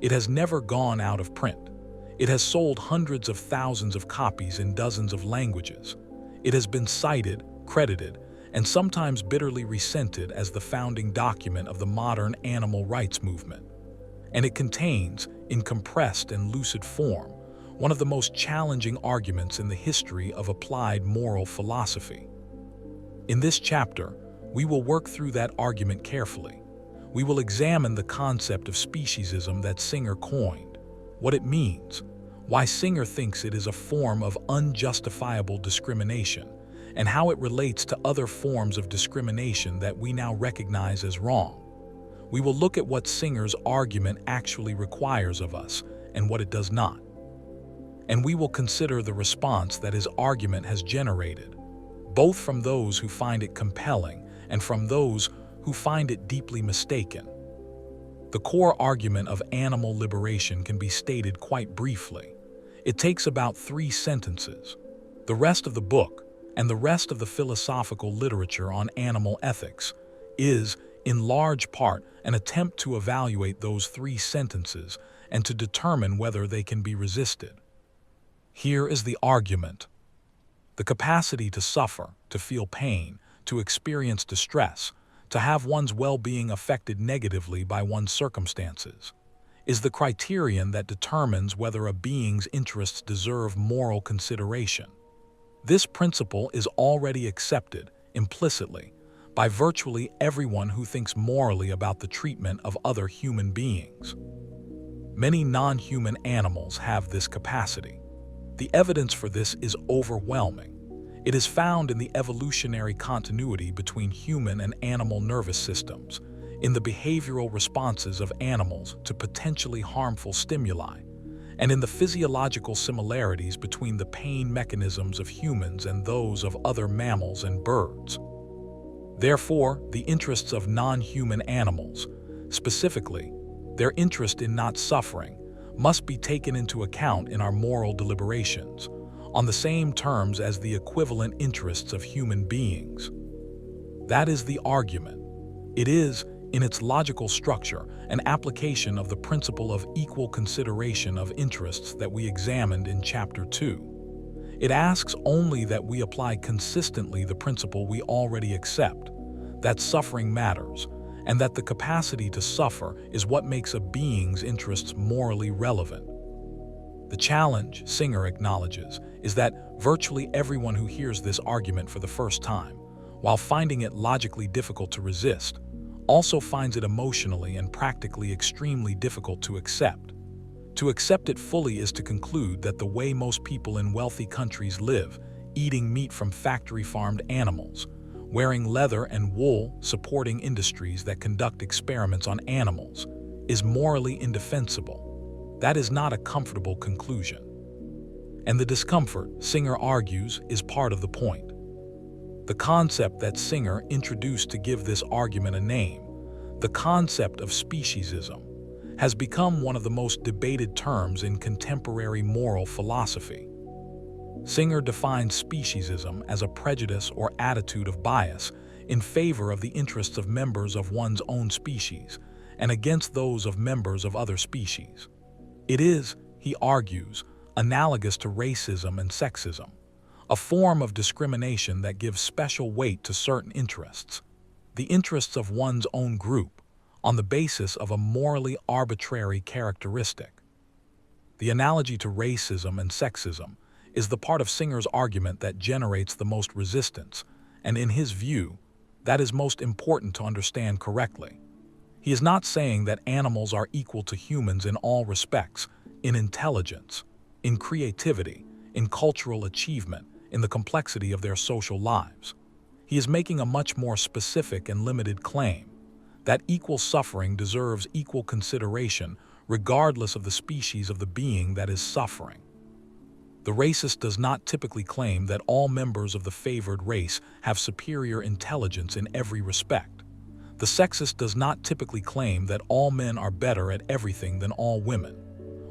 It has never gone out of print. It has sold hundreds of thousands of copies in dozens of languages. It has been cited, credited, and sometimes bitterly resented as the founding document of the modern animal rights movement. And it contains, in compressed and lucid form, one of the most challenging arguments in the history of applied moral philosophy. In this chapter, we will work through that argument carefully. We will examine the concept of speciesism that Singer coined, what it means, why Singer thinks it is a form of unjustifiable discrimination, and how it relates to other forms of discrimination that we now recognize as wrong. We will look at what Singer's argument actually requires of us and what it does not. And we will consider the response that his argument has generated, both from those who find it compelling and from those who find it deeply mistaken. The core argument of animal liberation can be stated quite briefly. It takes about 3 sentences. The rest of the book, and the rest of the philosophical literature on animal ethics, is, in large part, an attempt to evaluate those 3 sentences and to determine whether they can be resisted. Here is the argument. The capacity to suffer, to feel pain, to experience distress, to have one's well-being affected negatively by one's circumstances, is the criterion that determines whether a being's interests deserve moral consideration. This principle is already accepted, implicitly, by virtually everyone who thinks morally about the treatment of other human beings. Many non-human animals have this capacity. The evidence for this is overwhelming. It is found in the evolutionary continuity between human and animal nervous systems, in the behavioral responses of animals to potentially harmful stimuli, and in the physiological similarities between the pain mechanisms of humans and those of other mammals and birds. Therefore, the interests of non-human animals, specifically their interest in not suffering, must be taken into account in our moral deliberations, on the same terms as the equivalent interests of human beings. That is the argument. It is, in its logical structure, an application of the principle of equal consideration of interests that we examined in Chapter 2. It asks only that we apply consistently the principle we already accept, that suffering matters, and that the capacity to suffer is what makes a being's interests morally relevant. The challenge, Singer acknowledges, is that virtually everyone who hears this argument for the first time, while finding it logically difficult to resist, also finds it emotionally and practically extremely difficult to accept. To accept it fully is to conclude that the way most people in wealthy countries live, eating meat from factory-farmed animals, wearing leather and wool, supporting industries that conduct experiments on animals, is morally indefensible. That is not a comfortable conclusion. And the discomfort, Singer argues, is part of the point. The concept that Singer introduced to give this argument a name, the concept of speciesism, has become one of the most debated terms in contemporary moral philosophy. Singer defines speciesism as a prejudice or attitude of bias in favor of the interests of members of one's own species and against those of members of other species. It is, he argues, analogous to racism and sexism, a form of discrimination that gives special weight to certain interests, the interests of one's own group, on the basis of a morally arbitrary characteristic. The analogy to racism and sexism is the part of Singer's argument that generates the most resistance, and in his view, that is most important to understand correctly. He is not saying that animals are equal to humans in all respects, in intelligence, in creativity, in cultural achievement, in the complexity of their social lives. He is making a much more specific and limited claim, that equal suffering deserves equal consideration regardless of the species of the being that is suffering. The racist does not typically claim that all members of the favored race have superior intelligence in every respect. The sexist does not typically claim that all men are better at everything than all women.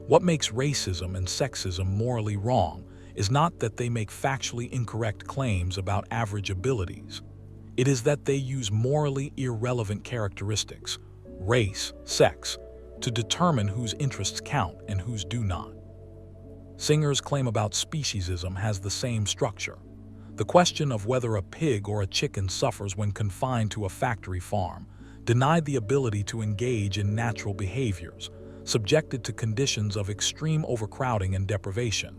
What makes racism and sexism morally wrong is not that they make factually incorrect claims about average abilities. It is that they use morally irrelevant characteristics, race, sex, to determine whose interests count and whose do not. Singer's claim about speciesism has the same structure. The question of whether a pig or a chicken suffers when confined to a factory farm, denied the ability to engage in natural behaviors, subjected to conditions of extreme overcrowding and deprivation.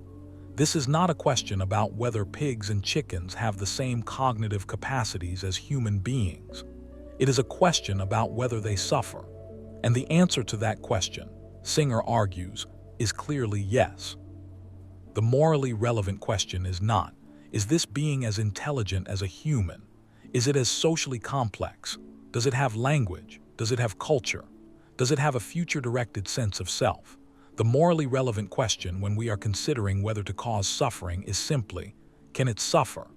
This is not a question about whether pigs and chickens have the same cognitive capacities as human beings. It is a question about whether they suffer. And the answer to that question, Singer argues, is clearly yes. The morally relevant question is not, is this being as intelligent as a human? Is it as socially complex? Does it have language? Does it have culture? Does it have a future-directed sense of self? The morally relevant question when we are considering whether to cause suffering is simply, can it suffer?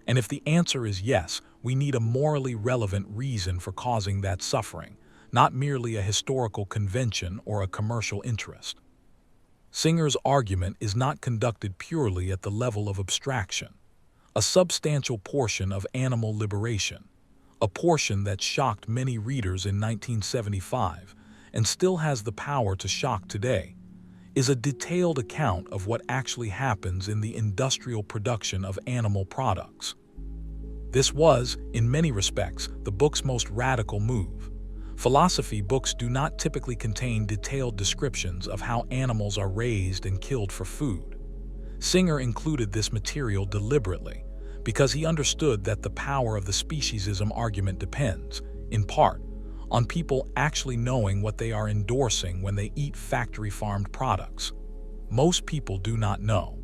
And if the answer is yes, we need a morally relevant reason for causing that suffering, not merely a historical convention or a commercial interest. Singer's argument is not conducted purely at the level of abstraction. A substantial portion of Animal Liberation, a portion that shocked many readers in 1975 and still has the power to shock today, is a detailed account of what actually happens in the industrial production of animal products. This was, in many respects, the book's most radical move. Philosophy books do not typically contain detailed descriptions of how animals are raised and killed for food. Singer included this material deliberately because he understood that the power of the speciesism argument depends, in part, on people actually knowing what they are endorsing when they eat factory-farmed products. Most people do not know.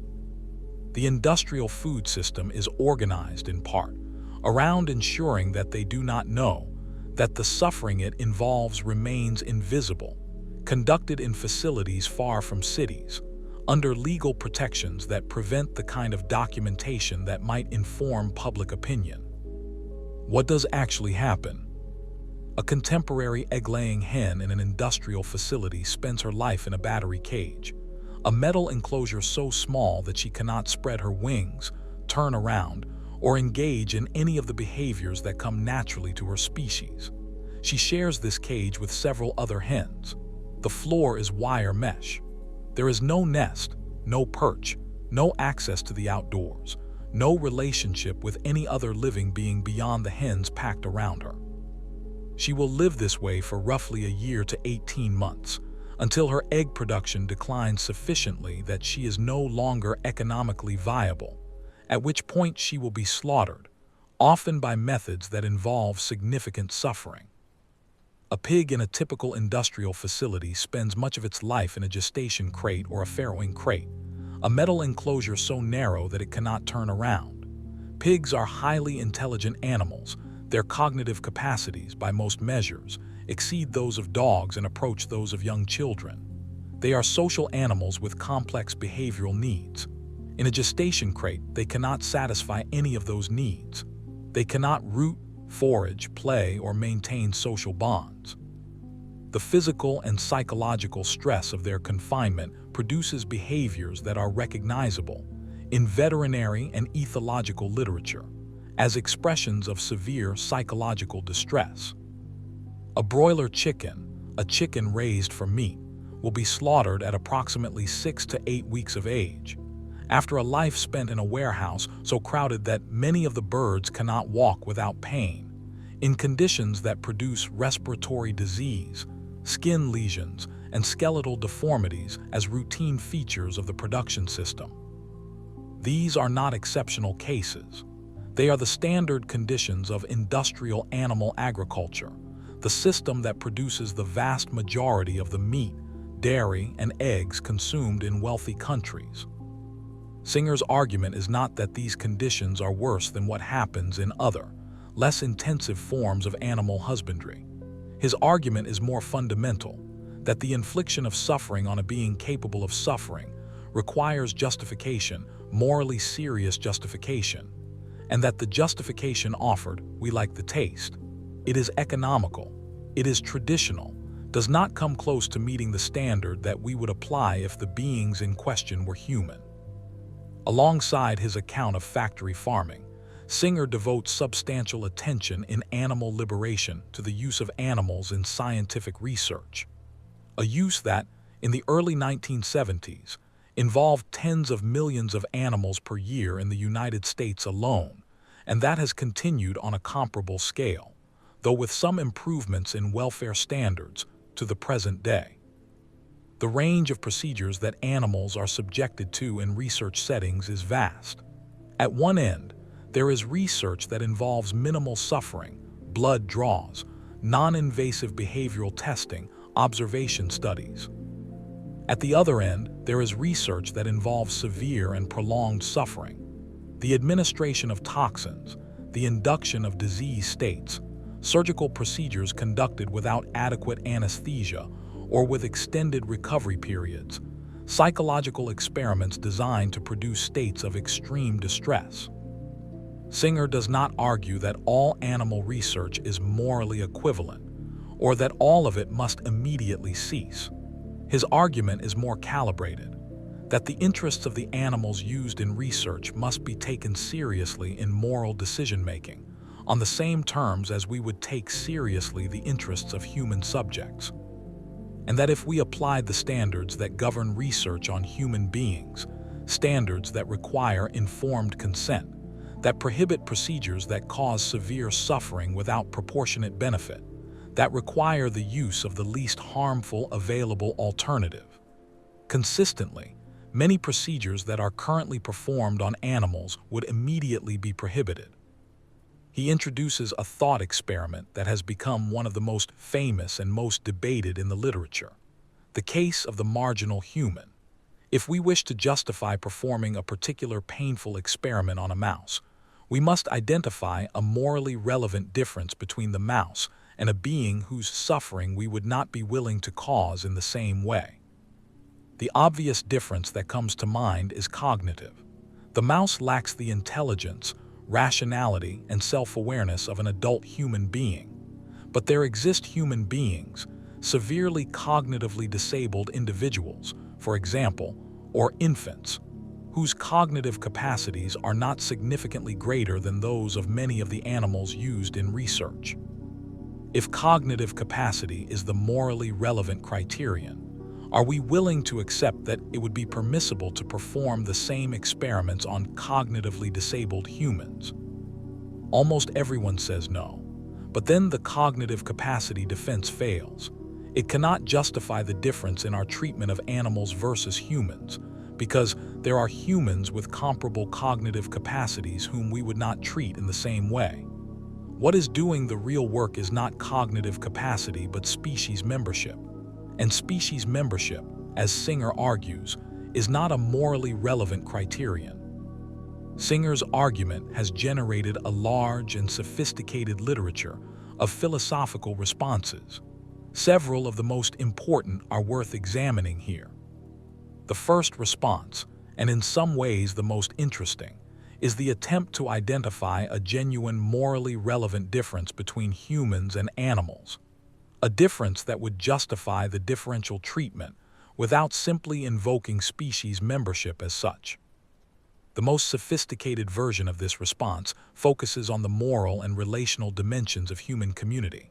The industrial food system is organized, in part, around ensuring that they do not know that the suffering it involves remains invisible, conducted in facilities far from cities, under legal protections that prevent the kind of documentation that might inform public opinion. What does actually happen? A contemporary egg-laying hen in an industrial facility spends her life in a battery cage, a metal enclosure so small that she cannot spread her wings, turn around, or engage in any of the behaviors that come naturally to her species. She shares this cage with several other hens. The floor is wire mesh. There is no nest, no perch, no access to the outdoors, no relationship with any other living being beyond the hens packed around her. She will live this way for roughly a year to 18 months, until her egg production declines sufficiently that she is no longer economically viable, at which point she will be slaughtered, often by methods that involve significant suffering. A pig in a typical industrial facility spends much of its life in a gestation crate or a farrowing crate, a metal enclosure so narrow that it cannot turn around. Pigs are highly intelligent animals. Their cognitive capacities, by most measures, exceed those of dogs and approach those of young children. They are social animals with complex behavioral needs. In a gestation crate, they cannot satisfy any of those needs. They cannot root, forage, play, or maintain social bonds. The physical and psychological stress of their confinement produces behaviors that are recognizable in veterinary and ethological literature as expressions of severe psychological distress. A broiler chicken, a chicken raised for meat, will be slaughtered at approximately 6 to 8 weeks of age, after a life spent in a warehouse so crowded that many of the birds cannot walk without pain, in conditions that produce respiratory disease, skin lesions, and skeletal deformities as routine features of the production system. These are not exceptional cases. They are the standard conditions of industrial animal agriculture, the system that produces the vast majority of the meat, dairy, and eggs consumed in wealthy countries. Singer's argument is not that these conditions are worse than what happens in other, less intensive forms of animal husbandry. His argument is more fundamental, that the infliction of suffering on a being capable of suffering requires justification, morally serious justification, and that the justification offered, we like the taste. It is economical, it is traditional, does not come close to meeting the standard that we would apply if the beings in question were human. Alongside his account of factory farming, Singer devotes substantial attention in Animal Liberation to the use of animals in scientific research, a use that, in the early 1970s, involved tens of millions of animals per year in the United States alone, and that has continued on a comparable scale, though with some improvements in welfare standards, to the present day. The range of procedures that animals are subjected to in research settings is vast. At one end, there is research that involves minimal suffering, blood draws, non-invasive behavioral testing, observation studies. At the other end, there is research that involves severe and prolonged suffering, the administration of toxins, the induction of disease states, surgical procedures conducted without adequate anesthesia or with extended recovery periods, psychological experiments designed to produce states of extreme distress. Singer does not argue that all animal research is morally equivalent, or that all of it must immediately cease. His argument is more calibrated, that the interests of the animals used in research must be taken seriously in moral decision-making, on the same terms as we would take seriously the interests of human subjects. and that if we applied the standards that govern research on human beings, standards that require informed consent, that prohibit procedures that cause severe suffering without proportionate benefit, that require the use of the least harmful available alternative. Consistently, many procedures that are currently performed on animals would immediately be prohibited. He introduces a thought experiment that has become one of the most famous and most debated in the literature: the case of the marginal human. If we wish to justify performing a particular painful experiment on a mouse, we must identify a morally relevant difference between the mouse and a being whose suffering we would not be willing to cause in the same way. The obvious difference that comes to mind is cognitive. The mouse lacks the intelligence, rationality, and self-awareness of an adult human being. But there exist human beings, severely cognitively disabled individuals, for example, or infants, whose cognitive capacities are not significantly greater than those of many of the animals used in research. If cognitive capacity is the morally relevant criterion, are we willing to accept that it would be permissible to perform the same experiments on cognitively disabled humans? Almost everyone says no, but then the cognitive capacity defense fails. It cannot justify the difference in our treatment of animals versus humans, because there are humans with comparable cognitive capacities whom we would not treat in the same way. What is doing the real work is not cognitive capacity but species membership. And species membership, as Singer argues, is not a morally relevant criterion. Singer's argument has generated a large and sophisticated literature of philosophical responses. Several of the most important are worth examining here. The first response, and in some ways the most interesting, is the attempt to identify a genuine morally relevant difference between humans and animals. A difference that would justify the differential treatment without simply invoking species membership as such. The most sophisticated version of this response focuses on the moral and relational dimensions of human community.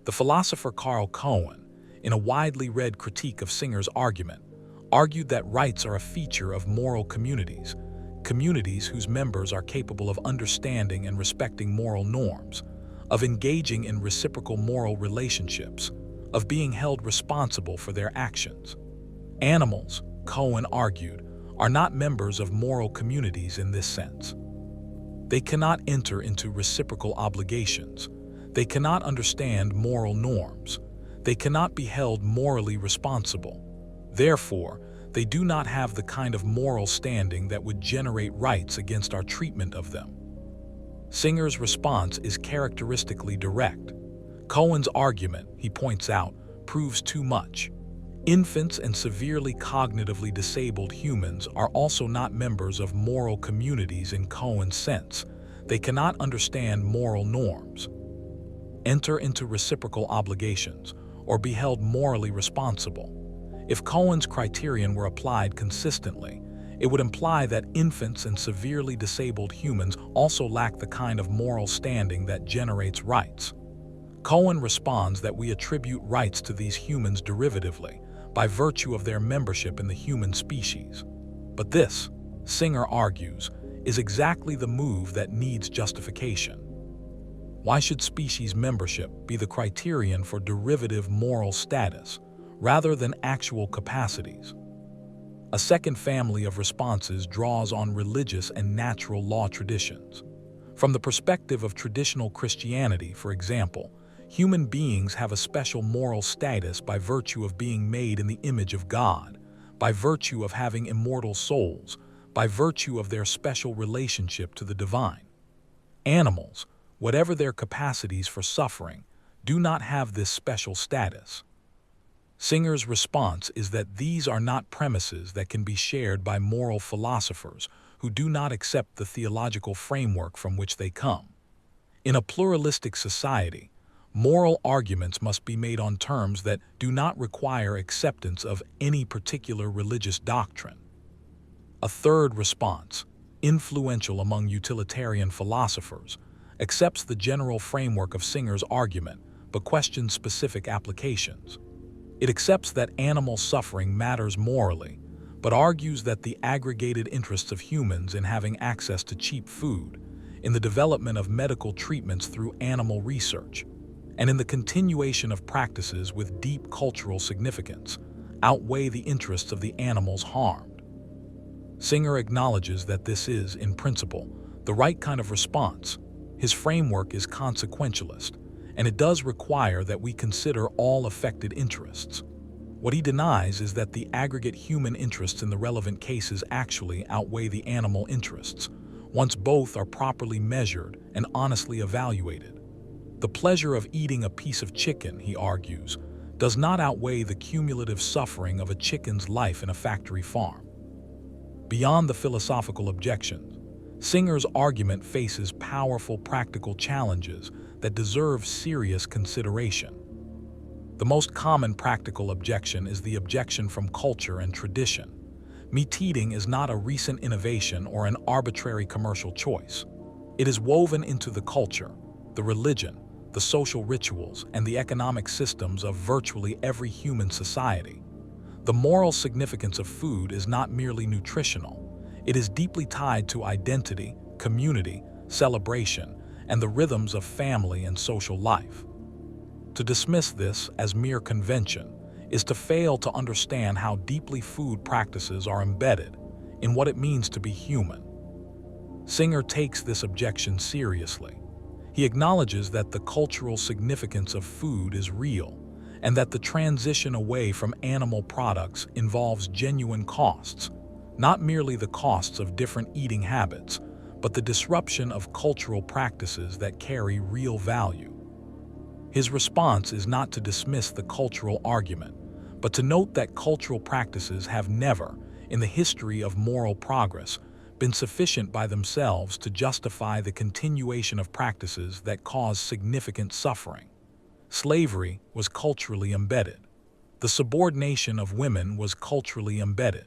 The philosopher Karl Cohen, in a widely read critique of Singer's argument, argued that rights are a feature of moral communities, communities whose members are capable of understanding and respecting moral norms, of engaging in reciprocal moral relationships, of being held responsible for their actions. Animals, Cohen argued, are not members of moral communities in this sense. They cannot enter into reciprocal obligations. They cannot understand moral norms. They cannot be held morally responsible. Therefore, they do not have the kind of moral standing that would generate rights against our treatment of them. Singer's response is characteristically direct. Cohen's argument, he points out, proves too much. Infants and severely cognitively disabled humans are also not members of moral communities in Cohen's sense. They cannot understand moral norms, enter into reciprocal obligations, or be held morally responsible. If Cohen's criterion were applied consistently, it would imply that infants and severely disabled humans also lack the kind of moral standing that generates rights. Cohen responds that we attribute rights to these humans derivatively, by virtue of their membership in the human species. But this, Singer argues, is exactly the move that needs justification. Why should species membership be the criterion for derivative moral status, rather than actual capacities? A second family of responses draws on religious and natural law traditions. From the perspective of traditional Christianity, for example, human beings have a special moral status by virtue of being made in the image of God, by virtue of having immortal souls, by virtue of their special relationship to the divine. Animals, whatever their capacities for suffering, do not have this special status. Singer's response is that these are not premises that can be shared by moral philosophers who do not accept the theological framework from which they come. In a pluralistic society, moral arguments must be made on terms that do not require acceptance of any particular religious doctrine. A third response, influential among utilitarian philosophers, accepts the general framework of Singer's argument but questions specific applications. It accepts that animal suffering matters morally, but argues that the aggregated interests of humans in having access to cheap food, in the development of medical treatments through animal research, and in the continuation of practices with deep cultural significance, outweigh the interests of the animals harmed. Singer acknowledges that this is, in principle, the right kind of response. His framework is consequentialist, and it does require that we consider all affected interests. What he denies is that the aggregate human interests in the relevant cases actually outweigh the animal interests, once both are properly measured and honestly evaluated. The pleasure of eating a piece of chicken, he argues, does not outweigh the cumulative suffering of a chicken's life in a factory farm. Beyond the philosophical objections, Singer's argument faces powerful practical challenges that deserve serious consideration. The most common practical objection is the objection from culture and tradition. Meat eating is not a recent innovation or an arbitrary commercial choice. It is woven into the culture, the religion, the social rituals, and the economic systems of virtually every human society. The moral significance of food is not merely nutritional. It is deeply tied to identity, community, celebration, and the rhythms of family and social life. To dismiss this as mere convention is to fail to understand how deeply food practices are embedded in what it means to be human. Singer takes this objection seriously. He acknowledges that the cultural significance of food is real, and that the transition away from animal products involves genuine costs, not merely the costs of different eating habits, but the disruption of cultural practices that carry real value. His response is not to dismiss the cultural argument, but to note that cultural practices have never, in the history of moral progress, been sufficient by themselves to justify the continuation of practices that cause significant suffering. Slavery was culturally embedded. The subordination of women was culturally embedded.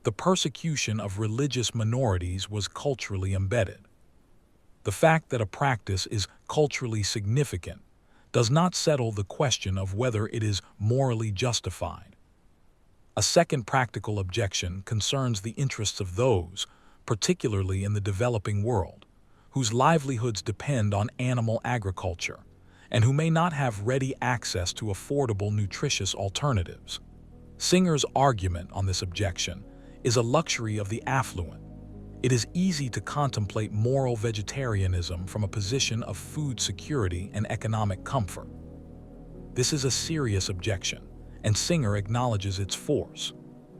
The persecution of religious minorities was culturally embedded. The fact that a practice is culturally significant does not settle the question of whether it is morally justified. A second practical objection concerns the interests of those, particularly in the developing world, whose livelihoods depend on animal agriculture, and who may not have ready access to affordable, nutritious alternatives. Singer's argument on this objection is a luxury of the affluent. It is easy to contemplate moral vegetarianism from a position of food security and economic comfort. This is a serious objection, and Singer acknowledges its force.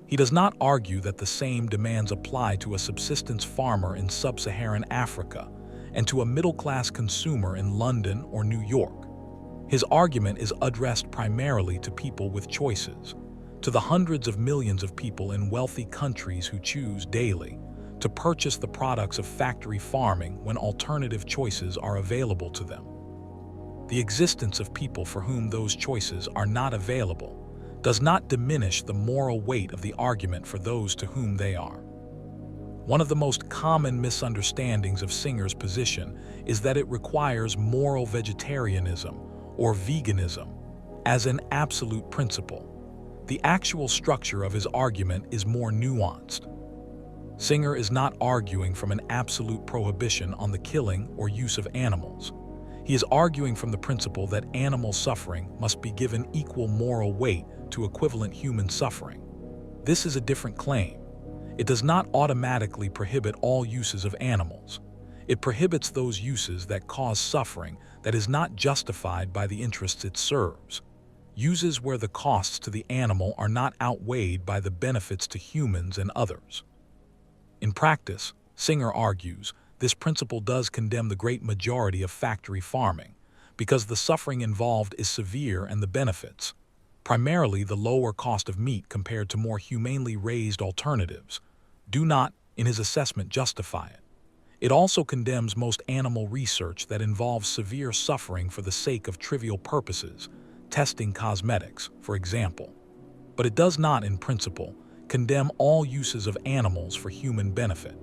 He does not argue that the same demands apply to a subsistence farmer in sub-Saharan Africa and to a middle-class consumer in London or New York. His argument is addressed primarily to people with choices, to the hundreds of millions of people in wealthy countries who choose daily to purchase the products of factory farming when alternative choices are available to them. The existence of people for whom those choices are not available does not diminish the moral weight of the argument for those to whom they are. One of the most common misunderstandings of Singer's position is that it requires moral vegetarianism or veganism as an absolute principle. The actual structure of his argument is more nuanced. Singer is not arguing from an absolute prohibition on the killing or use of animals. He is arguing from the principle that animal suffering must be given equal moral weight to equivalent human suffering. This is a different claim. It does not automatically prohibit all uses of animals. It prohibits those uses that cause suffering that is not justified by the interests it serves. Uses where the costs to the animal are not outweighed by the benefits to humans and others. In practice, Singer argues, this principle does condemn the great majority of factory farming, because the suffering involved is severe and the benefits, primarily the lower cost of meat compared to more humanely raised alternatives, do not, in his assessment, justify it. It also condemns most animal research that involves severe suffering for the sake of trivial purposes, testing cosmetics, for example. But it does not, in principle, condemn all uses of animals for human benefit.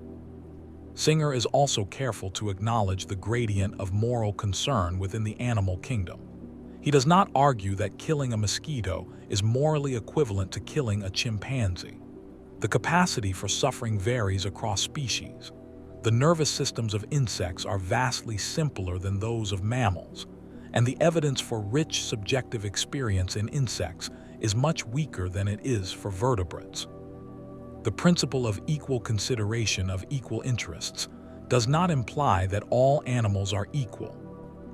Singer is also careful to acknowledge the gradient of moral concern within the animal kingdom. He does not argue that killing a mosquito is morally equivalent to killing a chimpanzee. The capacity for suffering varies across species. The nervous systems of insects are vastly simpler than those of mammals, and the evidence for rich subjective experience in insects is much weaker than it is for vertebrates. The principle of equal consideration of equal interests does not imply that all animals are equal.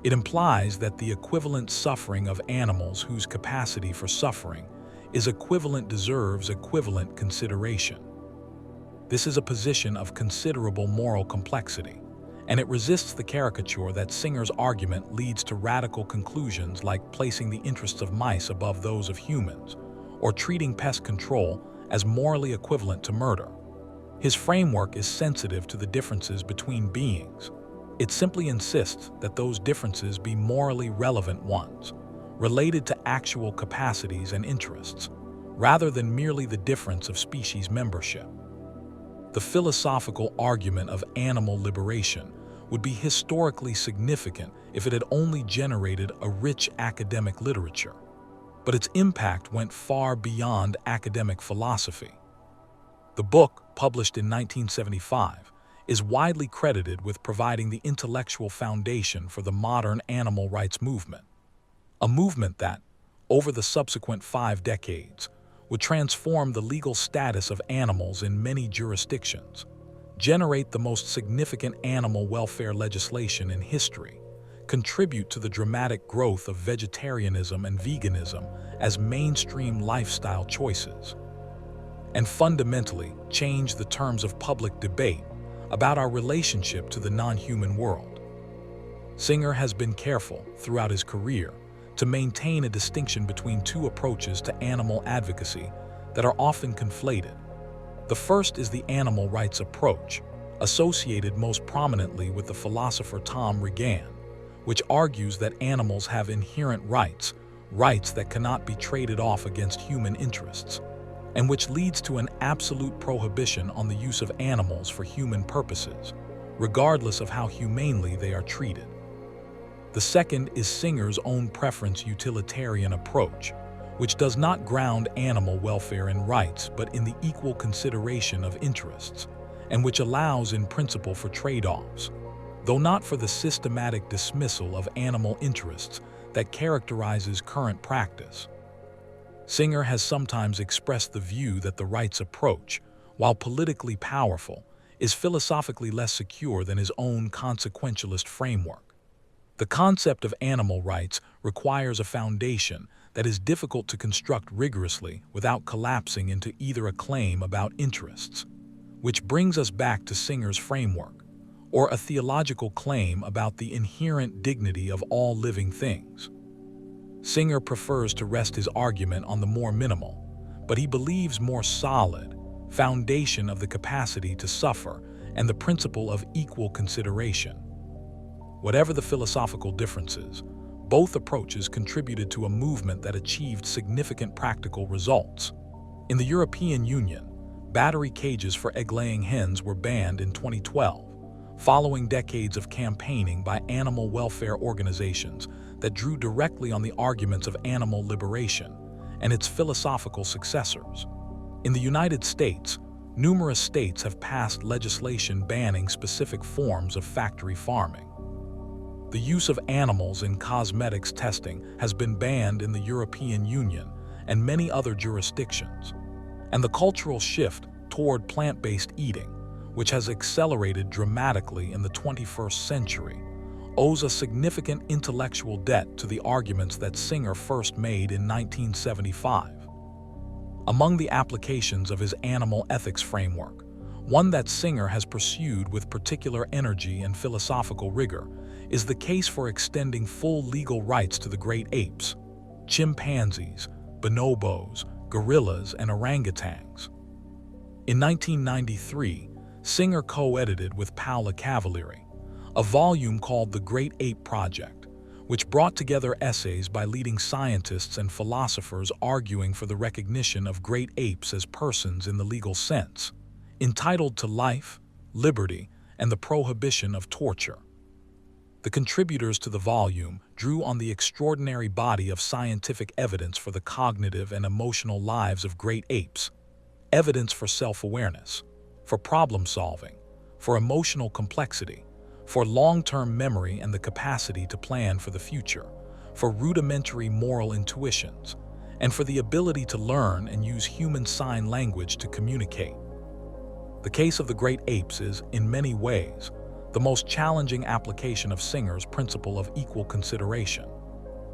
It implies that the equivalent suffering of animals whose capacity for suffering is equivalent deserves equivalent consideration. This is a position of considerable moral complexity, and it resists the caricature that Singer's argument leads to radical conclusions like placing the interests of mice above those of humans, or treating pest control as morally equivalent to murder. His framework is sensitive to the differences between beings. It simply insists that those differences be morally relevant ones, related to actual capacities and interests, rather than merely the difference of species membership. The philosophical argument of animal liberation would be historically significant if it had only generated a rich academic literature, but its impact went far beyond academic philosophy. The book, published in 1975, is widely credited with providing the intellectual foundation for the modern animal rights movement, a movement that, over the subsequent 5 decades, would transform the legal status of animals in many jurisdictions, generate the most significant animal welfare legislation in history, contribute to the dramatic growth of vegetarianism and veganism as mainstream lifestyle choices, and fundamentally change the terms of public debate about our relationship to the non-human world. Singer has been careful, throughout his career, to maintain a distinction between two approaches to animal advocacy that are often conflated. The first is the animal rights approach, associated most prominently with the philosopher Tom Regan, which argues that animals have inherent rights, rights that cannot be traded off against human interests, and which leads to an absolute prohibition on the use of animals for human purposes, regardless of how humanely they are treated. The second is Singer's own preference utilitarian approach, which does not ground animal welfare in rights but in the equal consideration of interests, and which allows in principle for trade-offs, though not for the systematic dismissal of animal interests that characterizes current practice. Singer has sometimes expressed the view that the rights approach, while politically powerful, is philosophically less secure than his own consequentialist framework. The concept of animal rights requires a foundation that is difficult to construct rigorously without collapsing into either a claim about interests, which brings us back to Singer's framework, or a theological claim about the inherent dignity of all living things. Singer prefers to rest his argument on the more minimal, but he believes more solid, foundation of the capacity to suffer and the principle of equal consideration. Whatever the philosophical differences, both approaches contributed to a movement that achieved significant practical results. In the European Union, battery cages for egg-laying hens were banned in 2012, following decades of campaigning by animal welfare organizations that drew directly on the arguments of animal liberation and its philosophical successors. In the United States, numerous states have passed legislation banning specific forms of factory farming. The use of animals in cosmetics testing has been banned in the European Union and many other jurisdictions, and the cultural shift toward plant-based eating, which has accelerated dramatically in the 21st century, owes a significant intellectual debt to the arguments that Singer first made in 1975. Among the applications of his animal ethics framework, one that Singer has pursued with particular energy and philosophical rigor, is the case for extending full legal rights to the great apes, chimpanzees, bonobos, gorillas, and orangutans. In 1993, Singer co-edited with Paola Cavalieri a volume called The Great Ape Project, which brought together essays by leading scientists and philosophers arguing for the recognition of great apes as persons in the legal sense, entitled To Life, Liberty, and the Prohibition of Torture. The contributors to the volume drew on the extraordinary body of scientific evidence for the cognitive and emotional lives of great apes, evidence for self-awareness, for problem-solving, for emotional complexity, for long-term memory and the capacity to plan for the future, for rudimentary moral intuitions, and for the ability to learn and use human sign language to communicate. The case of the great apes is, in many ways, the most challenging application of Singer's principle of equal consideration.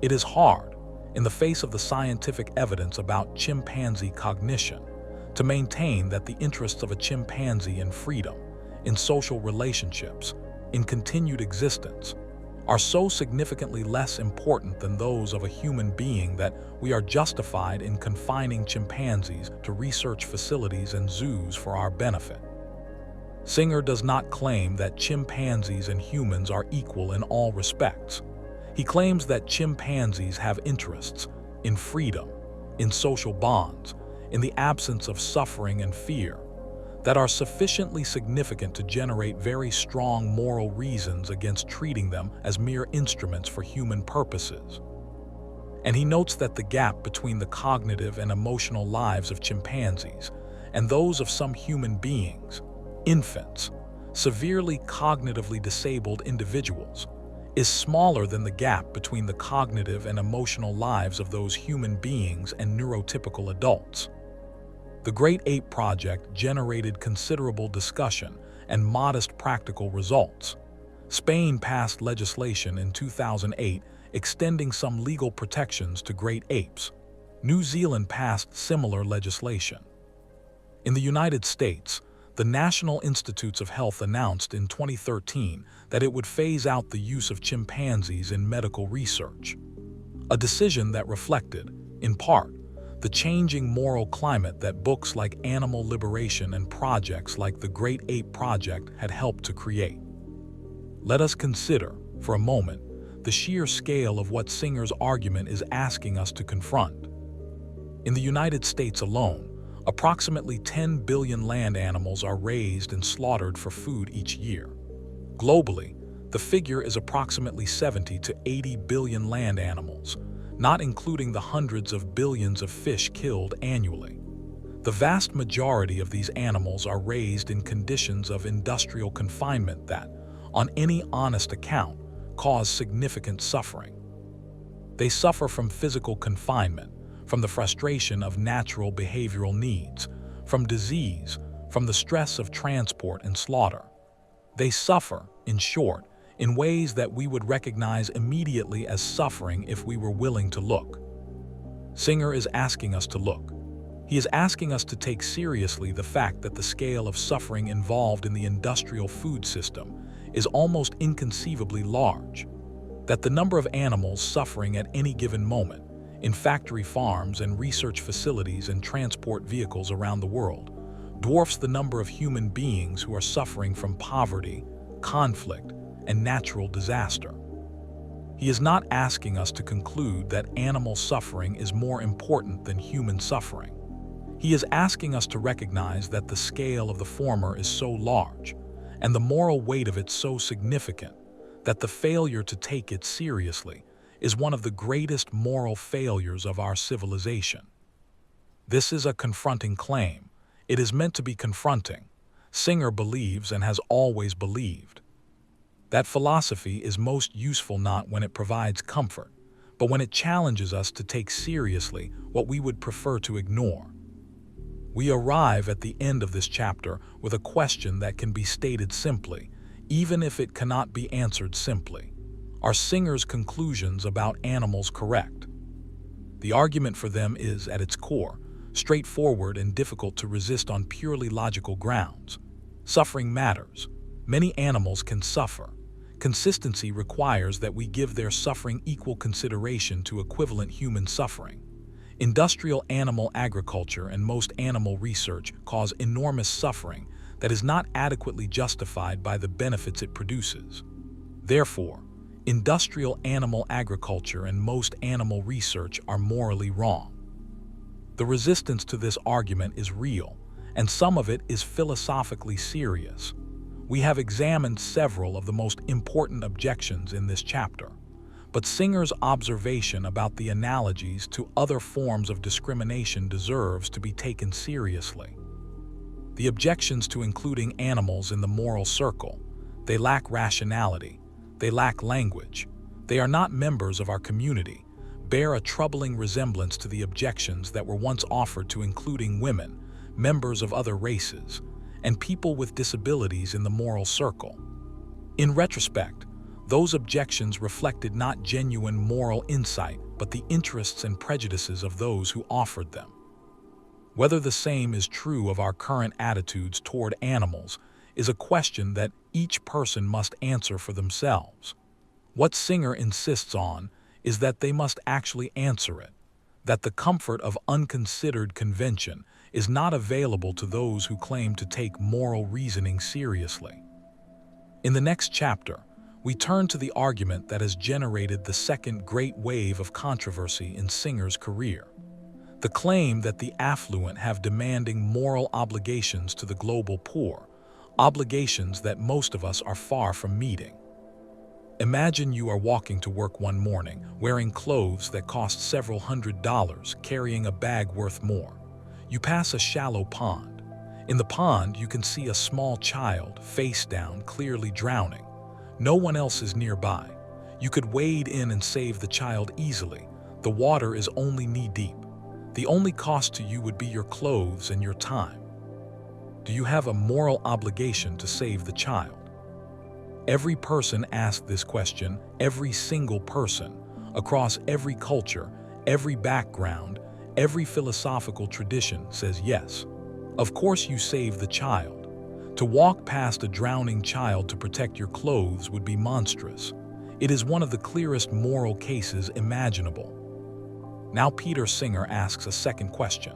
It is hard, in the face of the scientific evidence about chimpanzee cognition, to maintain that the interests of a chimpanzee in freedom, in social relationships, in continued existence, are so significantly less important than those of a human being that we are justified in confining chimpanzees to research facilities and zoos for our benefit. Singer does not claim that chimpanzees and humans are equal in all respects. He claims that chimpanzees have interests in freedom, in social bonds, in the absence of suffering and fear, that are sufficiently significant to generate very strong moral reasons against treating them as mere instruments for human purposes. And he notes that the gap between the cognitive and emotional lives of chimpanzees and those of some human beings, infants, severely cognitively disabled individuals, is smaller than the gap between the cognitive and emotional lives of those human beings and neurotypical adults. The Great Ape Project generated considerable discussion and modest practical results. Spain passed legislation in 2008 extending some legal protections to great apes. New Zealand passed similar legislation. In the United States, the National Institutes of Health announced in 2013 that it would phase out the use of chimpanzees in medical research, a decision that reflected, in part, the changing moral climate that books like Animal Liberation and projects like the Great Ape Project had helped to create. Let us consider, for a moment, the sheer scale of what Singer's argument is asking us to confront. In the United States alone, approximately 10 billion land animals are raised and slaughtered for food each year. Globally, the figure is approximately 70 to 80 billion land animals, not including the hundreds of billions of fish killed annually. The vast majority of these animals are raised in conditions of industrial confinement that, on any honest account, cause significant suffering. They suffer from physical confinement, from the frustration of natural behavioral needs, from disease, from the stress of transport and slaughter. They suffer, in short, in ways that we would recognize immediately as suffering if we were willing to look. Singer is asking us to look. He is asking us to take seriously the fact that the scale of suffering involved in the industrial food system is almost inconceivably large, that the number of animals suffering at any given moment, in factory farms and research facilities and transport vehicles around the world, dwarfs the number of human beings who are suffering from poverty, conflict, and natural disaster. He is not asking us to conclude that animal suffering is more important than human suffering. He is asking us to recognize that the scale of the former is so large, and the moral weight of it so significant, that the failure to take it seriously is one of the greatest moral failures of our civilization. This is a confronting claim. It is meant to be confronting. Singer believes and has always believed that philosophy is most useful not when it provides comfort, but when it challenges us to take seriously what we would prefer to ignore. We arrive at the end of this chapter with a question that can be stated simply, even if it cannot be answered simply. Are Singer's conclusions about animals correct? The argument for them is, at its core, straightforward and difficult to resist on purely logical grounds. Suffering matters. Many animals can suffer. Consistency requires that we give their suffering equal consideration to equivalent human suffering. Industrial animal agriculture and most animal research cause enormous suffering that is not adequately justified by the benefits it produces. Therefore, industrial animal agriculture and most animal research are morally wrong. The resistance to this argument is real, and some of it is philosophically serious. We have examined several of the most important objections in this chapter, but Singer's observation about the analogies to other forms of discrimination deserves to be taken seriously. The objections to including animals in the moral circle: they lack rationality, they lack language, they are not members of our community, bear a troubling resemblance to the objections that were once offered to including women, members of other races, and people with disabilities in the moral circle. In retrospect, those objections reflected not genuine moral insight, but the interests and prejudices of those who offered them. Whether the same is true of our current attitudes toward animals is a question that each person must answer for themselves. What Singer insists on is that they must actually answer it, that the comfort of unconsidered convention is not available to those who claim to take moral reasoning seriously. In the next chapter, we turn to the argument that has generated the second great wave of controversy in Singer's career: the claim that the affluent have demanding moral obligations to the global poor, obligations that most of us are far from meeting. Imagine you are walking to work one morning, wearing clothes that cost several $100s, carrying a bag worth more. You pass a shallow pond. In the pond, you can see a small child, face down, clearly drowning. No one else is nearby. You could wade in and save the child easily. The water is only knee-deep. The only cost to you would be your clothes and your time. Do you have a moral obligation to save the child? Every person asked this question, every single person, across every culture, every background, every philosophical tradition says yes. Of course you save the child. To walk past a drowning child to protect your clothes would be monstrous. It is one of the clearest moral cases imaginable. Now Peter Singer asks a second question.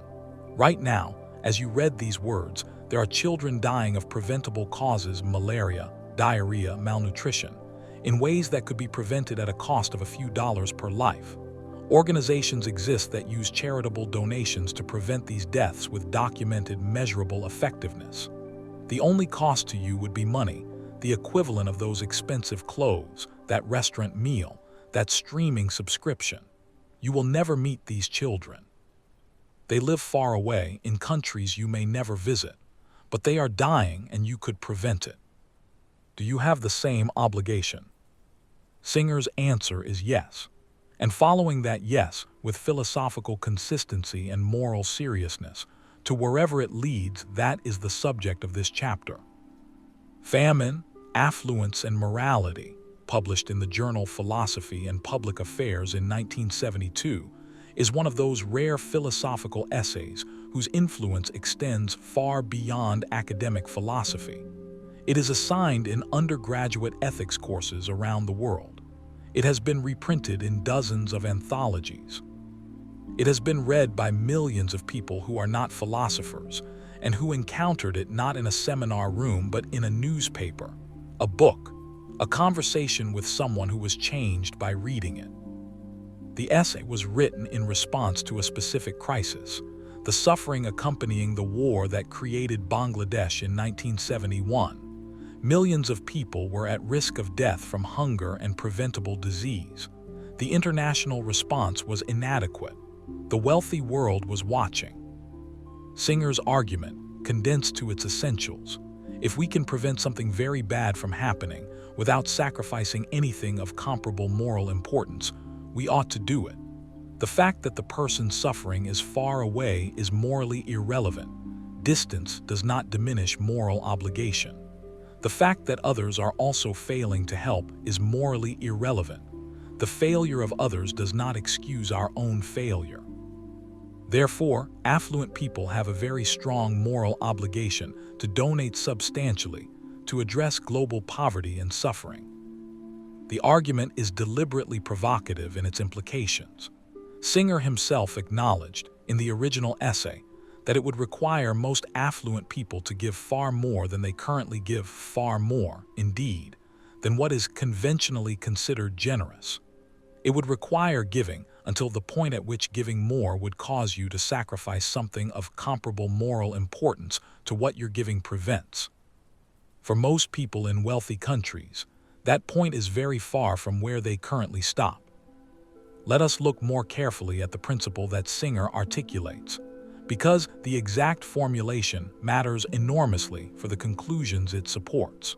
Right now, as you read these words, there are children dying of preventable causes: malaria, diarrhea, malnutrition, in ways that could be prevented at a cost of a few dollars per life. Organizations exist that use charitable donations to prevent these deaths with documented, measurable effectiveness. The only cost to you would be money, the equivalent of those expensive clothes, that restaurant meal, that streaming subscription. You will never meet these children. They live far away in countries you may never visit, but they are dying and you could prevent it. Do you have the same obligation? Singer's answer is yes. And following that yes, with philosophical consistency and moral seriousness, to wherever it leads, that is the subject of this chapter. Famine, Affluence, and Morality, published in the journal Philosophy and Public Affairs in 1972, is one of those rare philosophical essays whose influence extends far beyond academic philosophy. It is assigned in undergraduate ethics courses around the world. It has been reprinted in dozens of anthologies. It has been read by millions of people who are not philosophers and who encountered it not in a seminar room but in a newspaper, a book, a conversation with someone who was changed by reading it. The essay was written in response to a specific crisis, the suffering accompanying the war that created Bangladesh in 1971. Millions of people were at risk of death from hunger and preventable disease. The international response was inadequate. The wealthy world was watching. Singer's argument, condensed to its essentials: if we can prevent something very bad from happening without sacrificing anything of comparable moral importance, we ought to do it. The fact that the person suffering is far away is morally irrelevant. Distance does not diminish moral obligation. The fact that others are also failing to help is morally irrelevant. The failure of others does not excuse our own failure. Therefore, affluent people have a very strong moral obligation to donate substantially to address global poverty and suffering. The argument is deliberately provocative in its implications. Singer himself acknowledged, in the original essay, that it would require most affluent people to give far more than they currently give, far more, indeed, than what is conventionally considered generous. It would require giving until the point at which giving more would cause you to sacrifice something of comparable moral importance to what your giving prevents. For most people in wealthy countries, that point is very far from where they currently stop. Let us look more carefully at the principle that Singer articulates, because the exact formulation matters enormously for the conclusions it supports.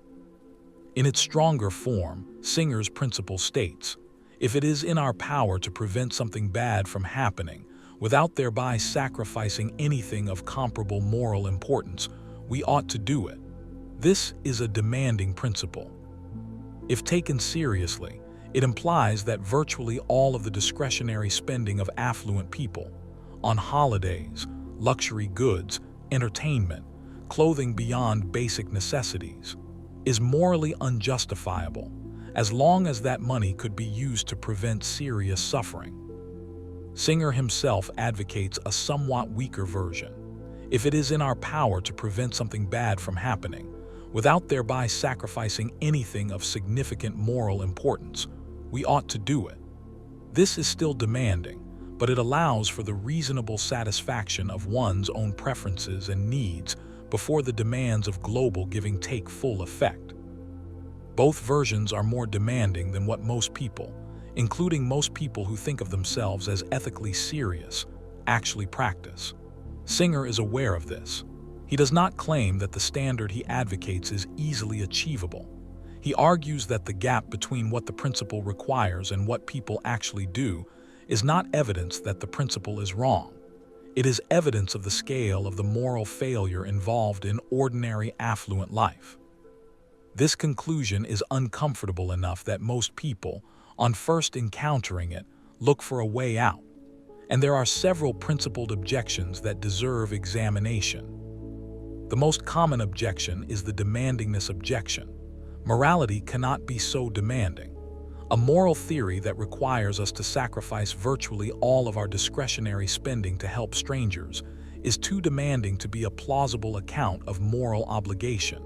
In its stronger form, Singer's principle states, if it is in our power to prevent something bad from happening, without thereby sacrificing anything of comparable moral importance, we ought to do it. This is a demanding principle. If taken seriously, it implies that virtually all of the discretionary spending of affluent people, on holidays, luxury goods, entertainment, clothing beyond basic necessities, is morally unjustifiable, as long as that money could be used to prevent serious suffering. Singer himself advocates a somewhat weaker version. If it is in our power to prevent something bad from happening, without thereby sacrificing anything of significant moral importance, we ought to do it. This is still demanding, but it allows for the reasonable satisfaction of one's own preferences and needs before the demands of global giving take full effect. Both versions are more demanding than what most people, including most people who think of themselves as ethically serious, actually practice. Singer is aware of this. He does not claim that the standard he advocates is easily achievable. He argues that the gap between what the principle requires and what people actually do is not evidence that the principle is wrong. It is evidence of the scale of the moral failure involved in ordinary affluent life. This conclusion is uncomfortable enough that most people, on first encountering it, look for a way out. And there are several principled objections that deserve examination. The most common objection is the demandingness objection. Morality cannot be so demanding. A moral theory that requires us to sacrifice virtually all of our discretionary spending to help strangers is too demanding to be a plausible account of moral obligation.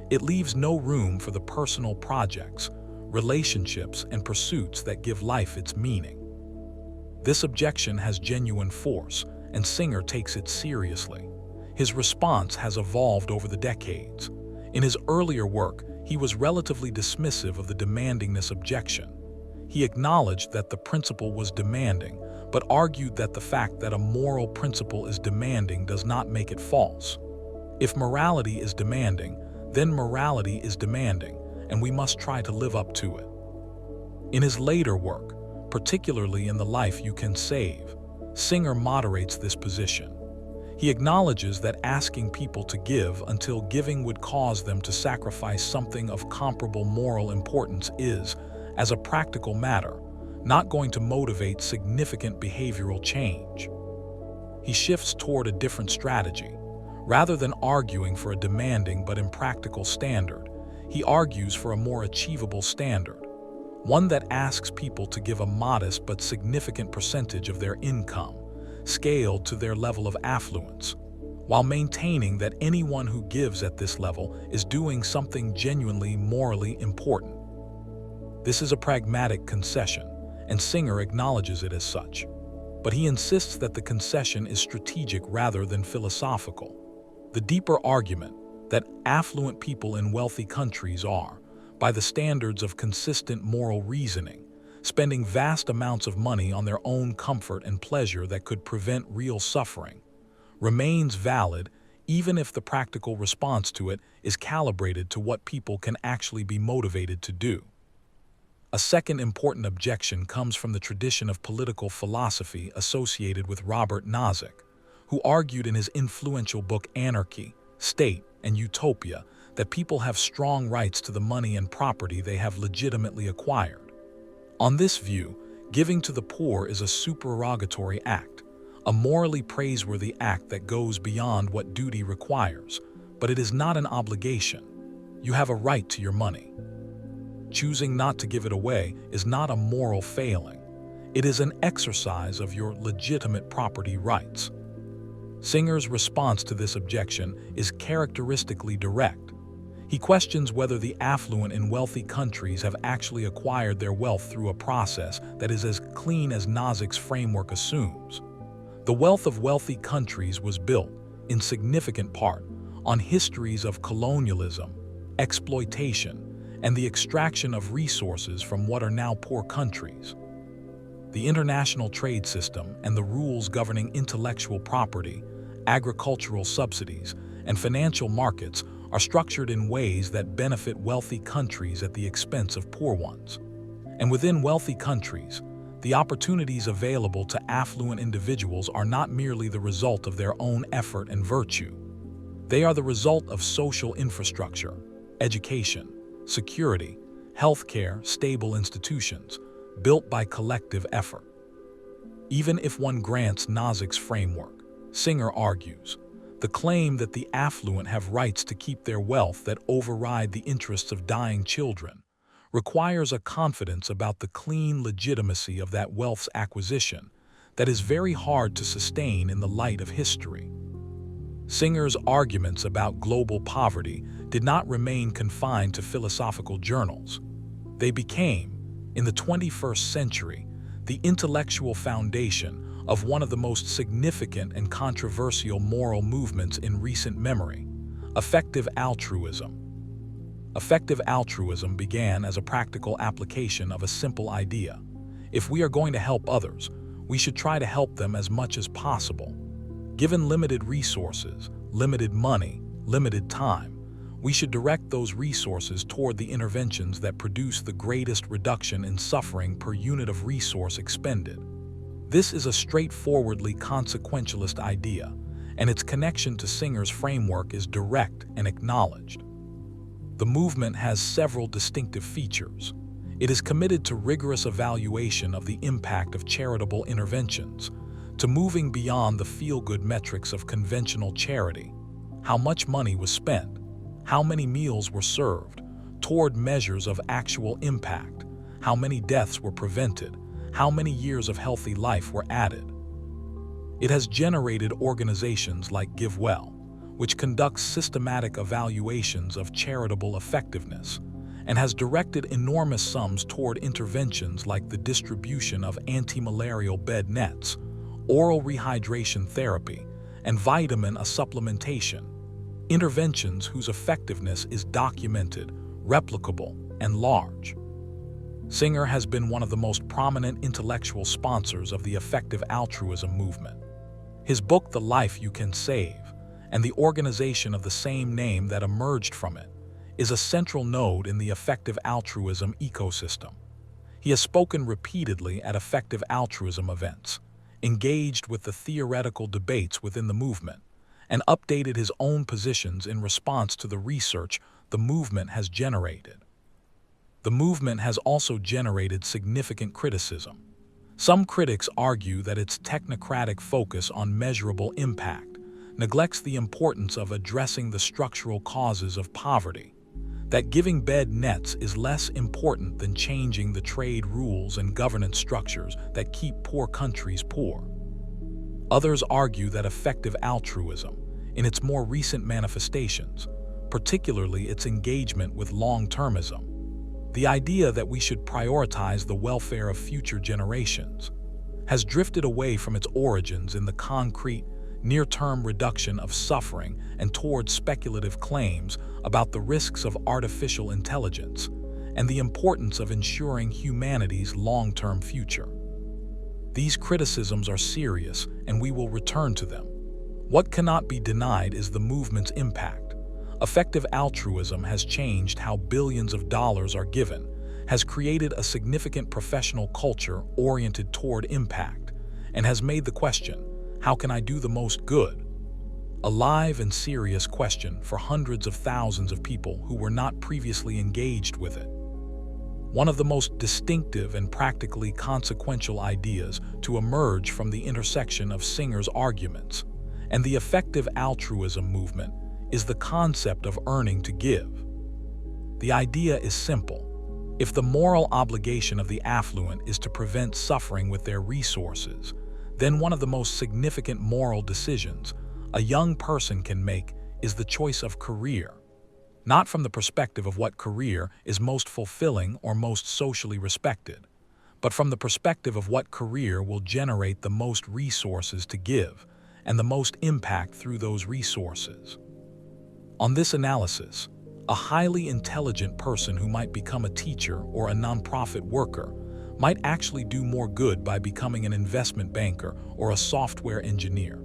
It leaves no room for the personal projects, relationships, and pursuits that give life its meaning. This objection has genuine force, and Singer takes it seriously. His response has evolved over the decades. In his earlier work, he was relatively dismissive of the demandingness objection. He acknowledged that the principle was demanding, but argued that the fact that a moral principle is demanding does not make it false. If morality is demanding, then morality is demanding, and we must try to live up to it. In his later work, particularly in The Life You Can Save, Singer moderates this position. He acknowledges that asking people to give until giving would cause them to sacrifice something of comparable moral importance is, as a practical matter, not going to motivate significant behavioral change. He shifts toward a different strategy. Rather than arguing for a demanding but impractical standard, he argues for a more achievable standard, one that asks people to give a modest but significant percentage of their income, scaled to their level of affluence, while maintaining that anyone who gives at this level is doing something genuinely morally important. This is a pragmatic concession, and Singer acknowledges it as such. But he insists that the concession is strategic rather than philosophical. The deeper argument that affluent people in wealthy countries are, by the standards of consistent moral reasoning, spending vast amounts of money on their own comfort and pleasure that could prevent real suffering, remains valid even if the practical response to it is calibrated to what people can actually be motivated to do. A second important objection comes from the tradition of political philosophy associated with Robert Nozick, who argued in his influential book Anarchy, State, and Utopia that people have strong rights to the money and property they have legitimately acquired. On this view, giving to the poor is a supererogatory act, a morally praiseworthy act that goes beyond what duty requires, but it is not an obligation. You have a right to your money. Choosing not to give it away is not a moral failing. It is an exercise of your legitimate property rights. Singer's response to this objection is characteristically direct. He questions whether the affluent in wealthy countries have actually acquired their wealth through a process that is as clean as Nozick's framework assumes. The wealth of wealthy countries was built, in significant part, on histories of colonialism, exploitation, and the extraction of resources from what are now poor countries. The international trade system and the rules governing intellectual property, agricultural subsidies, and financial markets are structured in ways that benefit wealthy countries at the expense of poor ones. And within wealthy countries, the opportunities available to affluent individuals are not merely the result of their own effort and virtue. They are the result of social infrastructure, education, security, healthcare, stable institutions, built by collective effort. Even if one grants Nozick's framework, Singer argues, the claim that the affluent have rights to keep their wealth that override the interests of dying children requires a confidence about the clean legitimacy of that wealth's acquisition that is very hard to sustain in the light of history. Singer's arguments about global poverty did not remain confined to philosophical journals. They became, in the 21st century, the intellectual foundation of one of the most significant and controversial moral movements in recent memory, effective altruism. Effective altruism began as a practical application of a simple idea. If we are going to help others, we should try to help them as much as possible. Given limited resources, limited money, limited time, we should direct those resources toward the interventions that produce the greatest reduction in suffering per unit of resource expended. This is a straightforwardly consequentialist idea, and its connection to Singer's framework is direct and acknowledged. The movement has several distinctive features. It is committed to rigorous evaluation of the impact of charitable interventions, to moving beyond the feel-good metrics of conventional charity, how much money was spent, how many meals were served, toward measures of actual impact, how many deaths were prevented, how many years of healthy life were added. It has generated organizations like GiveWell, which conducts systematic evaluations of charitable effectiveness, and has directed enormous sums toward interventions like the distribution of anti-malarial bed nets, oral rehydration therapy, and vitamin supplementation, interventions whose effectiveness is documented, replicable, and large. Singer has been one of the most prominent intellectual sponsors of the effective altruism movement. His book, The Life You Can Save, and the organization of the same name that emerged from it, is a central node in the effective altruism ecosystem. He has spoken repeatedly at effective altruism events, engaged with the theoretical debates within the movement, and updated his own positions in response to the research the movement has generated. The movement has also generated significant criticism. Some critics argue that its technocratic focus on measurable impact neglects the importance of addressing the structural causes of poverty, that giving bed nets is less important than changing the trade rules and governance structures that keep poor countries poor. Others argue that effective altruism, in its more recent manifestations, particularly its engagement with long-termism, the idea that we should prioritize the welfare of future generations, has drifted away from its origins in the concrete, near-term reduction of suffering and toward speculative claims about the risks of artificial intelligence and the importance of ensuring humanity's long-term future. These criticisms are serious, and we will return to them. What cannot be denied is the movement's impact. Effective altruism has changed how billions of dollars are given, has created a significant professional culture oriented toward impact, and has made the question, how can I do the most good? A live and serious question for hundreds of thousands of people who were not previously engaged with it. One of the most distinctive and practically consequential ideas to emerge from the intersection of Singer's arguments and the effective altruism movement is the concept of earning to give. The idea is simple. If the moral obligation of the affluent is to prevent suffering with their resources, then one of the most significant moral decisions a young person can make is the choice of career. Not from the perspective of what career is most fulfilling or most socially respected, but from the perspective of what career will generate the most resources to give and the most impact through those resources. On this analysis, A highly intelligent person who might become a teacher or a nonprofit worker might actually do more good by becoming an investment banker or a software engineer,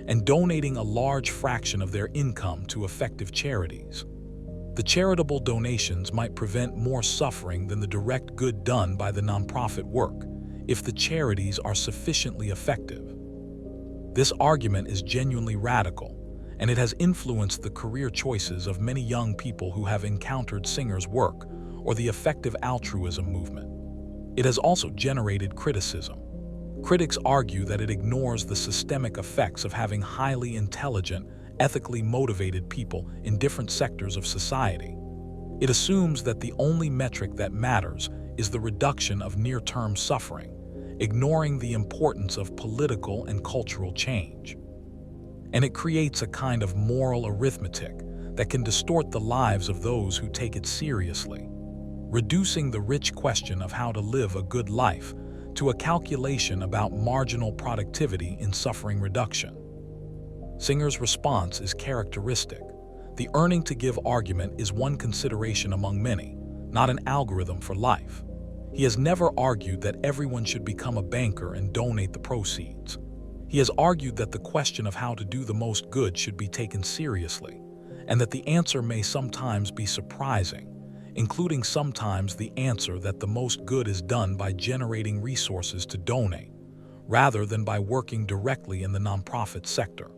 and donating a large fraction of their income to effective charities. The charitable donations might prevent more suffering than the direct good done by the nonprofit work, if the charities are sufficiently effective. This argument is genuinely radical, and it has influenced the career choices of many young people who have encountered Singer's work or the effective altruism movement. It has also generated criticism. Critics argue that it ignores the systemic effects of having highly intelligent, ethically motivated people in different sectors of society. It assumes that the only metric that matters is the reduction of near-term suffering, ignoring the importance of political and cultural change. And it creates a kind of moral arithmetic that can distort the lives of those who take it seriously, reducing the rich question of how to live a good life to a calculation about marginal productivity in suffering reduction. Singer's response is characteristic. The earning to give argument is one consideration among many, not an algorithm for life. He has never argued that everyone should become a banker and donate the proceeds. He has argued that the question of how to do the most good should be taken seriously, and that the answer may sometimes be surprising, including sometimes the answer that the most good is done by generating resources to donate, rather than by working directly in the nonprofit sector.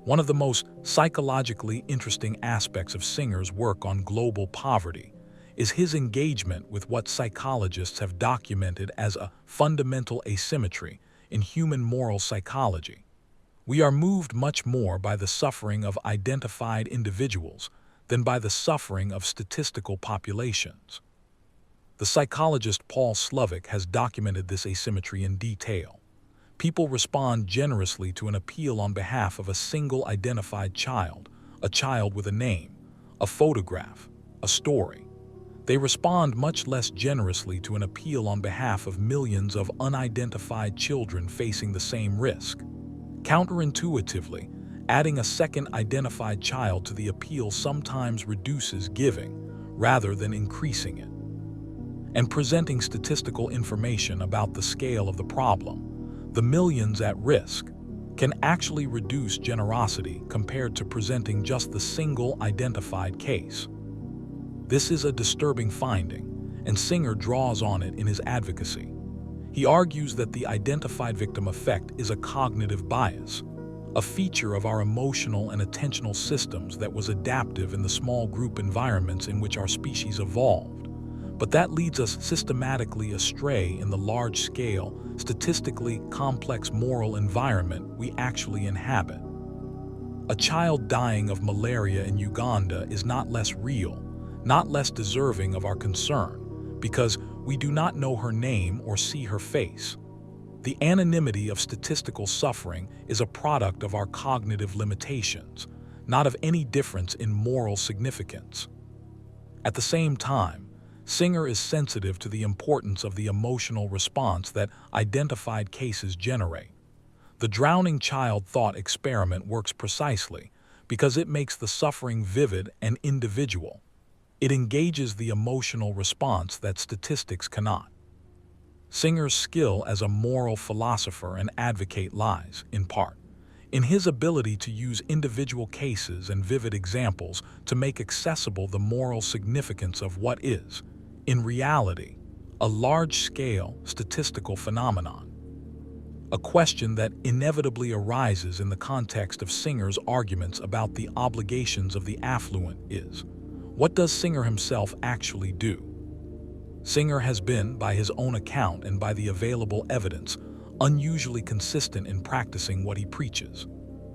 One of the most psychologically interesting aspects of Singer's work on global poverty is his engagement with what psychologists have documented as a fundamental asymmetry in human moral psychology. We are moved much more by the suffering of identified individuals than by the suffering of statistical populations. The psychologist Paul Slovic has documented this asymmetry in detail. People respond generously to an appeal on behalf of a single identified child, a child with a name, a photograph, a story. They respond much less generously to an appeal on behalf of millions of unidentified children facing the same risk. Counterintuitively, adding a second identified child to the appeal sometimes reduces giving, rather than increasing it. And presenting statistical information about the scale of the problem, the millions at risk, can actually reduce generosity compared to presenting just the single identified case. This is a disturbing finding, and Singer draws on it in his advocacy. He argues that the identified victim effect is a cognitive bias, a feature of our emotional and attentional systems that was adaptive in the small group environments in which our species evolved, but that leads us systematically astray in the large-scale, statistically complex moral environment we actually inhabit. A child dying of malaria in Uganda is not less real, not less deserving of our concern, because we do not know her name or see her face. The anonymity of statistical suffering is a product of our cognitive limitations, not of any difference in moral significance. At the same time, Singer is sensitive to the importance of the emotional response that identified cases generate. The drowning child thought experiment works precisely because it makes the suffering vivid and individual. It engages the emotional response that statistics cannot. Singer's skill as a moral philosopher and advocate lies, in part, in his ability to use individual cases and vivid examples to make accessible the moral significance of what is, in reality, a large-scale statistical phenomenon. A question that inevitably arises in the context of Singer's arguments about the obligations of the affluent is, what does Singer himself actually do? Singer has been, by his own account and by the available evidence, unusually consistent in practicing what he preaches.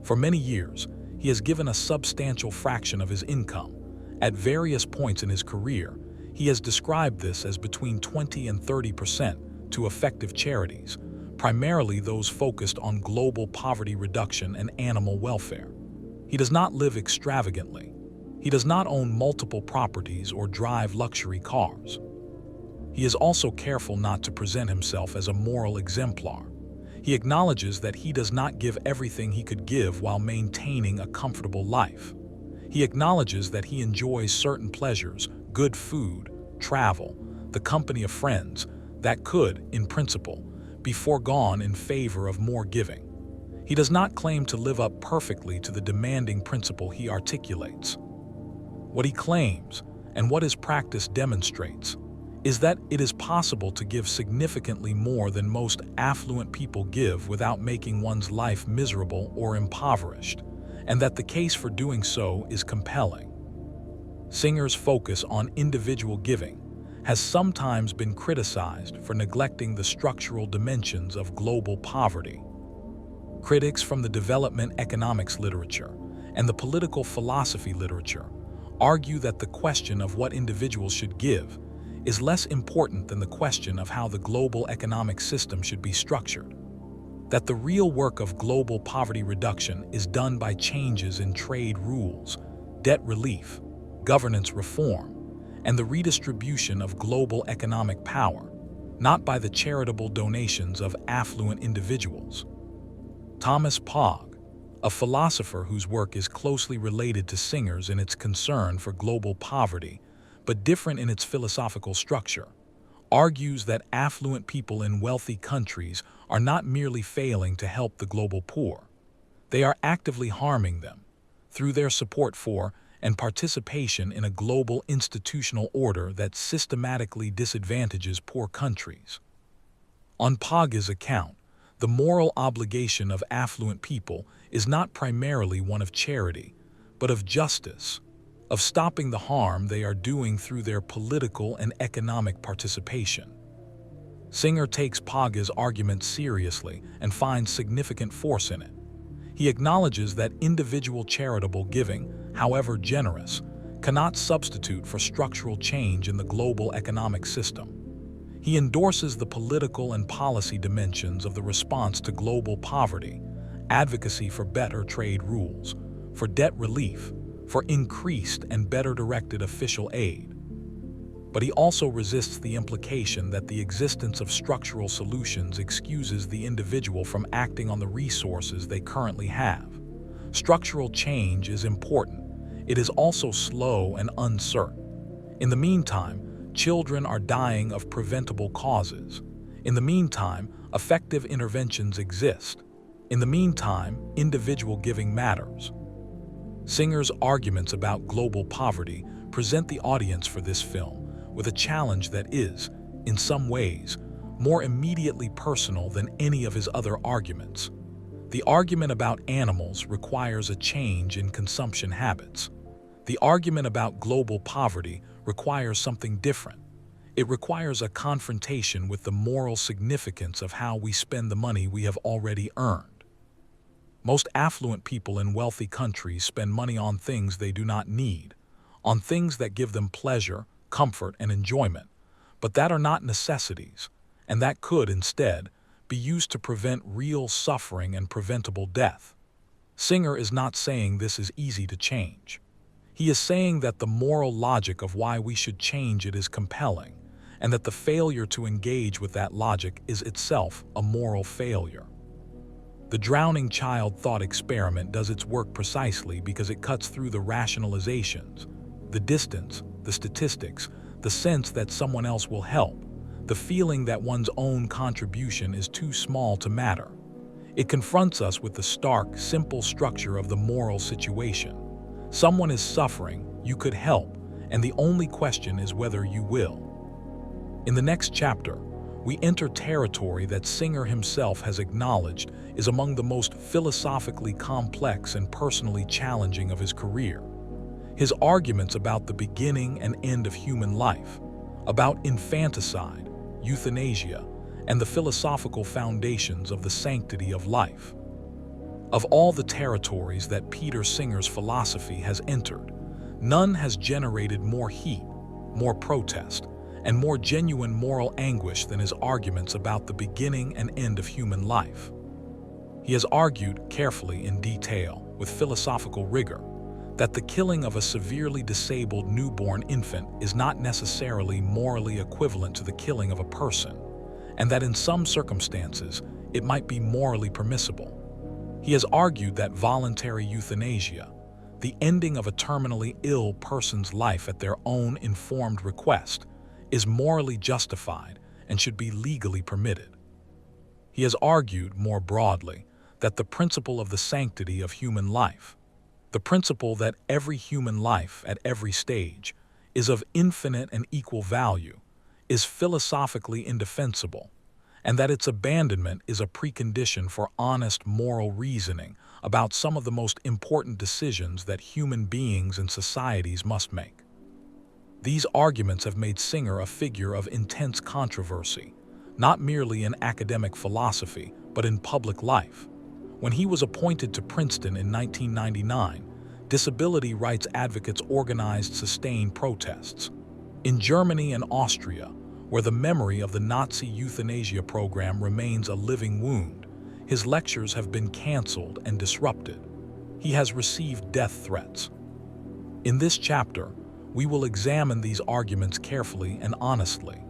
For many years, he has given a substantial fraction of his income. At various points in his career, he has described this as between 20 and 30% to effective charities, primarily those focused on global poverty reduction and animal welfare. He does not live extravagantly. He does not own multiple properties or drive luxury cars. He is also careful not to present himself as a moral exemplar. He acknowledges that he does not give everything he could give while maintaining a comfortable life. He acknowledges that he enjoys certain pleasures, good food, travel, the company of friends, that could, in principle, be foregone in favor of more giving. He does not claim to live up perfectly to the demanding principle he articulates. What he claims, and what his practice demonstrates, is that it is possible to give significantly more than most affluent people give without making one's life miserable or impoverished, and that the case for doing so is compelling. Singer's focus on individual giving has sometimes been criticized for neglecting the structural dimensions of global poverty. Critics from the development economics literature and the political philosophy literature argue that the question of what individuals should give is less important than the question of how the global economic system should be structured. That the real work of global poverty reduction is done by changes in trade rules, debt relief, governance reform, and the redistribution of global economic power, not by the charitable donations of affluent individuals. Thomas Pogge, a philosopher whose work is closely related to Singer's in its concern for global poverty, but different in its philosophical structure, argues that affluent people in wealthy countries are not merely failing to help the global poor. They are actively harming them through their support for and participation in a global institutional order that systematically disadvantages poor countries. On Pogge's account, the moral obligation of affluent people is not primarily one of charity, but of justice, of stopping the harm they are doing through their political and economic participation. Singer takes Pogge's argument seriously and finds significant force in it. He acknowledges that individual charitable giving, however generous, cannot substitute for structural change in the global economic system. He endorses the political and policy dimensions of the response to global poverty, advocacy for better trade rules, for debt relief, for increased and better directed official aid. But he also resists the implication that the existence of structural solutions excuses the individual from acting on the resources they currently have. Structural change is important. It is also slow and uncertain. In the meantime, children are dying of preventable causes. In the meantime, effective interventions exist. In the meantime, individual giving matters. Singer's arguments about global poverty present the audience for this film with a challenge that is, in some ways, more immediately personal than any of his other arguments. The argument about animals requires a change in consumption habits. The argument about global poverty requires something different. It requires a confrontation with the moral significance of how we spend the money we have already earned. Most affluent people in wealthy countries spend money on things they do not need, on things that give them pleasure, comfort, and enjoyment, but that are not necessities, and that could, instead, be used to prevent real suffering and preventable death. Singer is not saying this is easy to change. He is saying that the moral logic of why we should change it is compelling, and that the failure to engage with that logic is itself a moral failure. The drowning child thought experiment does its work precisely because it cuts through the rationalizations, the distance, the statistics, the sense that someone else will help, the feeling that one's own contribution is too small to matter. It confronts us with the stark, simple structure of the moral situation. Someone is suffering, you could help, and the only question is whether you will. In the next chapter, we enter territory that Singer himself has acknowledged is among the most philosophically complex and personally challenging of his career. His arguments about the beginning and end of human life, about infanticide, euthanasia, and the philosophical foundations of the sanctity of life. Of all the territories that Peter Singer's philosophy has entered, none has generated more heat, more protest, and more genuine moral anguish than his arguments about the beginning and end of human life. He has argued carefully in detail, with philosophical rigor, that the killing of a severely disabled newborn infant is not necessarily morally equivalent to the killing of a person, and that in some circumstances it might be morally permissible. He has argued that voluntary euthanasia, The ending of a terminally ill person's life at their own informed request is morally justified and should be legally permitted. He has argued more broadly that the principle of the sanctity of human life, the principle that every human life at every stage is of infinite and equal value, is philosophically indefensible, and that its abandonment is a precondition for honest moral reasoning about some of the most important decisions that human beings and societies must make. These arguments have made Singer a figure of intense controversy, not merely in academic philosophy, but in public life. When he was appointed to Princeton in 1999, disability rights advocates organized sustained protests. In Germany and Austria, where the memory of the Nazi euthanasia program remains a living wound, his lectures have been canceled and disrupted. He has received death threats. In this chapter, we will examine these arguments carefully and honestly.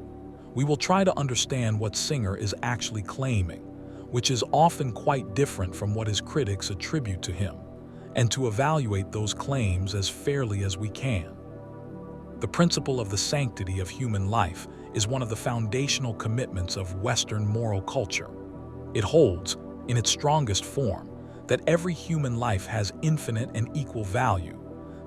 We will try to understand what Singer is actually claiming, which is often quite different from what his critics attribute to him, and to evaluate those claims as fairly as we can. The principle of the sanctity of human life is one of the foundational commitments of Western moral culture. It holds, in its strongest form, that every human life has infinite and equal value,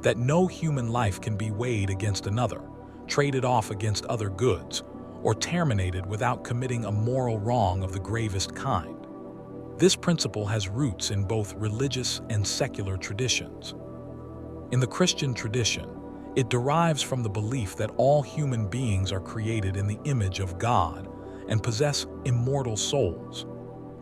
that no human life can be weighed against another, traded off against other goods, or terminated without committing a moral wrong of the gravest kind. This principle has roots in both religious and secular traditions. In the Christian tradition, it derives from the belief that all human beings are created in the image of God and possess immortal souls.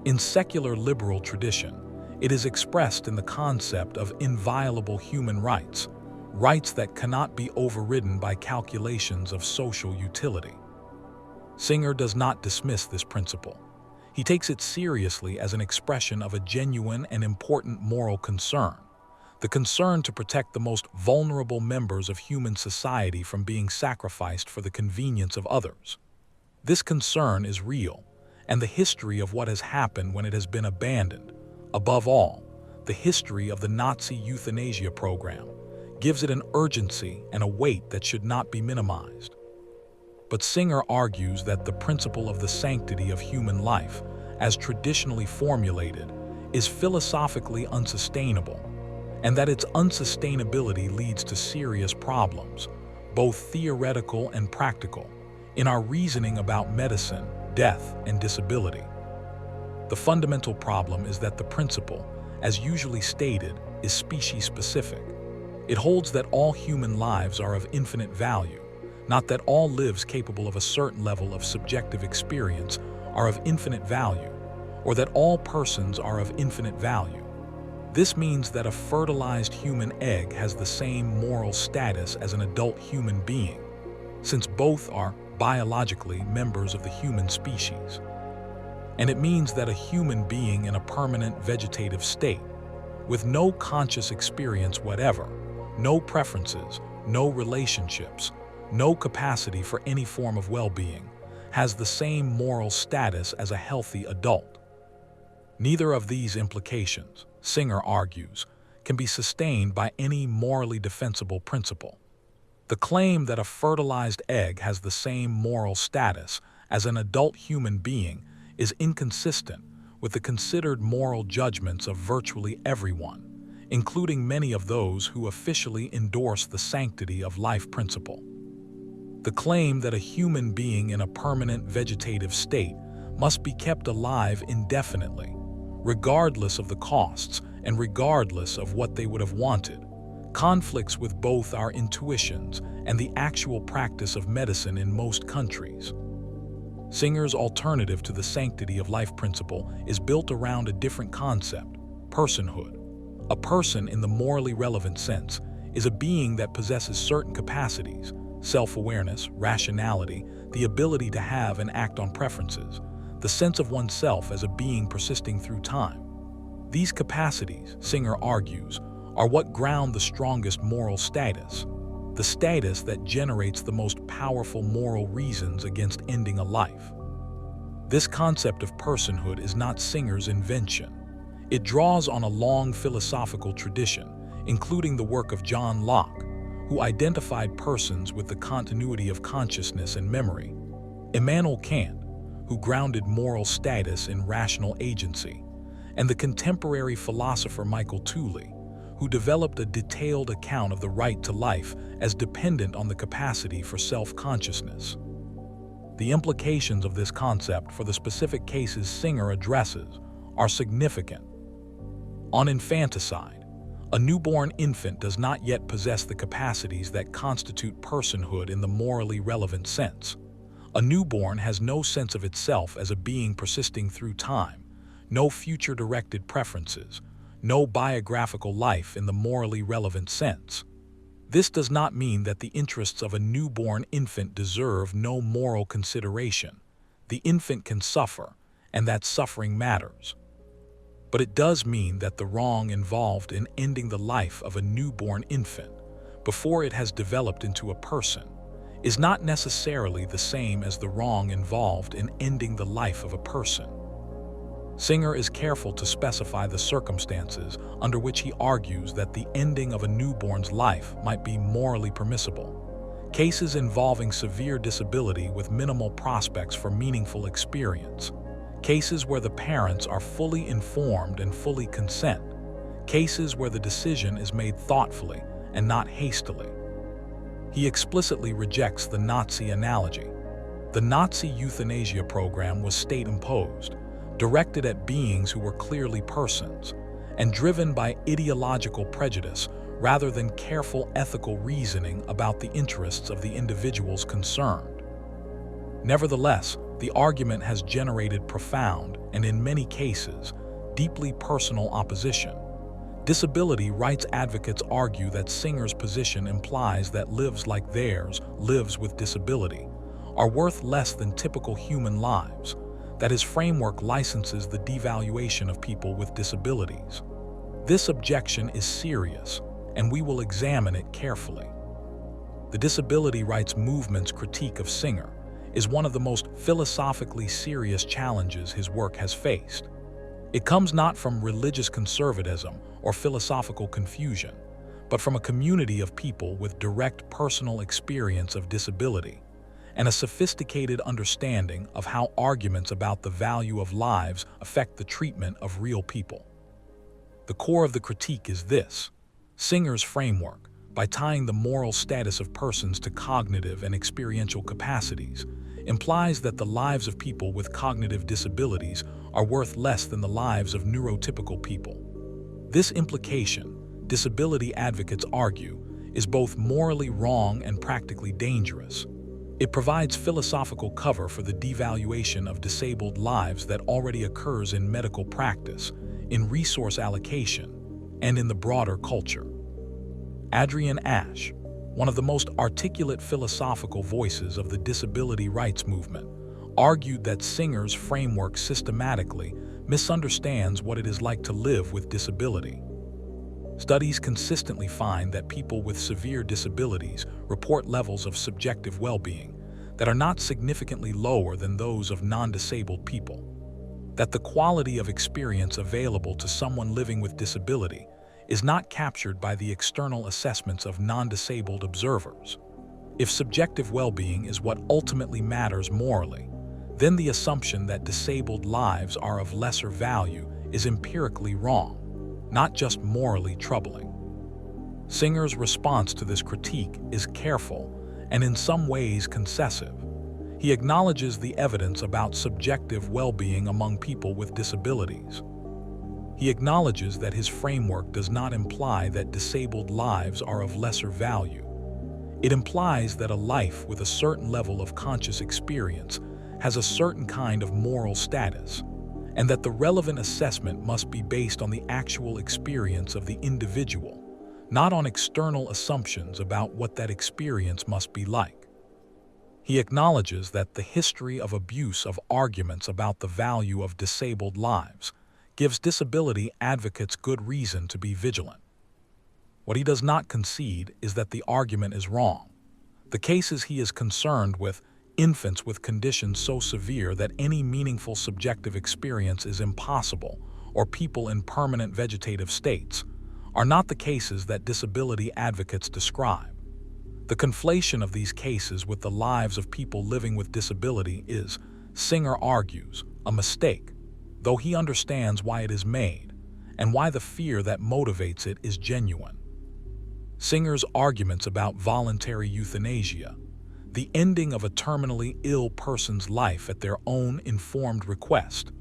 In secular liberal tradition, it is expressed in the concept of inviolable human rights, rights that cannot be overridden by calculations of social utility. Singer does not dismiss this principle. He takes it seriously as an expression of a genuine and important moral concern, the concern to protect the most vulnerable members of human society from being sacrificed for the convenience of others. This concern is real, and the history of what has happened when it has been abandoned, above all, the history of the Nazi euthanasia program, gives it an urgency and a weight that should not be minimized. But Singer argues that the principle of the sanctity of human life, as traditionally formulated, is philosophically unsustainable, and that its unsustainability leads to serious problems, both theoretical and practical, in our reasoning about medicine, death, and disability. The fundamental problem is that the principle, as usually stated, is species-specific. It holds that all human lives are of infinite value, not that all lives capable of a certain level of subjective experience are of infinite value, or that all persons are of infinite value. This means that a fertilized human egg has the same moral status as an adult human being, since both are biologically members of the human species. And it means that a human being in a permanent vegetative state, with no conscious experience whatever, no preferences, no relationships, no capacity for any form of well-being, has the same moral status as a healthy adult. Neither of these implications, Singer argues, can be sustained by any morally defensible principle. The claim that a fertilized egg has the same moral status as an adult human being is inconsistent with the considered moral judgments of virtually everyone, including many of those who officially endorse the sanctity of life principle. The claim that a human being in a permanent vegetative state must be kept alive indefinitely, regardless of the costs and regardless of what they would have wanted, conflicts with both our intuitions and the actual practice of medicine in most countries. Singer's alternative to the sanctity of life principle is built around a different concept, personhood. A person, in the morally relevant sense, is a being that possesses certain capacities, self-awareness, rationality, the ability to have and act on preferences, the sense of oneself as a being persisting through time. These capacities, Singer argues, are what ground the strongest moral status, the status that generates the most powerful moral reasons against ending a life. This concept of personhood is not Singer's invention. It draws on a long philosophical tradition, including the work of John Locke, who identified persons with the continuity of consciousness and memory, Immanuel Kant, who grounded moral status in rational agency, and the contemporary philosopher Michael Tooley, who developed a detailed account of the right to life as dependent on the capacity for self-consciousness. The implications of this concept for the specific cases Singer addresses are significant. On infanticide, a newborn infant does not yet possess the capacities that constitute personhood in the morally relevant sense. A newborn has no sense of itself as a being persisting through time, no future-directed preferences, no biographical life in the morally relevant sense. This does not mean that the interests of a newborn infant deserve no moral consideration. The infant can suffer, and that suffering matters. But it does mean that the wrong involved in ending the life of a newborn infant, before it has developed into a person, is not necessarily the same as the wrong involved in ending the life of a person. Singer is careful to specify the circumstances under which he argues that the ending of a newborn's life might be morally permissible. Cases involving severe disability with minimal prospects for meaningful experience. Cases where the parents are fully informed and fully consent. Cases where the decision is made thoughtfully and not hastily. He explicitly rejects the Nazi analogy. The Nazi euthanasia program was state-imposed, directed at beings who were clearly persons, and driven by ideological prejudice rather than careful ethical reasoning about the interests of the individuals concerned. Nevertheless, the argument has generated profound, and in many cases, deeply personal opposition. Disability rights advocates argue that Singer's position implies that lives like theirs, lives with disability, are worth less than typical human lives, that his framework licenses the devaluation of people with disabilities. This objection is serious, and we will examine it carefully. The disability rights movement's critique of Singer is one of the most philosophically serious challenges his work has faced. It comes not from religious conservatism or philosophical confusion, but from a community of people with direct personal experience of disability and a sophisticated understanding of how arguments about the value of lives affect the treatment of real people. The core of the critique is this: Singer's framework, by tying the moral status of persons to cognitive and experiential capacities, implies that the lives of people with cognitive disabilities are worth less than the lives of neurotypical people. This implication, disability advocates argue, is both morally wrong and practically dangerous. It provides philosophical cover for the devaluation of disabled lives that already occurs in medical practice, in resource allocation, and in the broader culture. Adrian Ash, one of the most articulate philosophical voices of the disability rights movement, argued that Singer's framework systematically misunderstands what it is like to live with disability. Studies consistently find that people with severe disabilities report levels of subjective well-being that are not significantly lower than those of non-disabled people. That the quality of experience available to someone living with disability is not captured by the external assessments of non-disabled observers. If subjective well-being is what ultimately matters morally, then the assumption that disabled lives are of lesser value is empirically wrong, not just morally troubling. Singer's response to this critique is careful and in some ways concessive. He acknowledges the evidence about subjective well-being among people with disabilities. He acknowledges that his framework does not imply that disabled lives are of lesser value. It implies that a life with a certain level of conscious experience has a certain kind of moral status, and that the relevant assessment must be based on the actual experience of the individual, not on external assumptions about what that experience must be like. He acknowledges that the history of abuse of arguments about the value of disabled lives gives disability advocates good reason to be vigilant. What he does not concede is that the argument is wrong. The cases he is concerned with, infants with conditions so severe that any meaningful subjective experience is impossible, or people in permanent vegetative states, are not the cases that disability advocates describe. The conflation of these cases with the lives of people living with disability is, Singer argues, a mistake, though he understands why it is made and why the fear that motivates it is genuine. Singer's arguments about voluntary euthanasia, the ending of a terminally ill person's life at their own informed request,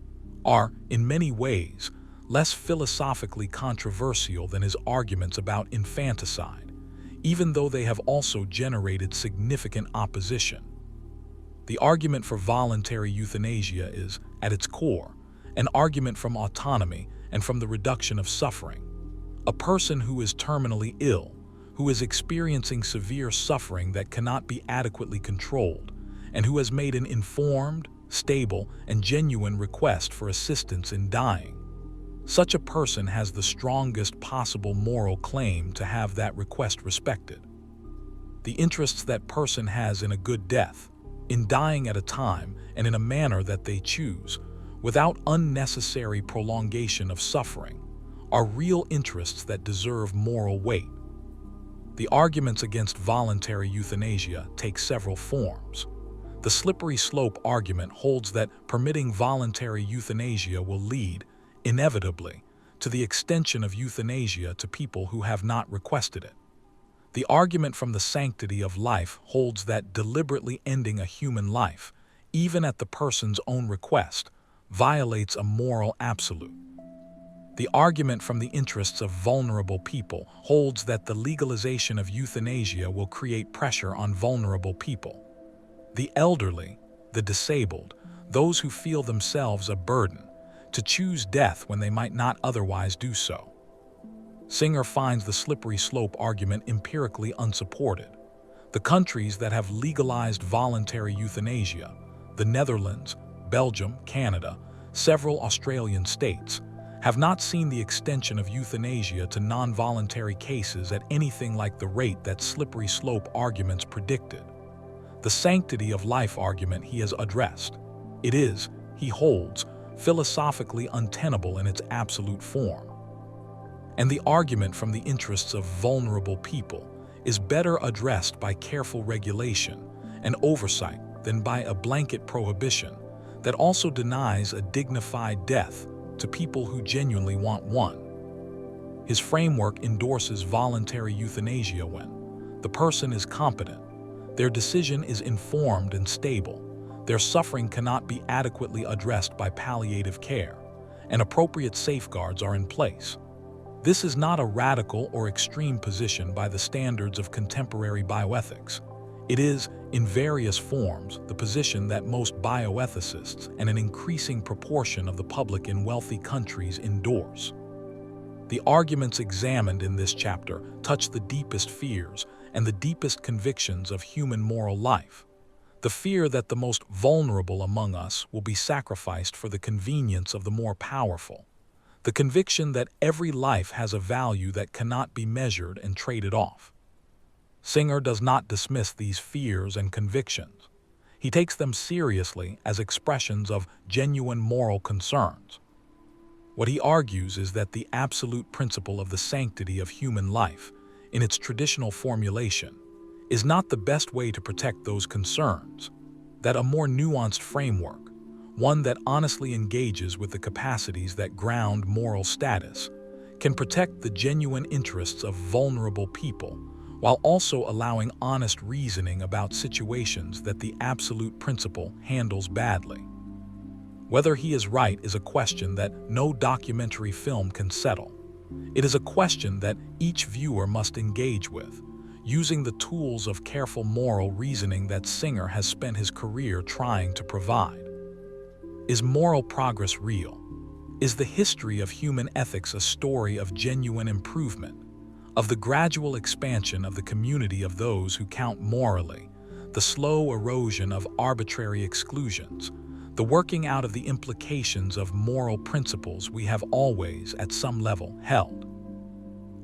are, in many ways, less philosophically controversial than his arguments about infanticide, even though they have also generated significant opposition. The argument for voluntary euthanasia is, at its core, an argument from autonomy and from the reduction of suffering. A person who is terminally ill, who is experiencing severe suffering that cannot be adequately controlled, and who has made an informed, stable, and genuine request for assistance in dying. Such a person has the strongest possible moral claim to have that request respected. The interests that person has in a good death, in dying at a time and in a manner that they choose, without unnecessary prolongation of suffering, are real interests that deserve moral weight. The arguments against voluntary euthanasia take several forms. The slippery slope argument holds that permitting voluntary euthanasia will lead, inevitably, to the extension of euthanasia to people who have not requested it. The argument from the sanctity of life holds that deliberately ending a human life, even at the person's own request, violates a moral absolute. The argument from the interests of vulnerable people holds that the legalization of euthanasia will create pressure on vulnerable people. The elderly, the disabled, those who feel themselves a burden, to choose death when they might not otherwise do so. Singer finds the slippery slope argument empirically unsupported. The countries that have legalized voluntary euthanasia, the Netherlands, Belgium, Canada, several Australian states, have not seen the extension of euthanasia to non-voluntary cases at anything like the rate that slippery slope arguments predicted. The sanctity of life argument he has addressed. It is, he holds, philosophically untenable in its absolute form. And the argument from the interests of vulnerable people is better addressed by careful regulation and oversight than by a blanket prohibition that also denies a dignified death to people who genuinely want one. His framework endorses voluntary euthanasia when the person is competent, their decision is informed and stable, their suffering cannot be adequately addressed by palliative care, and appropriate safeguards are in place. This is not a radical or extreme position by the standards of contemporary bioethics. It is, in various forms, the position that most bioethicists and an increasing proportion of the public in wealthy countries endorse. The arguments examined in this chapter touch the deepest fears and the deepest convictions of human moral life. The fear that the most vulnerable among us will be sacrificed for the convenience of the more powerful. The conviction that every life has a value that cannot be measured and traded off. Singer does not dismiss these fears and convictions. He takes them seriously as expressions of genuine moral concerns. What he argues is that the absolute principle of the sanctity of human life, in its traditional formulation, is not the best way to protect those concerns, that a more nuanced framework, one that honestly engages with the capacities that ground moral status, can protect the genuine interests of vulnerable people while also allowing honest reasoning about situations that the absolute principle handles badly. Whether he is right is a question that no documentary film can settle. It is a question that each viewer must engage with, using the tools of careful moral reasoning that Singer has spent his career trying to provide. Is moral progress real? Is the history of human ethics a story of genuine improvement, of the gradual expansion of the community of those who count morally, the slow erosion of arbitrary exclusions, the working out of the implications of moral principles we have always, at some level, held?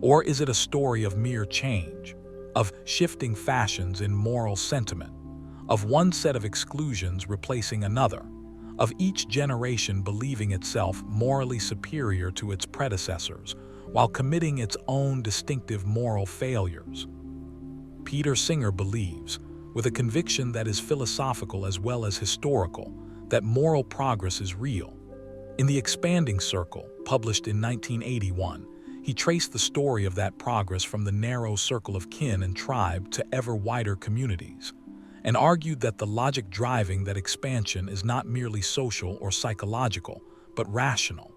Or is it a story of mere change, of shifting fashions in moral sentiment, of one set of exclusions replacing another, of each generation believing itself morally superior to its predecessors, while committing its own distinctive moral failures. Peter Singer believes, with a conviction that is philosophical as well as historical, that moral progress is real. In The Expanding Circle, published in 1981, he traced the story of that progress from the narrow circle of kin and tribe to ever wider communities, and argued that the logic driving that expansion is not merely social or psychological, but rational.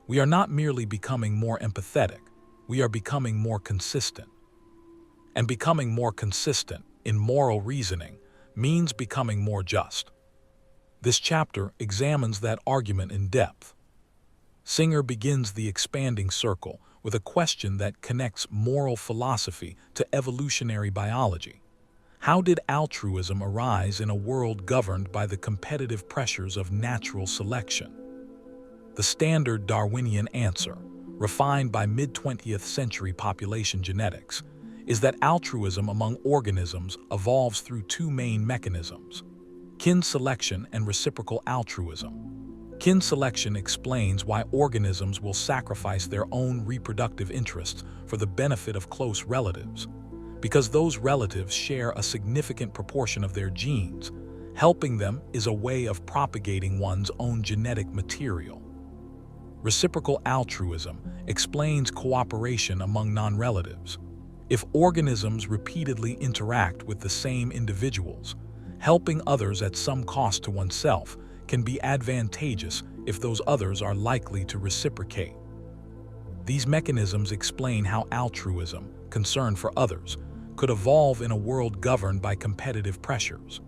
We are not merely becoming more empathetic, we are becoming more consistent. And becoming more consistent in moral reasoning means becoming more just. This chapter examines that argument in depth. Singer begins The Expanding Circle with a question that connects moral philosophy to evolutionary biology. How did altruism arise in a world governed by the competitive pressures of natural selection? The standard Darwinian answer, refined by mid-20th century population genetics, is that altruism among organisms evolves through two main mechanisms: kin selection and reciprocal altruism. Kin selection explains why organisms will sacrifice their own reproductive interests for the benefit of close relatives. Because those relatives share a significant proportion of their genes, helping them is a way of propagating one's own genetic material. Reciprocal altruism explains cooperation among non-relatives. If organisms repeatedly interact with the same individuals, helping others at some cost to oneself can be advantageous if those others are likely to reciprocate. These mechanisms explain how altruism, concern for others, could evolve in a world governed by competitive pressures.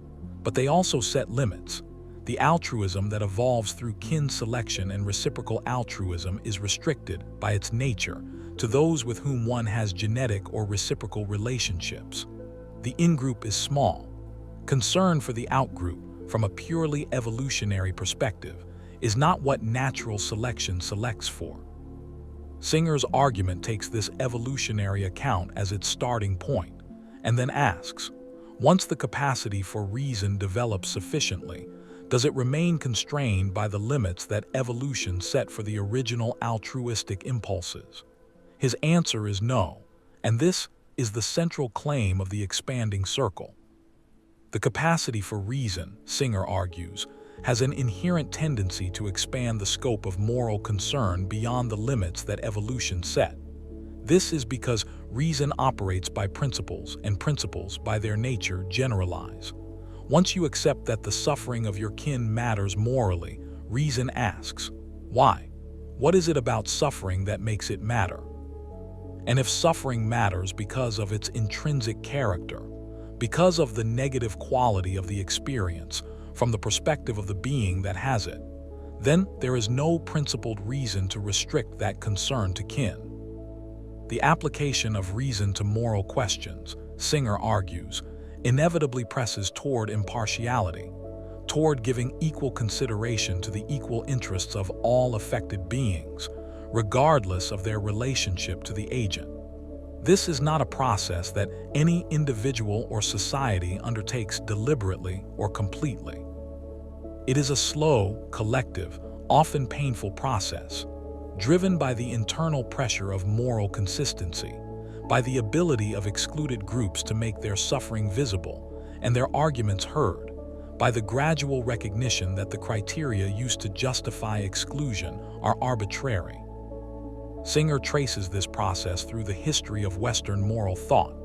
But they also set limits. The altruism that evolves through kin selection and reciprocal altruism is restricted, by its nature, to those with whom one has genetic or reciprocal relationships. The in-group is small. Concern for the out-group, from a purely evolutionary perspective, is not what natural selection selects for. Singer's argument takes this evolutionary account as its starting point, and then asks, once the capacity for reason develops sufficiently, does it remain constrained by the limits that evolution set for the original altruistic impulses? His answer is no, and this is the central claim of The Expanding Circle. The capacity for reason, Singer argues, has an inherent tendency to expand the scope of moral concern beyond the limits that evolution set. This is because reason operates by principles, and principles, by their nature, generalize. Once you accept that the suffering of your kin matters morally, reason asks, why? What is it about suffering that makes it matter? And if suffering matters because of its intrinsic character, because of the negative quality of the experience, from the perspective of the being that has it, then there is no principled reason to restrict that concern to kin. The application of reason to moral questions, Singer argues, inevitably presses toward impartiality, toward giving equal consideration to the equal interests of all affected beings, regardless of their relationship to the agent. This is not a process that any individual or society undertakes deliberately or completely. It is a slow, collective, often painful process, driven by the internal pressure of moral consistency, by the ability of excluded groups to make their suffering visible and their arguments heard, by the gradual recognition that the criteria used to justify exclusion are arbitrary. Singer traces this process through the history of Western moral thought,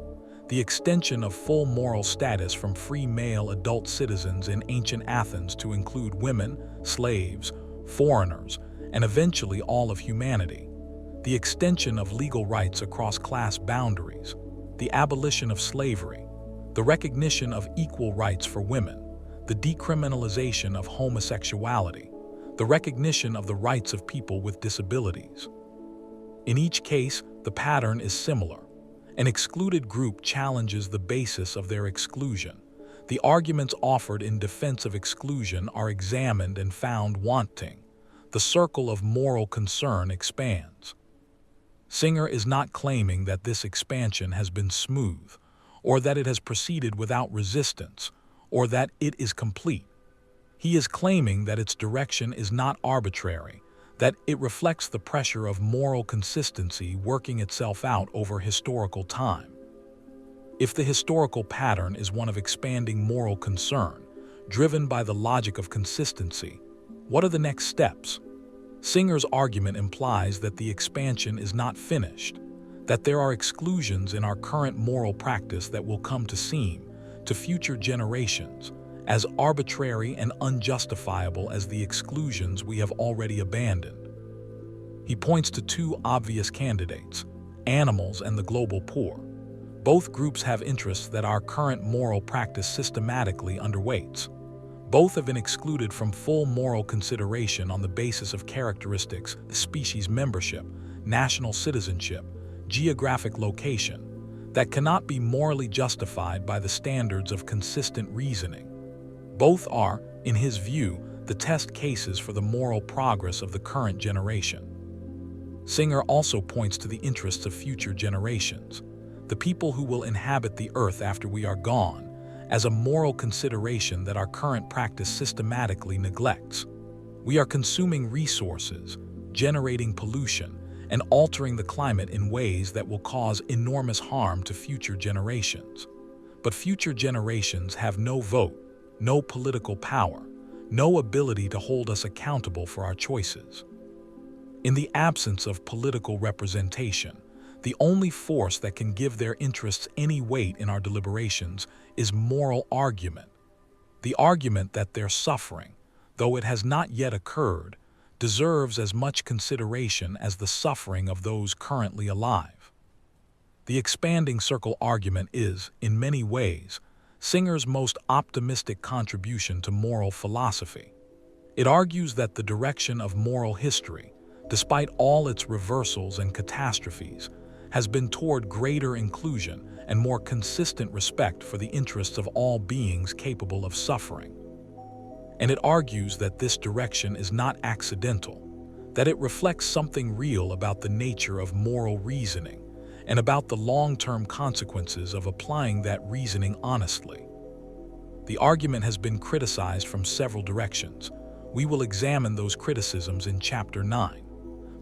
the extension of full moral status from free male adult citizens in ancient Athens to include women, slaves, foreigners, and eventually all of humanity, the extension of legal rights across class boundaries, the abolition of slavery, the recognition of equal rights for women, the decriminalization of homosexuality, the recognition of the rights of people with disabilities. In each case, the pattern is similar. An excluded group challenges the basis of their exclusion. The arguments offered in defense of exclusion are examined and found wanting. The circle of moral concern expands. Singer is not claiming that this expansion has been smooth, or that it has proceeded without resistance, or that it is complete. He is claiming that its direction is not arbitrary, that it reflects the pressure of moral consistency working itself out over historical time. If the historical pattern is one of expanding moral concern, driven by the logic of consistency, what are the next steps? Singer's argument implies that the expansion is not finished, that there are exclusions in our current moral practice that will come to seem, to future generations, as arbitrary and unjustifiable as the exclusions we have already abandoned. He points to two obvious candidates, animals and the global poor. Both groups have interests that our current moral practice systematically underweights. Both have been excluded from full moral consideration on the basis of characteristics, species membership, national citizenship, geographic location, that cannot be morally justified by the standards of consistent reasoning. Both are, in his view, the test cases for the moral progress of the current generation. Singer also points to the interests of future generations, the people who will inhabit the earth after we are gone, as a moral consideration that our current practice systematically neglects. We are consuming resources, generating pollution, and altering the climate in ways that will cause enormous harm to future generations. But future generations have no vote, no political power, no ability to hold us accountable for our choices. In the absence of political representation, the only force that can give their interests any weight in our deliberations is moral argument. The argument that their suffering, though it has not yet occurred, deserves as much consideration as the suffering of those currently alive. The expanding circle argument is, in many ways, Singer's most optimistic contribution to moral philosophy. It argues that the direction of moral history, despite all its reversals and catastrophes, has been toward greater inclusion and more consistent respect for the interests of all beings capable of suffering. And it argues that this direction is not accidental, that it reflects something real about the nature of moral reasoning and about the long-term consequences of applying that reasoning honestly. The argument has been criticized from several directions. We will examine those criticisms in Chapter 9,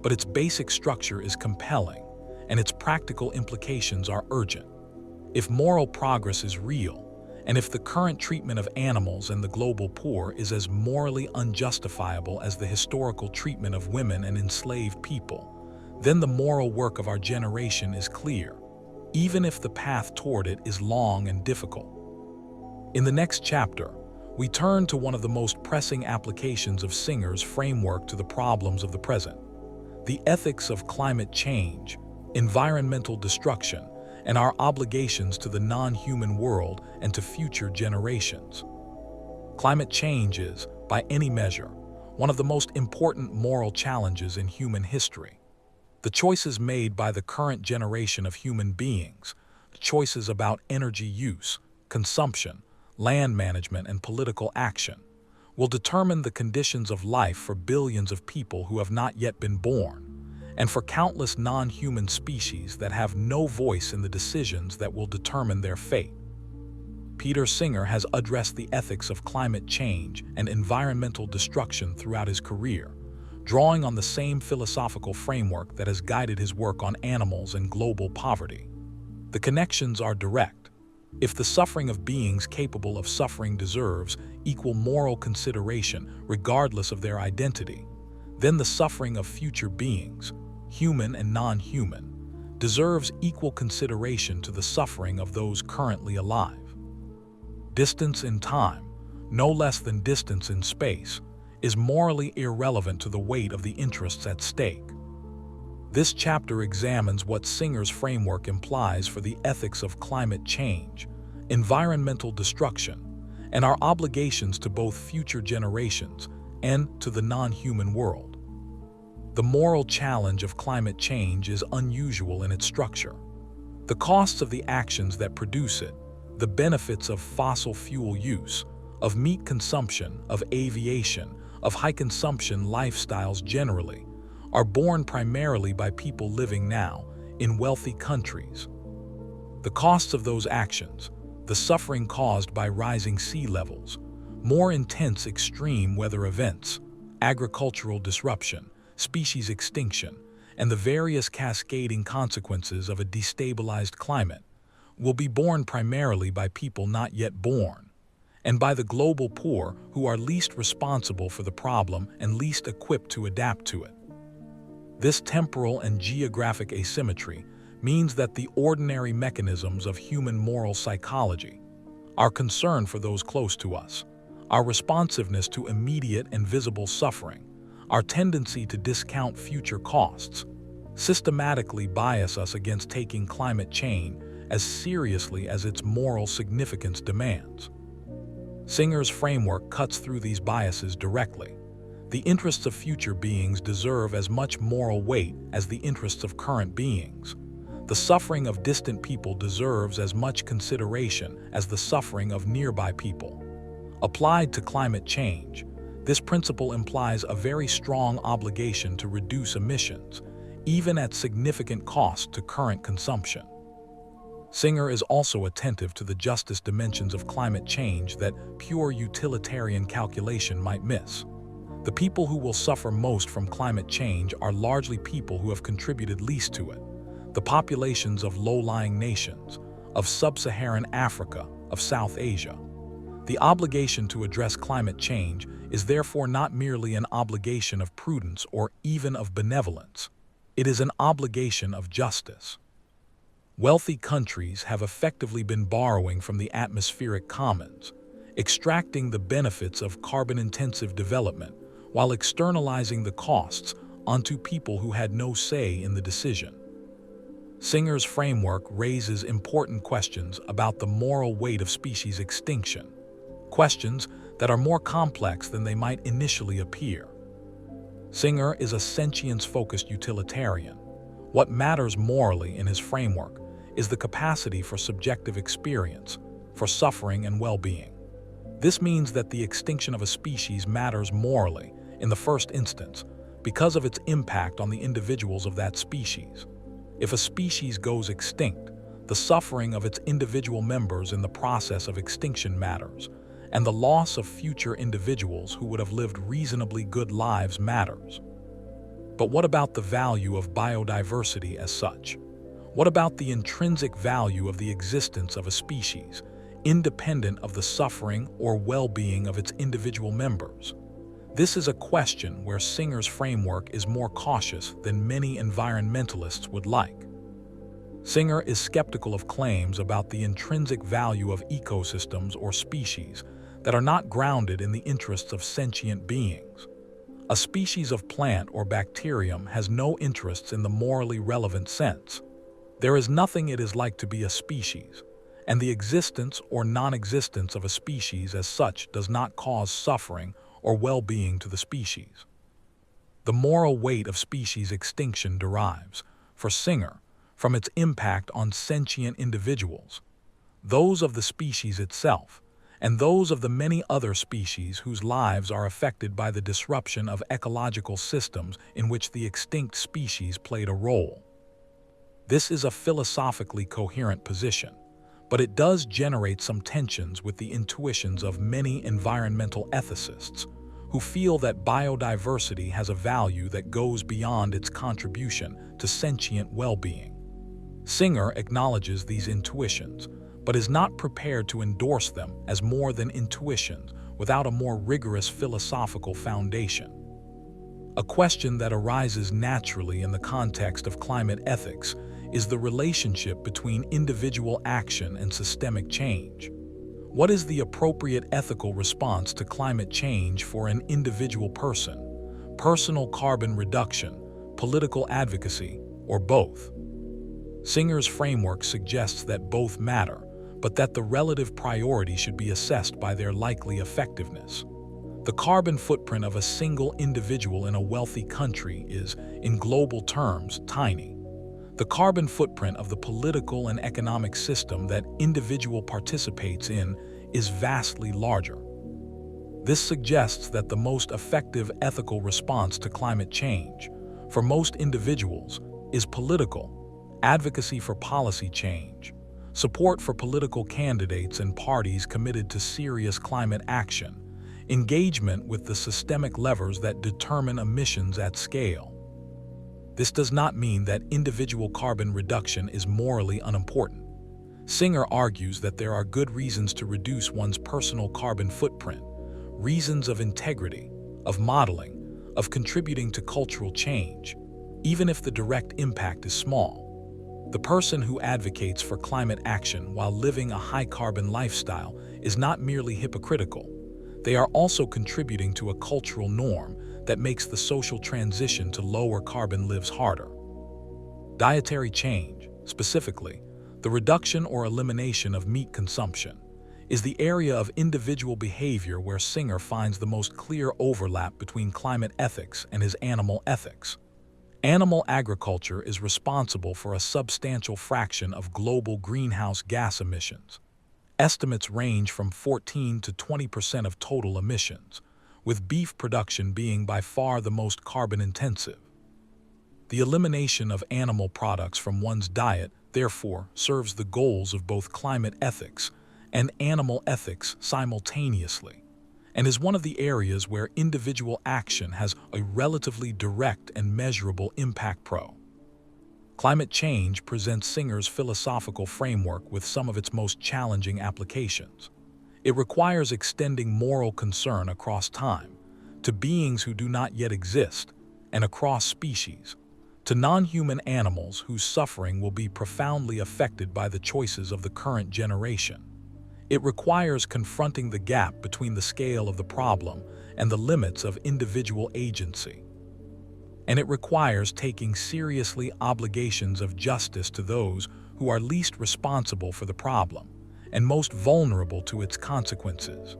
but its basic structure is compelling, and its practical implications are urgent. If moral progress is real, and if the current treatment of animals and the global poor is as morally unjustifiable as the historical treatment of women and enslaved people, then the moral work of our generation is clear, even if the path toward it is long and difficult. In the next chapter, we turn to one of the most pressing applications of Singer's framework to the problems of the present: the ethics of climate change, environmental destruction, and our obligations to the non-human world and to future generations. Climate change is, by any measure, one of the most important moral challenges in human history. The choices made by the current generation of human beings, choices about energy use, consumption, land management, and political action, will determine the conditions of life for billions of people who have not yet been born, and for countless non-human species that have no voice in the decisions that will determine their fate. Peter Singer has addressed the ethics of climate change and environmental destruction throughout his career, drawing on the same philosophical framework that has guided his work on animals and global poverty. The connections are direct. If the suffering of beings capable of suffering deserves equal moral consideration regardless of their identity, then the suffering of future beings, human and non-human, deserves equal consideration to the suffering of those currently alive. Distance in time, no less than distance in space, is morally irrelevant to the weight of the interests at stake. This chapter examines what Singer's framework implies for the ethics of climate change, environmental destruction, and our obligations to both future generations and to the non-human world. The moral challenge of climate change is unusual in its structure. The costs of the actions that produce it, the benefits of fossil fuel use, of meat consumption, of aviation, of high-consumption lifestyles generally, are borne primarily by people living now in wealthy countries. The costs of those actions, the suffering caused by rising sea levels, more intense extreme weather events, agricultural disruption, species extinction, and the various cascading consequences of a destabilized climate will be borne primarily by people not yet born, and by the global poor who are least responsible for the problem and least equipped to adapt to it. This temporal and geographic asymmetry means that the ordinary mechanisms of human moral psychology, our concern for those close to us, our responsiveness to immediate and visible suffering, our tendency to discount future costs, systematically bias us against taking climate change as seriously as its moral significance demands. Singer's framework cuts through these biases directly. The interests of future beings deserve as much moral weight as the interests of current beings. The suffering of distant people deserves as much consideration as the suffering of nearby people. Applied to climate change, this principle implies a very strong obligation to reduce emissions, even at significant cost to current consumption. Singer is also attentive to the justice dimensions of climate change that pure utilitarian calculation might miss. The people who will suffer most from climate change are largely people who have contributed least to it: the populations of low-lying nations, of sub-Saharan Africa, of South Asia. The obligation to address climate change is therefore not merely an obligation of prudence or even of benevolence. It is an obligation of justice. Wealthy countries have effectively been borrowing from the atmospheric commons, extracting the benefits of carbon-intensive development while externalizing the costs onto people who had no say in the decision. Singer's framework raises important questions about the moral weight of species extinction, questions that are more complex than they might initially appear. Singer is a sentience-focused utilitarian. What matters morally in his framework is the capacity for subjective experience, for suffering and well-being. This means that the extinction of a species matters morally, in the first instance, because of its impact on the individuals of that species. If a species goes extinct, the suffering of its individual members in the process of extinction matters, and the loss of future individuals who would have lived reasonably good lives matters. But what about the value of biodiversity as such? What about the intrinsic value of the existence of a species, independent of the suffering or well-being of its individual members? This is a question where Singer's framework is more cautious than many environmentalists would like. Singer is skeptical of claims about the intrinsic value of ecosystems or species that are not grounded in the interests of sentient beings. A species of plant or bacterium has no interests in the morally relevant sense. There is nothing it is like to be a species, and the existence or non-existence of a species as such does not cause suffering or well-being to the species. The moral weight of species extinction derives, for Singer, from its impact on sentient individuals, those of the species itself, and those of the many other species whose lives are affected by the disruption of ecological systems in which the extinct species played a role. This is a philosophically coherent position, but it does generate some tensions with the intuitions of many environmental ethicists who feel that biodiversity has a value that goes beyond its contribution to sentient well-being. Singer acknowledges these intuitions, but is not prepared to endorse them as more than intuitions without a more rigorous philosophical foundation. A question that arises naturally in the context of climate ethics is the relationship between individual action and systemic change. What is the appropriate ethical response to climate change for an individual person? Personal carbon reduction, political advocacy, or both? Singer's framework suggests that both matter, but that the relative priority should be assessed by their likely effectiveness. The carbon footprint of a single individual in a wealthy country is, in global terms, tiny. The carbon footprint of the political and economic system that individual participates in is vastly larger. This suggests that the most effective ethical response to climate change, for most individuals, is political, advocacy for policy change, support for political candidates and parties committed to serious climate action, engagement with the systemic levers that determine emissions at scale. This does not mean that individual carbon reduction is morally unimportant. Singer argues that there are good reasons to reduce one's personal carbon footprint, reasons of integrity, of modeling, of contributing to cultural change, even if the direct impact is small. The person who advocates for climate action while living a high-carbon lifestyle is not merely hypocritical. They are also contributing to a cultural norm that makes the social transition to lower carbon lives harder. Dietary change, specifically, the reduction or elimination of meat consumption, is the area of individual behavior where Singer finds the most clear overlap between climate ethics and his animal ethics. Animal agriculture is responsible for a substantial fraction of global greenhouse gas emissions. Estimates range from 14 to 20% of total emissions, with beef production being by far the most carbon-intensive. The elimination of animal products from one's diet, therefore, serves the goals of both climate ethics and animal ethics simultaneously, and is one of the areas where individual action has a relatively direct and measurable impact. Climate change presents Singer's philosophical framework with some of its most challenging applications. It requires extending moral concern across time, to beings who do not yet exist, and across species, to non-human animals whose suffering will be profoundly affected by the choices of the current generation. It requires confronting the gap between the scale of the problem and the limits of individual agency. And it requires taking seriously obligations of justice to those who are least responsible for the problem and most vulnerable to its consequences.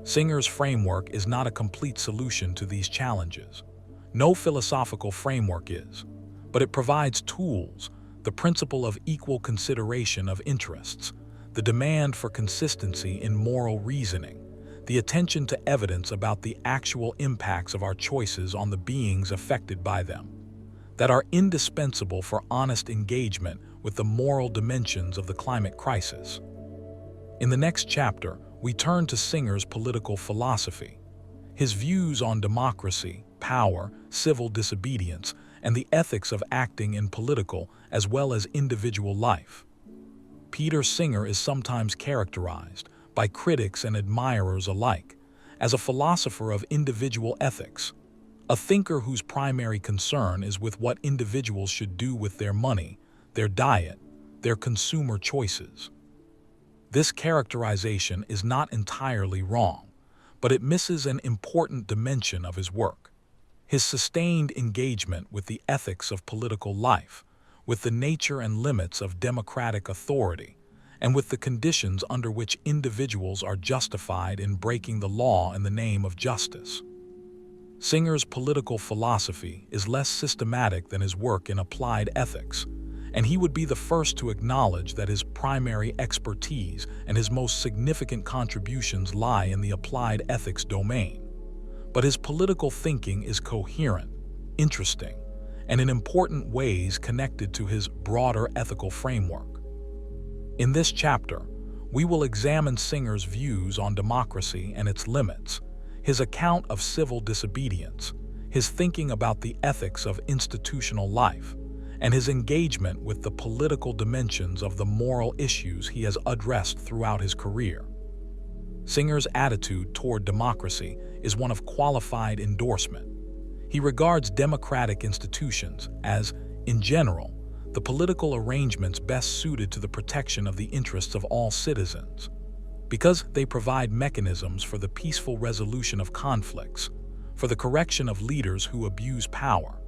Singer's framework is not a complete solution to these challenges. No philosophical framework is, but it provides tools, the principle of equal consideration of interests, the demand for consistency in moral reasoning, the attention to evidence about the actual impacts of our choices on the beings affected by them, that are indispensable for honest engagement with the moral dimensions of the climate crisis. In the next chapter, we turn to Singer's political philosophy, his views on democracy, power, civil disobedience, and the ethics of acting in political as well as individual life. Peter Singer is sometimes characterized, by critics and admirers alike, as a philosopher of individual ethics, a thinker whose primary concern is with what individuals should do with their money, their diet, their consumer choices. This characterization is not entirely wrong, but it misses an important dimension of his work: his sustained engagement with the ethics of political life, with the nature and limits of democratic authority, and with the conditions under which individuals are justified in breaking the law in the name of justice. Singer's political philosophy is less systematic than his work in applied ethics, and he would be the first to acknowledge that his primary expertise and his most significant contributions lie in the applied ethics domain. But his political thinking is coherent, interesting, and in important ways connected to his broader ethical framework. In this chapter, we will examine Singer's views on democracy and its limits, his account of civil disobedience, his thinking about the ethics of institutional life, and his engagement with the political dimensions of the moral issues he has addressed throughout his career. Singer's attitude toward democracy is one of qualified endorsement. He regards democratic institutions as, in general, the political arrangements best suited to the protection of the interests of all citizens, because they provide mechanisms for the peaceful resolution of conflicts, for the correction of leaders who abuse power,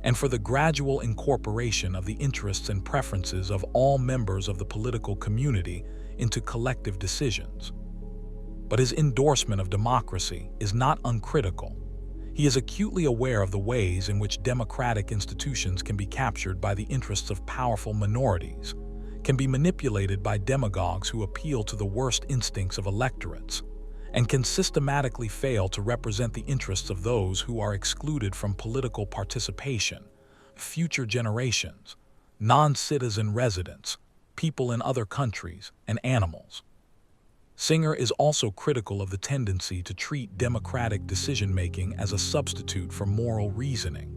and for the gradual incorporation of the interests and preferences of all members of the political community into collective decisions. But his endorsement of democracy is not uncritical. He is acutely aware of the ways in which democratic institutions can be captured by the interests of powerful minorities, can be manipulated by demagogues who appeal to the worst instincts of electorates, and can systematically fail to represent the interests of those who are excluded from political participation, future generations, non-citizen residents, people in other countries, and animals. Singer is also critical of the tendency to treat democratic decision-making as a substitute for moral reasoning.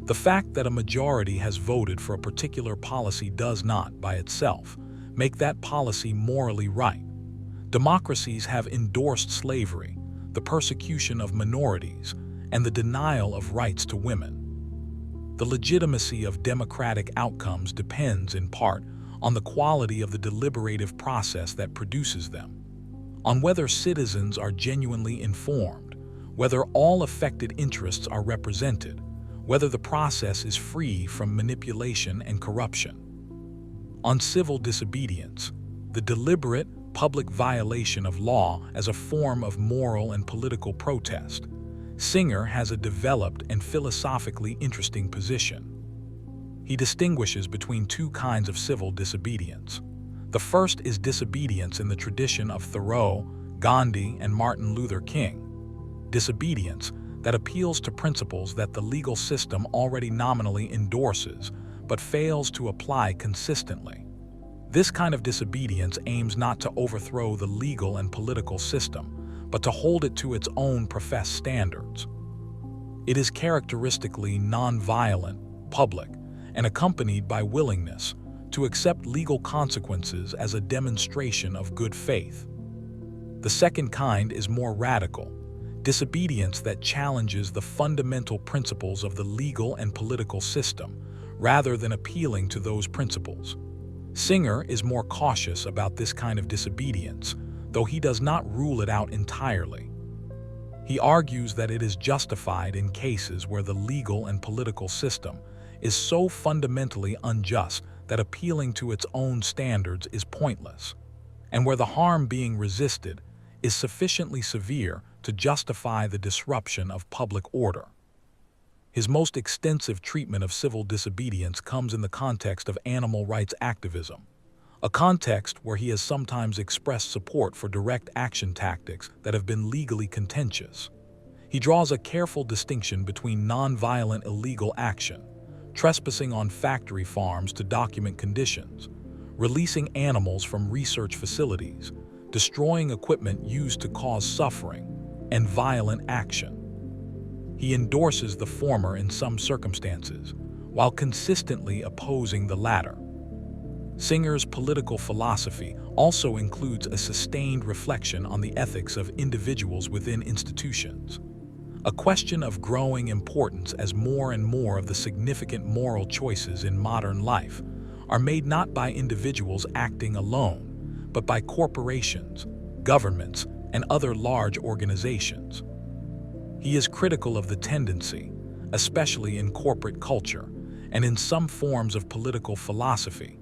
The fact that a majority has voted for a particular policy does not, by itself, make that policy morally right. Democracies have endorsed slavery, the persecution of minorities, and the denial of rights to women. The legitimacy of democratic outcomes depends, in part, on the quality of the deliberative process that produces them, on whether citizens are genuinely informed, whether all affected interests are represented, whether the process is free from manipulation and corruption. On civil disobedience, the deliberate, public violation of law as a form of moral and political protest, Singer has a developed and philosophically interesting position. He distinguishes between two kinds of civil disobedience. The first is disobedience in the tradition of Thoreau, Gandhi, and Martin Luther King. Disobedience that appeals to principles that the legal system already nominally endorses, but fails to apply consistently. This kind of disobedience aims not to overthrow the legal and political system, but to hold it to its own professed standards. It is characteristically nonviolent, public, and accompanied by willingness to accept legal consequences as a demonstration of good faith. The second kind is more radical, disobedience that challenges the fundamental principles of the legal and political system, rather than appealing to those principles. Singer is more cautious about this kind of disobedience, though he does not rule it out entirely. He argues that it is justified in cases where the legal and political system is so fundamentally unjust that appealing to its own standards is pointless, and where the harm being resisted is sufficiently severe to justify the disruption of public order. His most extensive treatment of civil disobedience comes in the context of animal rights activism, a context where he has sometimes expressed support for direct action tactics that have been legally contentious. He draws a careful distinction between nonviolent illegal action, trespassing on factory farms to document conditions, releasing animals from research facilities, destroying equipment used to cause suffering, and violent action. He endorses the former in some circumstances, while consistently opposing the latter. Singer's political philosophy also includes a sustained reflection on the ethics of individuals within institutions, a question of growing importance as more and more of the significant moral choices in modern life are made not by individuals acting alone, but by corporations, governments, and other large organizations. He is critical of the tendency, especially in corporate culture and in some forms of political philosophy,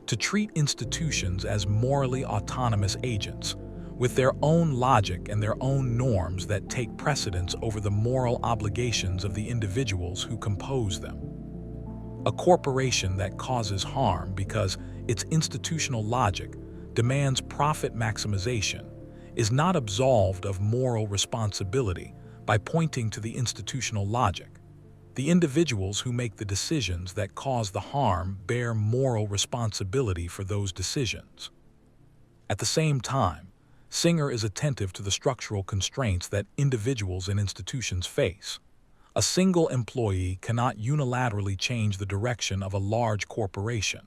to treat institutions as morally autonomous agents, with their own logic and their own norms that take precedence over the moral obligations of the individuals who compose them. A corporation that causes harm because its institutional logic demands profit maximization is not absolved of moral responsibility by pointing to the institutional logic. The individuals who make the decisions that cause the harm bear moral responsibility for those decisions. At the same time, Singer is attentive to the structural constraints that individuals and institutions face. A single employee cannot unilaterally change the direction of a large corporation.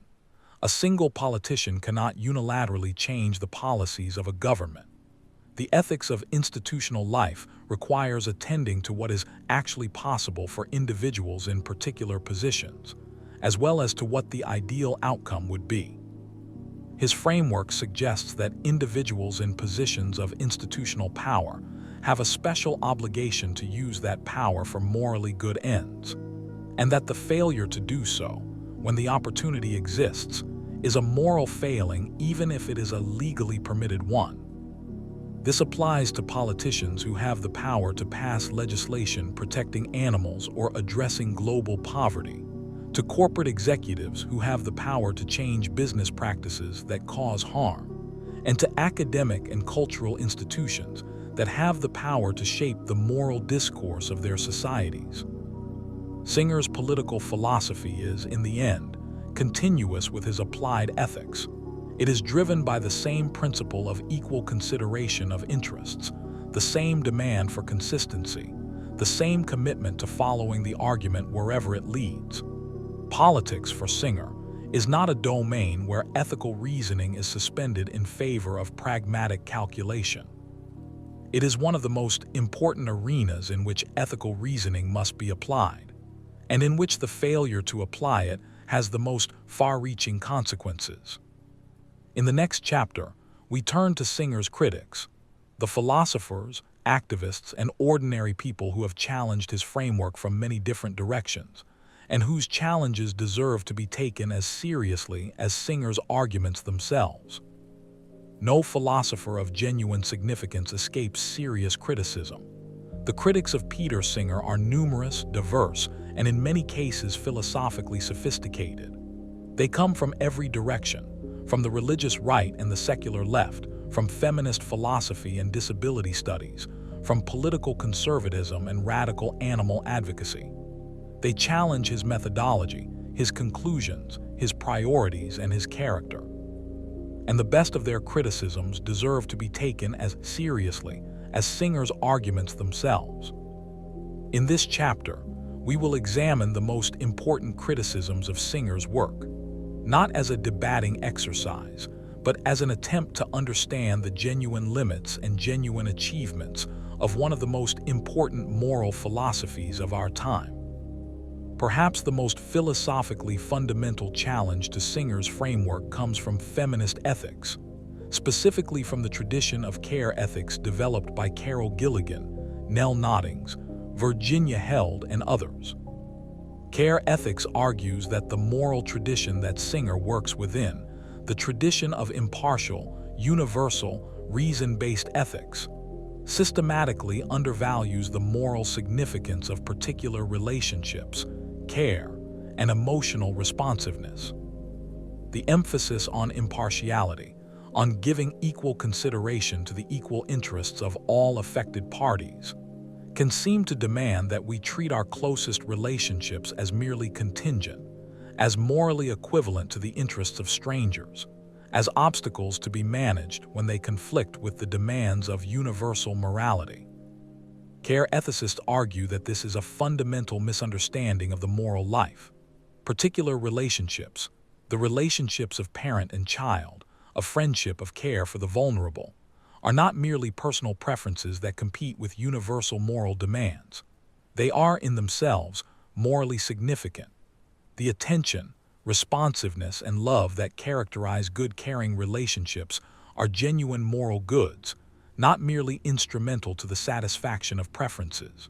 A single politician cannot unilaterally change the policies of a government. The ethics of institutional life requires attending to what is actually possible for individuals in particular positions, as well as to what the ideal outcome would be. His framework suggests that individuals in positions of institutional power have a special obligation to use that power for morally good ends, and that the failure to do so, when the opportunity exists, is a moral failing even if it is a legally permitted one. This applies to politicians who have the power to pass legislation protecting animals or addressing global poverty, to corporate executives who have the power to change business practices that cause harm, and to academic and cultural institutions that have the power to shape the moral discourse of their societies. Singer's political philosophy is, in the end, continuous with his applied ethics, It is driven by the same principle of equal consideration of interests, the same demand for consistency, the same commitment to following the argument wherever it leads. Politics, for Singer, is not a domain where ethical reasoning is suspended in favor of pragmatic calculation. It is one of the most important arenas in which ethical reasoning must be applied, and in which the failure to apply it has the most far-reaching consequences. In the next chapter, we turn to Singer's critics, the philosophers, activists, and ordinary people who have challenged his framework from many different directions, and whose challenges deserve to be taken as seriously as Singer's arguments themselves. No philosopher of genuine significance escapes serious criticism. The critics of Peter Singer are numerous, diverse, and in many cases philosophically sophisticated. They come from every direction, from the religious right and the secular left, from feminist philosophy and disability studies, from political conservatism and radical animal advocacy. They challenge his methodology, his conclusions, his priorities, and his character. And the best of their criticisms deserve to be taken as seriously as Singer's arguments themselves. In this chapter, we will examine the most important criticisms of Singer's work, not as a debating exercise, but as an attempt to understand the genuine limits and genuine achievements of one of the most important moral philosophies of our time. Perhaps the most philosophically fundamental challenge to Singer's framework comes from feminist ethics, specifically from the tradition of care ethics developed by Carol Gilligan, Nell Noddings, Virginia Held, and others. Care ethics argues that the moral tradition that Singer works within, the tradition of impartial, universal, reason-based ethics, systematically undervalues the moral significance of particular relationships, care, and emotional responsiveness. The emphasis on impartiality, on giving equal consideration to the equal interests of all affected parties, can seem to demand that we treat our closest relationships as merely contingent, as morally equivalent to the interests of strangers, as obstacles to be managed when they conflict with the demands of universal morality. Care ethicists argue that this is a fundamental misunderstanding of the moral life. Particular relationships, the relationships of parent and child, a friendship of care for the vulnerable, are not merely personal preferences that compete with universal moral demands. They are, in themselves, morally significant. The attention, responsiveness, and love that characterize good caring relationships are genuine moral goods, not merely instrumental to the satisfaction of preferences.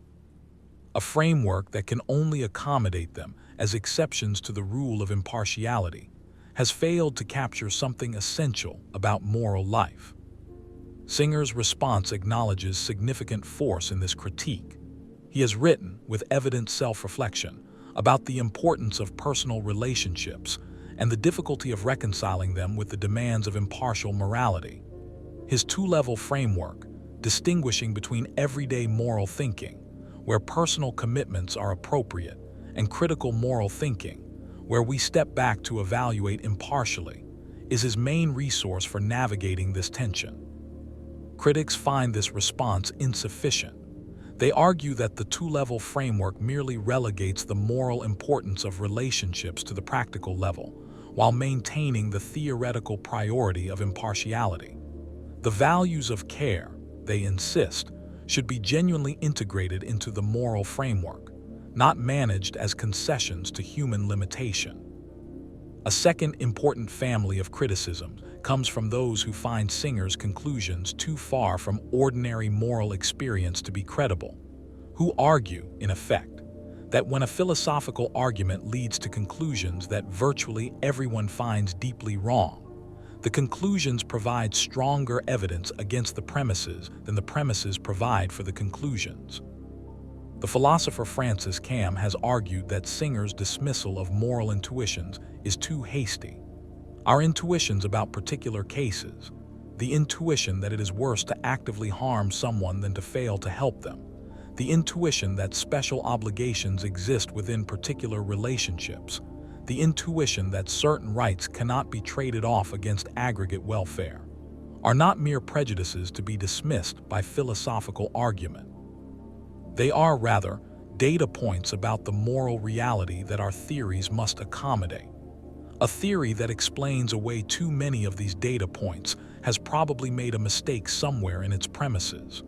A framework that can only accommodate them as exceptions to the rule of impartiality has failed to capture something essential about moral life. Singer's response acknowledges significant force in this critique. He has written, with evident self-reflection, about the importance of personal relationships and the difficulty of reconciling them with the demands of impartial morality. His two-level framework, distinguishing between everyday moral thinking, where personal commitments are appropriate, and critical moral thinking, where we step back to evaluate impartially, is his main resource for navigating this tension. Critics find this response insufficient. They argue that the two-level framework merely relegates the moral importance of relationships to the practical level, while maintaining the theoretical priority of impartiality. The values of care, they insist, should be genuinely integrated into the moral framework, not managed as concessions to human limitation. A second important family of criticism comes from those who find Singer's conclusions too far from ordinary moral experience to be credible, who argue, in effect, that when a philosophical argument leads to conclusions that virtually everyone finds deeply wrong, the conclusions provide stronger evidence against the premises than the premises provide for the conclusions. The philosopher Francis Cam has argued that Singer's dismissal of moral intuitions is too hasty. Our intuitions about particular cases, the intuition that it is worse to actively harm someone than to fail to help them, the intuition that special obligations exist within particular relationships, the intuition that certain rights cannot be traded off against aggregate welfare, are not mere prejudices to be dismissed by philosophical argument. They are, rather, data points about the moral reality that our theories must accommodate. A theory that explains away too many of these data points has probably made a mistake somewhere in its premises.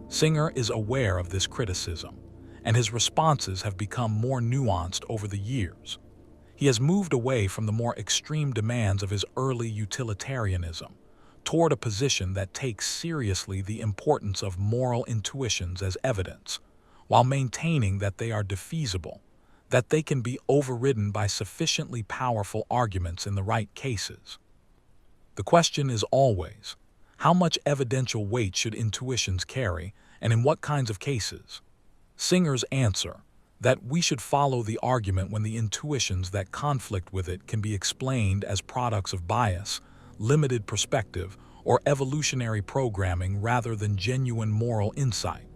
Singer is aware of this criticism, and his responses have become more nuanced over the years. He has moved away from the more extreme demands of his early utilitarianism toward a position that takes seriously the importance of moral intuitions as evidence, while maintaining that they are defeasible, that they can be overridden by sufficiently powerful arguments in the right cases. The question is always, how much evidential weight should intuitions carry, and in what kinds of cases? Singer's answer, that we should follow the argument when the intuitions that conflict with it can be explained as products of bias, limited perspective, or evolutionary programming rather than genuine moral insight,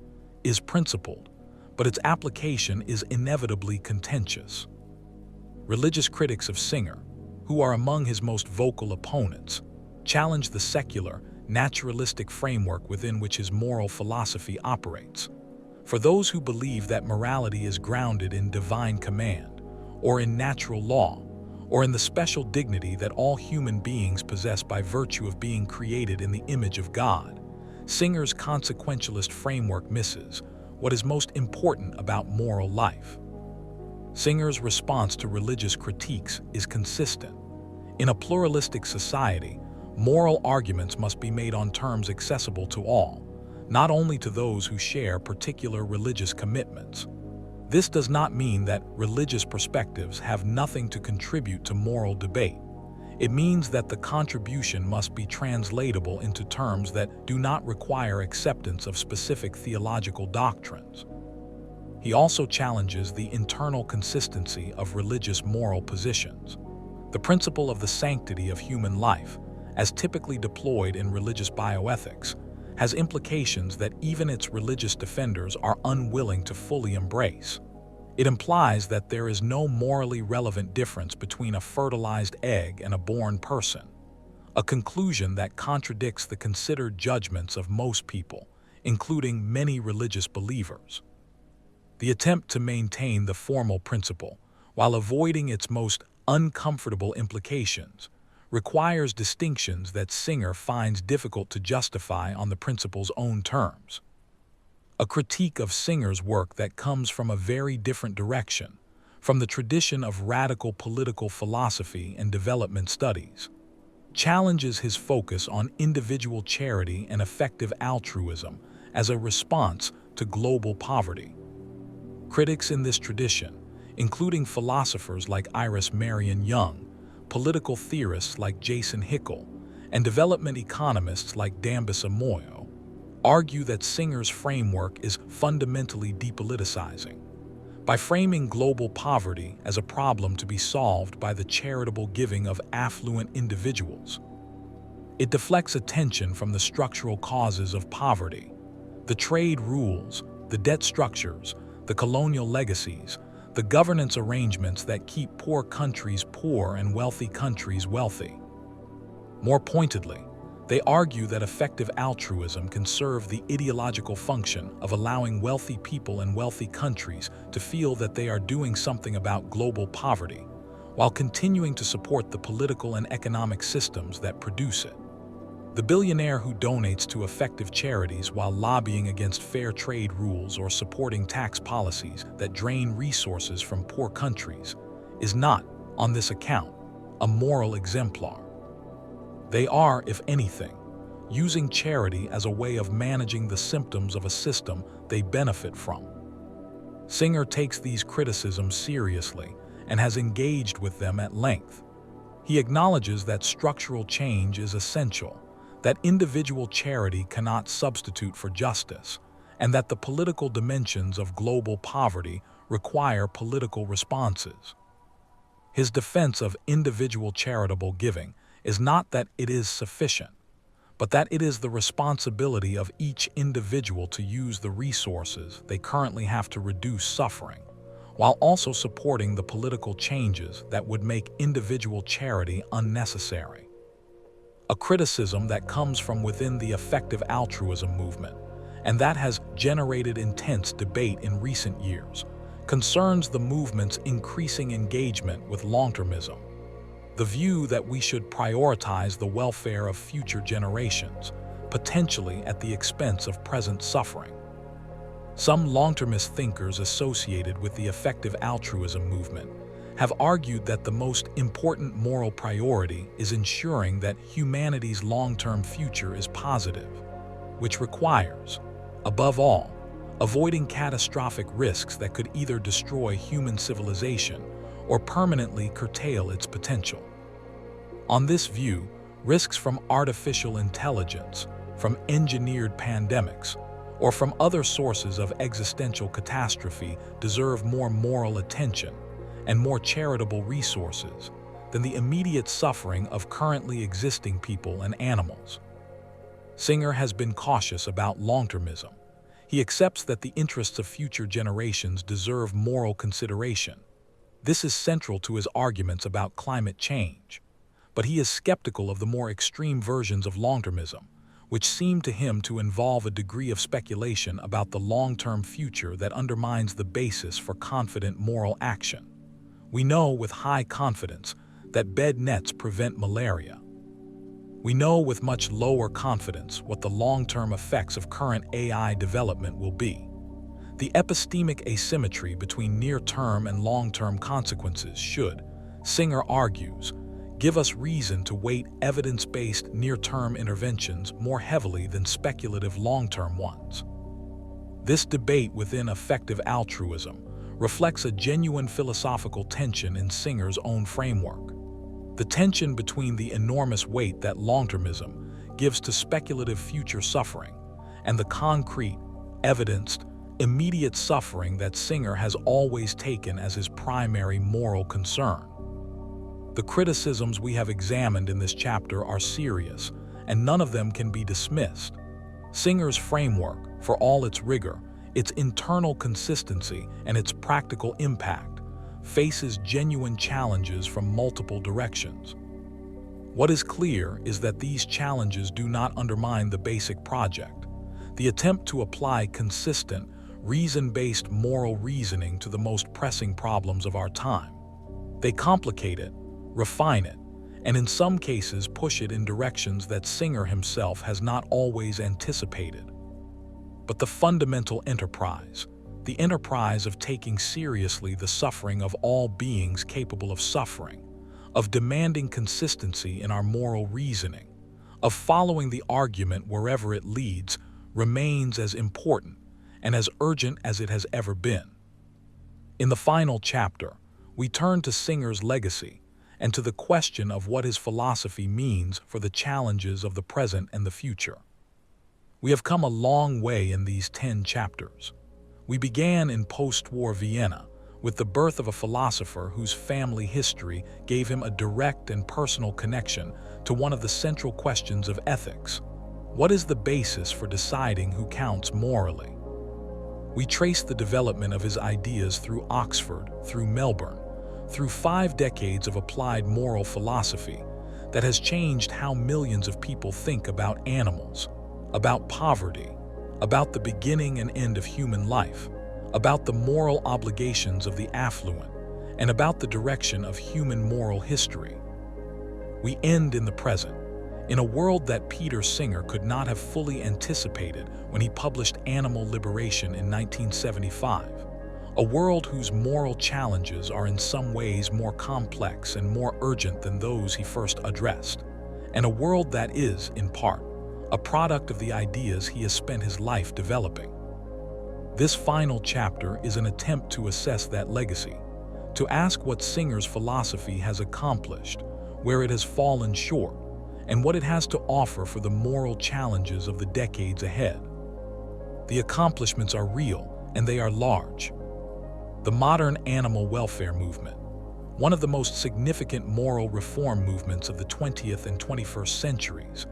is principled, but its application is inevitably contentious. Religious critics of Singer, who are among his most vocal opponents, challenge the secular, naturalistic framework within which his moral philosophy operates. For those who believe that morality is grounded in divine command, or in natural law, or in the special dignity that all human beings possess by virtue of being created in the image of God, Singer's consequentialist framework misses what is most important about moral life. Singer's response to religious critiques is consistent. In a pluralistic society, moral arguments must be made on terms accessible to all, not only to those who share particular religious commitments. This does not mean that religious perspectives have nothing to contribute to moral debate. It means that the contribution must be translatable into terms that do not require acceptance of specific theological doctrines. He also challenges the internal consistency of religious moral positions. The principle of the sanctity of human life, as typically deployed in religious bioethics, has implications that even its religious defenders are unwilling to fully embrace. It implies that there is no morally relevant difference between a fertilized egg and a born person, a conclusion that contradicts the considered judgments of most people, including many religious believers. The attempt to maintain the formal principle, while avoiding its most uncomfortable implications, requires distinctions that Singer finds difficult to justify on the principle's own terms. A critique of Singer's work that comes from a very different direction, from the tradition of radical political philosophy and development studies, challenges his focus on individual charity and effective altruism as a response to global poverty. Critics in this tradition, including philosophers like Iris Marion Young, political theorists like Jason Hickel, and development economists like Dambisa Moyo, argue that Singer's framework is fundamentally depoliticizing. By framing global poverty as a problem to be solved by the charitable giving of affluent individuals, it deflects attention from the structural causes of poverty, the trade rules, the debt structures, the colonial legacies, the governance arrangements that keep poor countries poor and wealthy countries wealthy. More pointedly, they argue that effective altruism can serve the ideological function of allowing wealthy people in wealthy countries to feel that they are doing something about global poverty, while continuing to support the political and economic systems that produce it. The billionaire who donates to effective charities while lobbying against fair trade rules or supporting tax policies that drain resources from poor countries is not, on this account, a moral exemplar. They are, if anything, using charity as a way of managing the symptoms of a system they benefit from. Singer takes these criticisms seriously and has engaged with them at length. He acknowledges that structural change is essential, that individual charity cannot substitute for justice, and that the political dimensions of global poverty require political responses. His defense of individual charitable giving is not that it is sufficient, but that it is the responsibility of each individual to use the resources they currently have to reduce suffering, while also supporting the political changes that would make individual charity unnecessary. A criticism that comes from within the effective altruism movement, and that has generated intense debate in recent years, concerns the movement's increasing engagement with long-termism, the view that we should prioritize the welfare of future generations, potentially at the expense of present suffering. Some long-termist thinkers associated with the effective altruism movement have argued that the most important moral priority is ensuring that humanity's long-term future is positive, which requires, above all, avoiding catastrophic risks that could either destroy human civilization or permanently curtail its potential. On this view, risks from artificial intelligence, from engineered pandemics, or from other sources of existential catastrophe deserve more moral attention and more charitable resources than the immediate suffering of currently existing people and animals. Singer has been cautious about long-termism. He accepts that the interests of future generations deserve moral consideration. This is central to his arguments about climate change. But he is skeptical of the more extreme versions of long-termism, which seem to him to involve a degree of speculation about the long-term future that undermines the basis for confident moral action. We know with high confidence that bed nets prevent malaria. We know with much lower confidence what the long-term effects of current AI development will be. The epistemic asymmetry between near-term and long-term consequences should, Singer argues, give us reason to weight evidence-based near-term interventions more heavily than speculative long-term ones. This debate within effective altruism reflects a genuine philosophical tension in Singer's own framework. The tension between the enormous weight that long-termism gives to speculative future suffering and the concrete, evidenced, immediate suffering that Singer has always taken as his primary moral concern. The criticisms we have examined in this chapter are serious, and none of them can be dismissed. Singer's framework, for all its rigor, its internal consistency, and its practical impact, faces genuine challenges from multiple directions. What is clear is that these challenges do not undermine the basic project, the attempt to apply consistent, reason-based moral reasoning to the most pressing problems of our time. They complicate it, refine it, and in some cases push it in directions that Singer himself has not always anticipated. But the fundamental enterprise, the enterprise of taking seriously the suffering of all beings capable of suffering, of demanding consistency in our moral reasoning, of following the argument wherever it leads, remains as important and as urgent as it has ever been. In the final chapter, we turn to Singer's legacy and to the question of what his philosophy means for the challenges of the present and the future. We have come a long way in these 10 chapters. We began in post-war Vienna with the birth of a philosopher whose family history gave him a direct and personal connection to one of the central questions of ethics. What is the basis for deciding who counts morally? We trace the development of his ideas through Oxford, through Melbourne, through 5 decades of applied moral philosophy that has changed how millions of people think about animals, about poverty, about the beginning and end of human life, about the moral obligations of the affluent, and about the direction of human moral history. We end in the present, in a world that Peter Singer could not have fully anticipated when he published Animal Liberation in 1975. A world whose moral challenges are in some ways more complex and more urgent than those he first addressed, and a world that is, in part, a product of the ideas he has spent his life developing. This final chapter is an attempt to assess that legacy, to ask what Singer's philosophy has accomplished, where it has fallen short, and what it has to offer for the moral challenges of the decades ahead. The accomplishments are real, and they are large. The modern animal welfare movement, one of the most significant moral reform movements of the 20th and 21st centuries,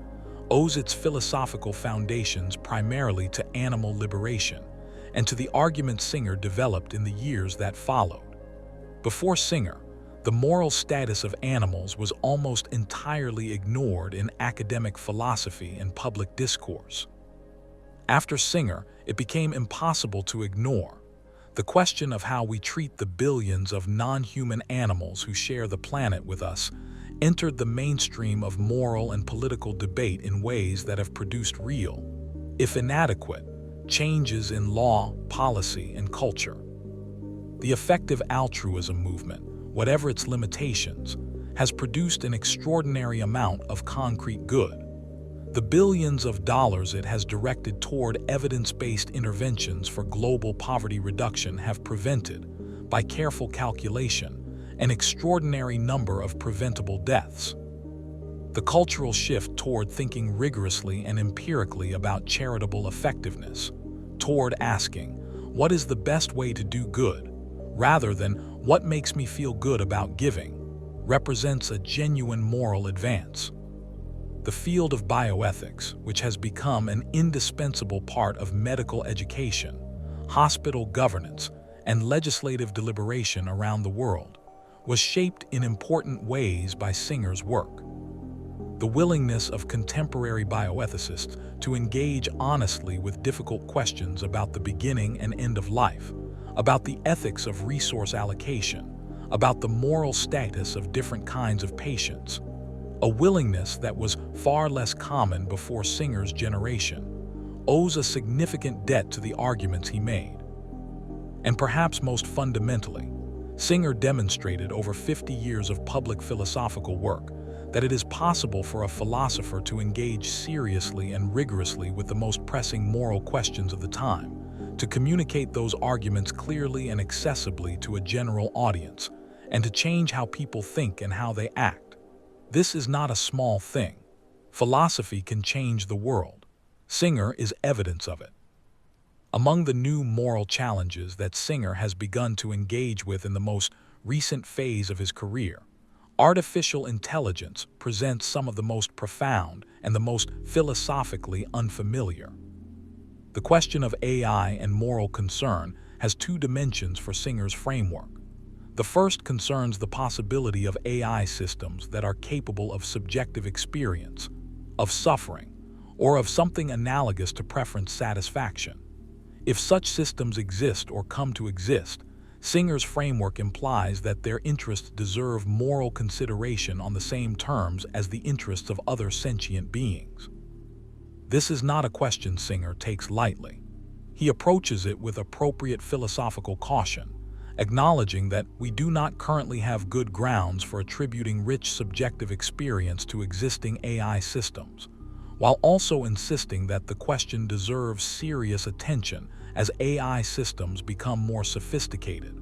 owes its philosophical foundations primarily to animal liberation and to the arguments Singer developed in the years that followed. Before Singer, the moral status of animals was almost entirely ignored in academic philosophy and public discourse. After Singer, it became impossible to ignore. The question of how we treat the billions of non-human animals who share the planet with us entered the mainstream of moral and political debate in ways that have produced real, if inadequate, changes in law, policy, and culture. The effective altruism movement, whatever its limitations, has produced an extraordinary amount of concrete good. The billions of dollars it has directed toward evidence-based interventions for global poverty reduction have prevented, by careful calculation, an extraordinary number of preventable deaths. The cultural shift toward thinking rigorously and empirically about charitable effectiveness, toward asking, what is the best way to do good, rather than what makes me feel good about giving, represents a genuine moral advance. The field of bioethics, which has become an indispensable part of medical education, hospital governance, and legislative deliberation around the world, was shaped in important ways by Singer's work. The willingness of contemporary bioethicists to engage honestly with difficult questions about the beginning and end of life, about the ethics of resource allocation, about the moral status of different kinds of patients, a willingness that was far less common before Singer's generation, owes a significant debt to the arguments he made. And perhaps most fundamentally, Singer demonstrated over 50 years of public philosophical work that it is possible for a philosopher to engage seriously and rigorously with the most pressing moral questions of the time, to communicate those arguments clearly and accessibly to a general audience, and to change how people think and how they act. This is not a small thing. Philosophy can change the world. Singer is evidence of it. Among the new moral challenges that Singer has begun to engage with in the most recent phase of his career, artificial intelligence presents some of the most profound and the most philosophically unfamiliar. The question of AI and moral concern has two dimensions for Singer's framework. The first concerns the possibility of AI systems that are capable of subjective experience, of suffering, or of something analogous to preference satisfaction. If such systems exist or come to exist, Singer's framework implies that their interests deserve moral consideration on the same terms as the interests of other sentient beings. This is not a question Singer takes lightly. He approaches it with appropriate philosophical caution, acknowledging that we do not currently have good grounds for attributing rich subjective experience to existing AI systems, while also insisting that the question deserves serious attention as AI systems become more sophisticated.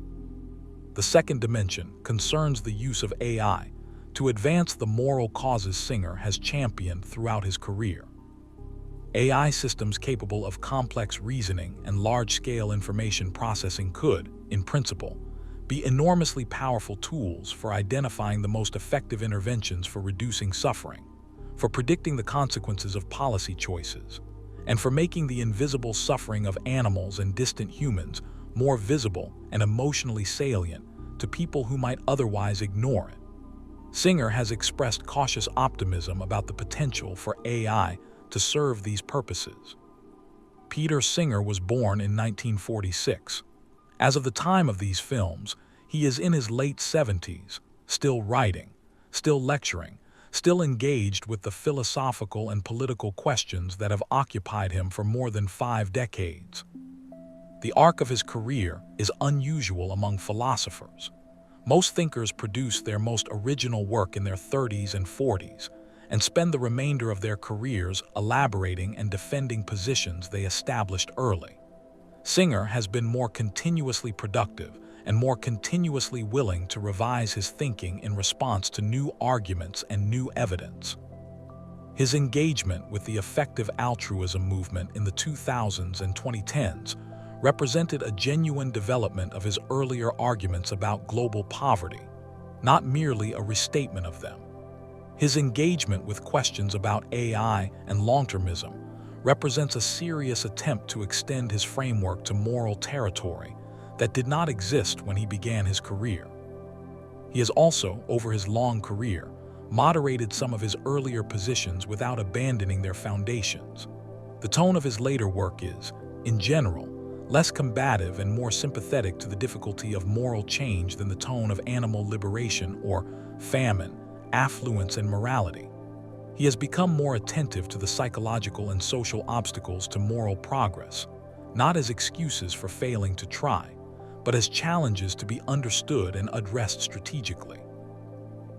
The second dimension concerns the use of AI to advance the moral causes Singer has championed throughout his career. AI systems capable of complex reasoning and large-scale information processing could, in principle, be enormously powerful tools for identifying the most effective interventions for reducing suffering, for predicting the consequences of policy choices, and for making the invisible suffering of animals and distant humans more visible and emotionally salient to people who might otherwise ignore it. Singer has expressed cautious optimism about the potential for AI to serve these purposes. Peter Singer was born in 1946. As of the time of these films, he is in his late 70s, still writing, still lecturing, still engaged with the philosophical and political questions that have occupied him for more than 5 decades. The arc of his career is unusual among philosophers. Most thinkers produce their most original work in their 30s and 40s, and spend the remainder of their careers elaborating and defending positions they established early. Singer has been more continuously productive and more continuously willing to revise his thinking in response to new arguments and new evidence. His engagement with the effective altruism movement in the 2000s and 2010s represented a genuine development of his earlier arguments about global poverty, not merely a restatement of them. His engagement with questions about AI and long-termism represents a serious attempt to extend his framework to moral territory that did not exist when he began his career. He has also, over his long career, moderated some of his earlier positions without abandoning their foundations. The tone of his later work is, in general, less combative and more sympathetic to the difficulty of moral change than the tone of animal liberation or famine, affluence, and morality. He has become more attentive to the psychological and social obstacles to moral progress, not as excuses for failing to try, but as challenges to be understood and addressed strategically.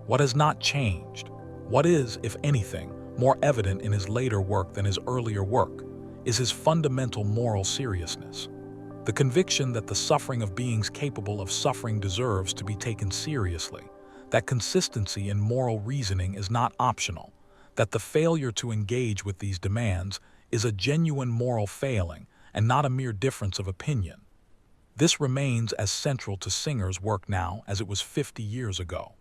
What has not changed? What is, if anything, more evident in his later work than his earlier work, is his fundamental moral seriousness. The conviction that the suffering of beings capable of suffering deserves to be taken seriously, that consistency in moral reasoning is not optional, that the failure to engage with these demands is a genuine moral failing and not a mere difference of opinion. This remains as central to Singer's work now as it was 50 years ago.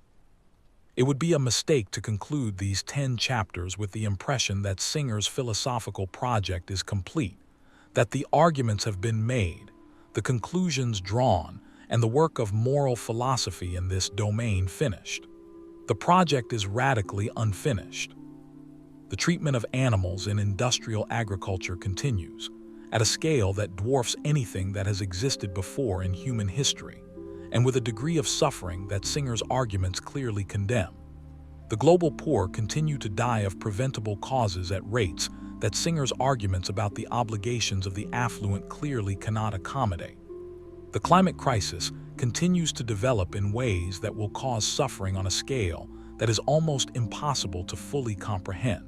It would be a mistake to conclude these 10 chapters with the impression that Singer's philosophical project is complete, that the arguments have been made, the conclusions drawn, and the work of moral philosophy in this domain finished. The project is radically unfinished. The treatment of animals in industrial agriculture continues, at a scale that dwarfs anything that has existed before in human history, and with a degree of suffering that Singer's arguments clearly condemn. The global poor continue to die of preventable causes at rates that Singer's arguments about the obligations of the affluent clearly cannot accommodate. The climate crisis continues to develop in ways that will cause suffering on a scale that is almost impossible to fully comprehend.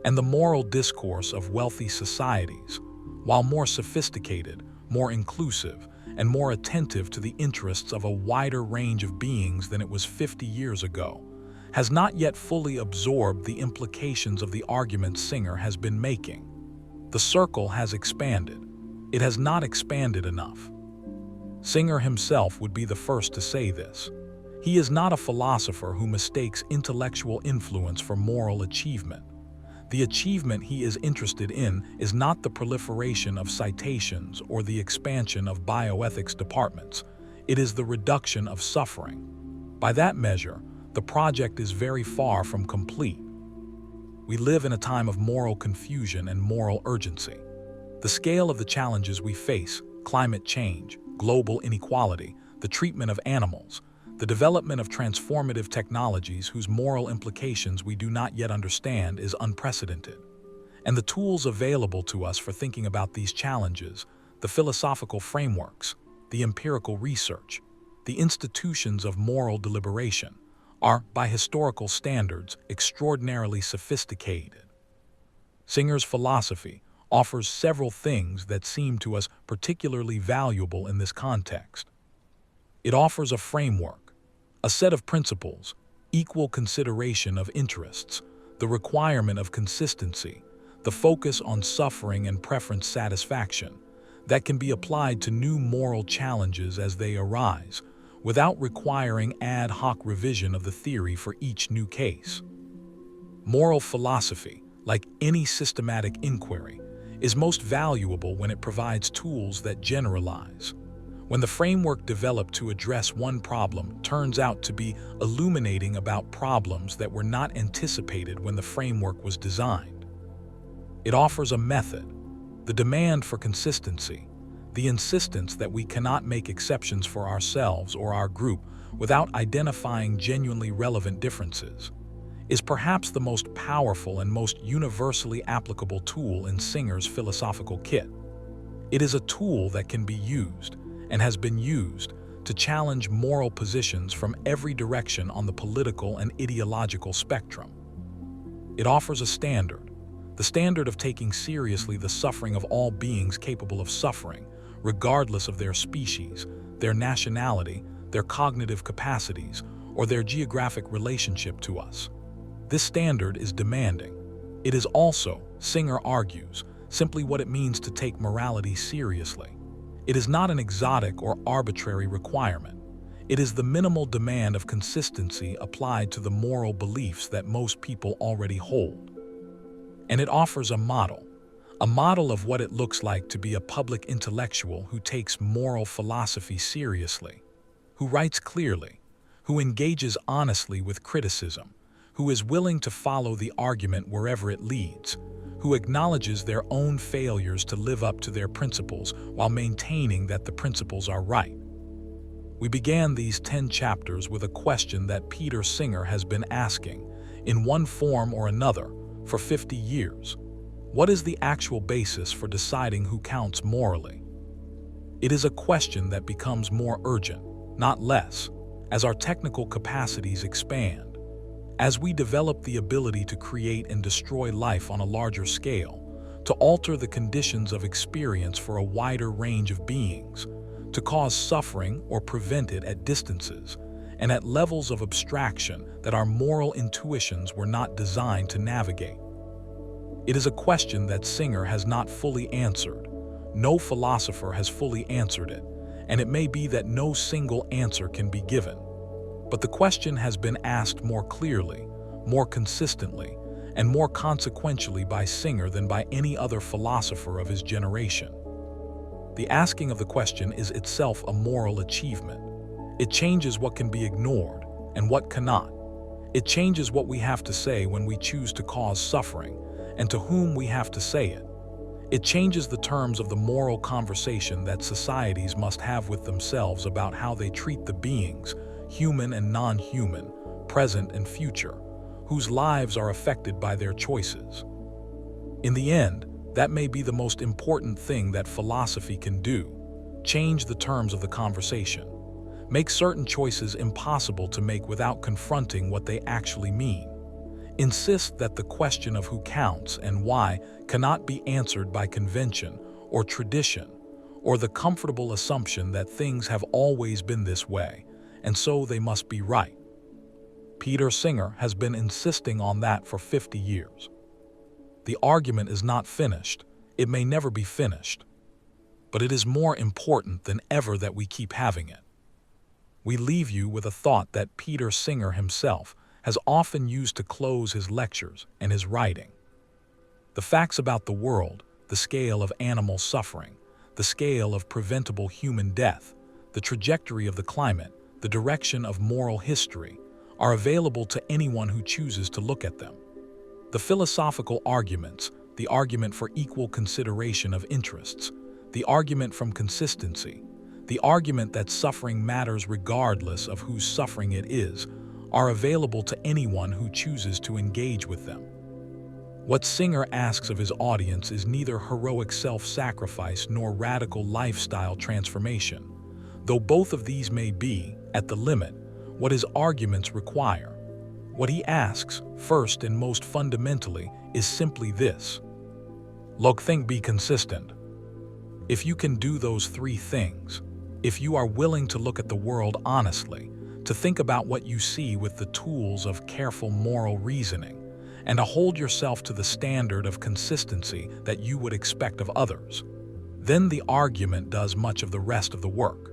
And the moral discourse of wealthy societies, while more sophisticated, more inclusive, and more attentive to the interests of a wider range of beings than it was 50 years ago, has not yet fully absorbed the implications of the arguments Singer has been making. The circle has expanded. It has not expanded enough. Singer himself would be the first to say this. He is not a philosopher who mistakes intellectual influence for moral achievement. The achievement he is interested in is not the proliferation of citations or the expansion of bioethics departments. It is the reduction of suffering. By that measure, the project is very far from complete. We live in a time of moral confusion and moral urgency. The scale of the challenges we face, climate change, global inequality, the treatment of animals, the development of transformative technologies whose moral implications we do not yet understand is unprecedented. And the tools available to us for thinking about these challenges, the philosophical frameworks, the empirical research, the institutions of moral deliberation, are, by historical standards, extraordinarily sophisticated. Singer's philosophy offers several things that seem to us particularly valuable in this context. It offers a framework, a set of principles, equal consideration of interests, the requirement of consistency, the focus on suffering and preference satisfaction, that can be applied to new moral challenges as they arise, without requiring ad hoc revision of the theory for each new case. Moral philosophy, like any systematic inquiry, is most valuable when it provides tools that generalize. When the framework developed to address one problem turns out to be illuminating about problems that were not anticipated when the framework was designed. It offers a method, the demand for consistency, the insistence that we cannot make exceptions for ourselves or our group without identifying genuinely relevant differences, is perhaps the most powerful and most universally applicable tool in Singer's philosophical kit. It is a tool that can be used, and has been used, to challenge moral positions from every direction on the political and ideological spectrum. It offers a standard, the standard of taking seriously the suffering of all beings capable of suffering, regardless of their species, their nationality, their cognitive capacities, or their geographic relationship to us. This standard is demanding. It is also, Singer argues, simply what it means to take morality seriously. It is not an exotic or arbitrary requirement. It is the minimal demand of consistency applied to the moral beliefs that most people already hold. And it offers a model, a model of what it looks like to be a public intellectual who takes moral philosophy seriously, who writes clearly, who engages honestly with criticism, who is willing to follow the argument wherever it leads, who acknowledges their own failures to live up to their principles while maintaining that the principles are right. We began these 10 chapters with a question that Peter Singer has been asking, in one form or another, for 50 years. What is the actual basis for deciding who counts morally? It is a question that becomes more urgent, not less, as our technical capacities expand. As we develop the ability to create and destroy life on a larger scale, to alter the conditions of experience for a wider range of beings, to cause suffering or prevent it at distances, and at levels of abstraction that our moral intuitions were not designed to navigate. It is a question that Singer has not fully answered. No philosopher has fully answered it, and it may be that no single answer can be given. But the question has been asked more clearly, more consistently, and more consequentially by Singer than by any other philosopher of his generation. The asking of the question is itself a moral achievement. It changes what can be ignored and what cannot. It changes what we have to say when we choose to cause suffering, and to whom we have to say it. It changes the terms of the moral conversation that societies must have with themselves about how they treat the beings, human and non-human, present and future, whose lives are affected by their choices. In the end, that may be the most important thing that philosophy can do: change the terms of the conversation, make certain choices impossible to make without confronting what they actually mean, insist that the question of who counts and why cannot be answered by convention or tradition, or the comfortable assumption that things have always been this way, and so they must be right. Peter Singer has been insisting on that for 50 years. The argument is not finished. It may never be finished. But it is more important than ever that we keep having it. We leave you with a thought that Peter Singer himself has often used to close his lectures and his writing. The facts about the world, the scale of animal suffering, the scale of preventable human death, the trajectory of the climate, the direction of moral history, are available to anyone who chooses to look at them. The philosophical arguments, the argument for equal consideration of interests, the argument from consistency, the argument that suffering matters regardless of whose suffering it is, are available to anyone who chooses to engage with them. What Singer asks of his audience is neither heroic self-sacrifice nor radical lifestyle transformation, though both of these may be, at the limit, what his arguments require. What he asks, first and most fundamentally, is simply this: look, think, be consistent. If you can do those three things, if you are willing to look at the world honestly, to think about what you see with the tools of careful moral reasoning, and to hold yourself to the standard of consistency that you would expect of others, then the argument does much of the rest of the work.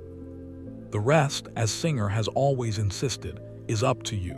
The rest, as Singer has always insisted, is up to you.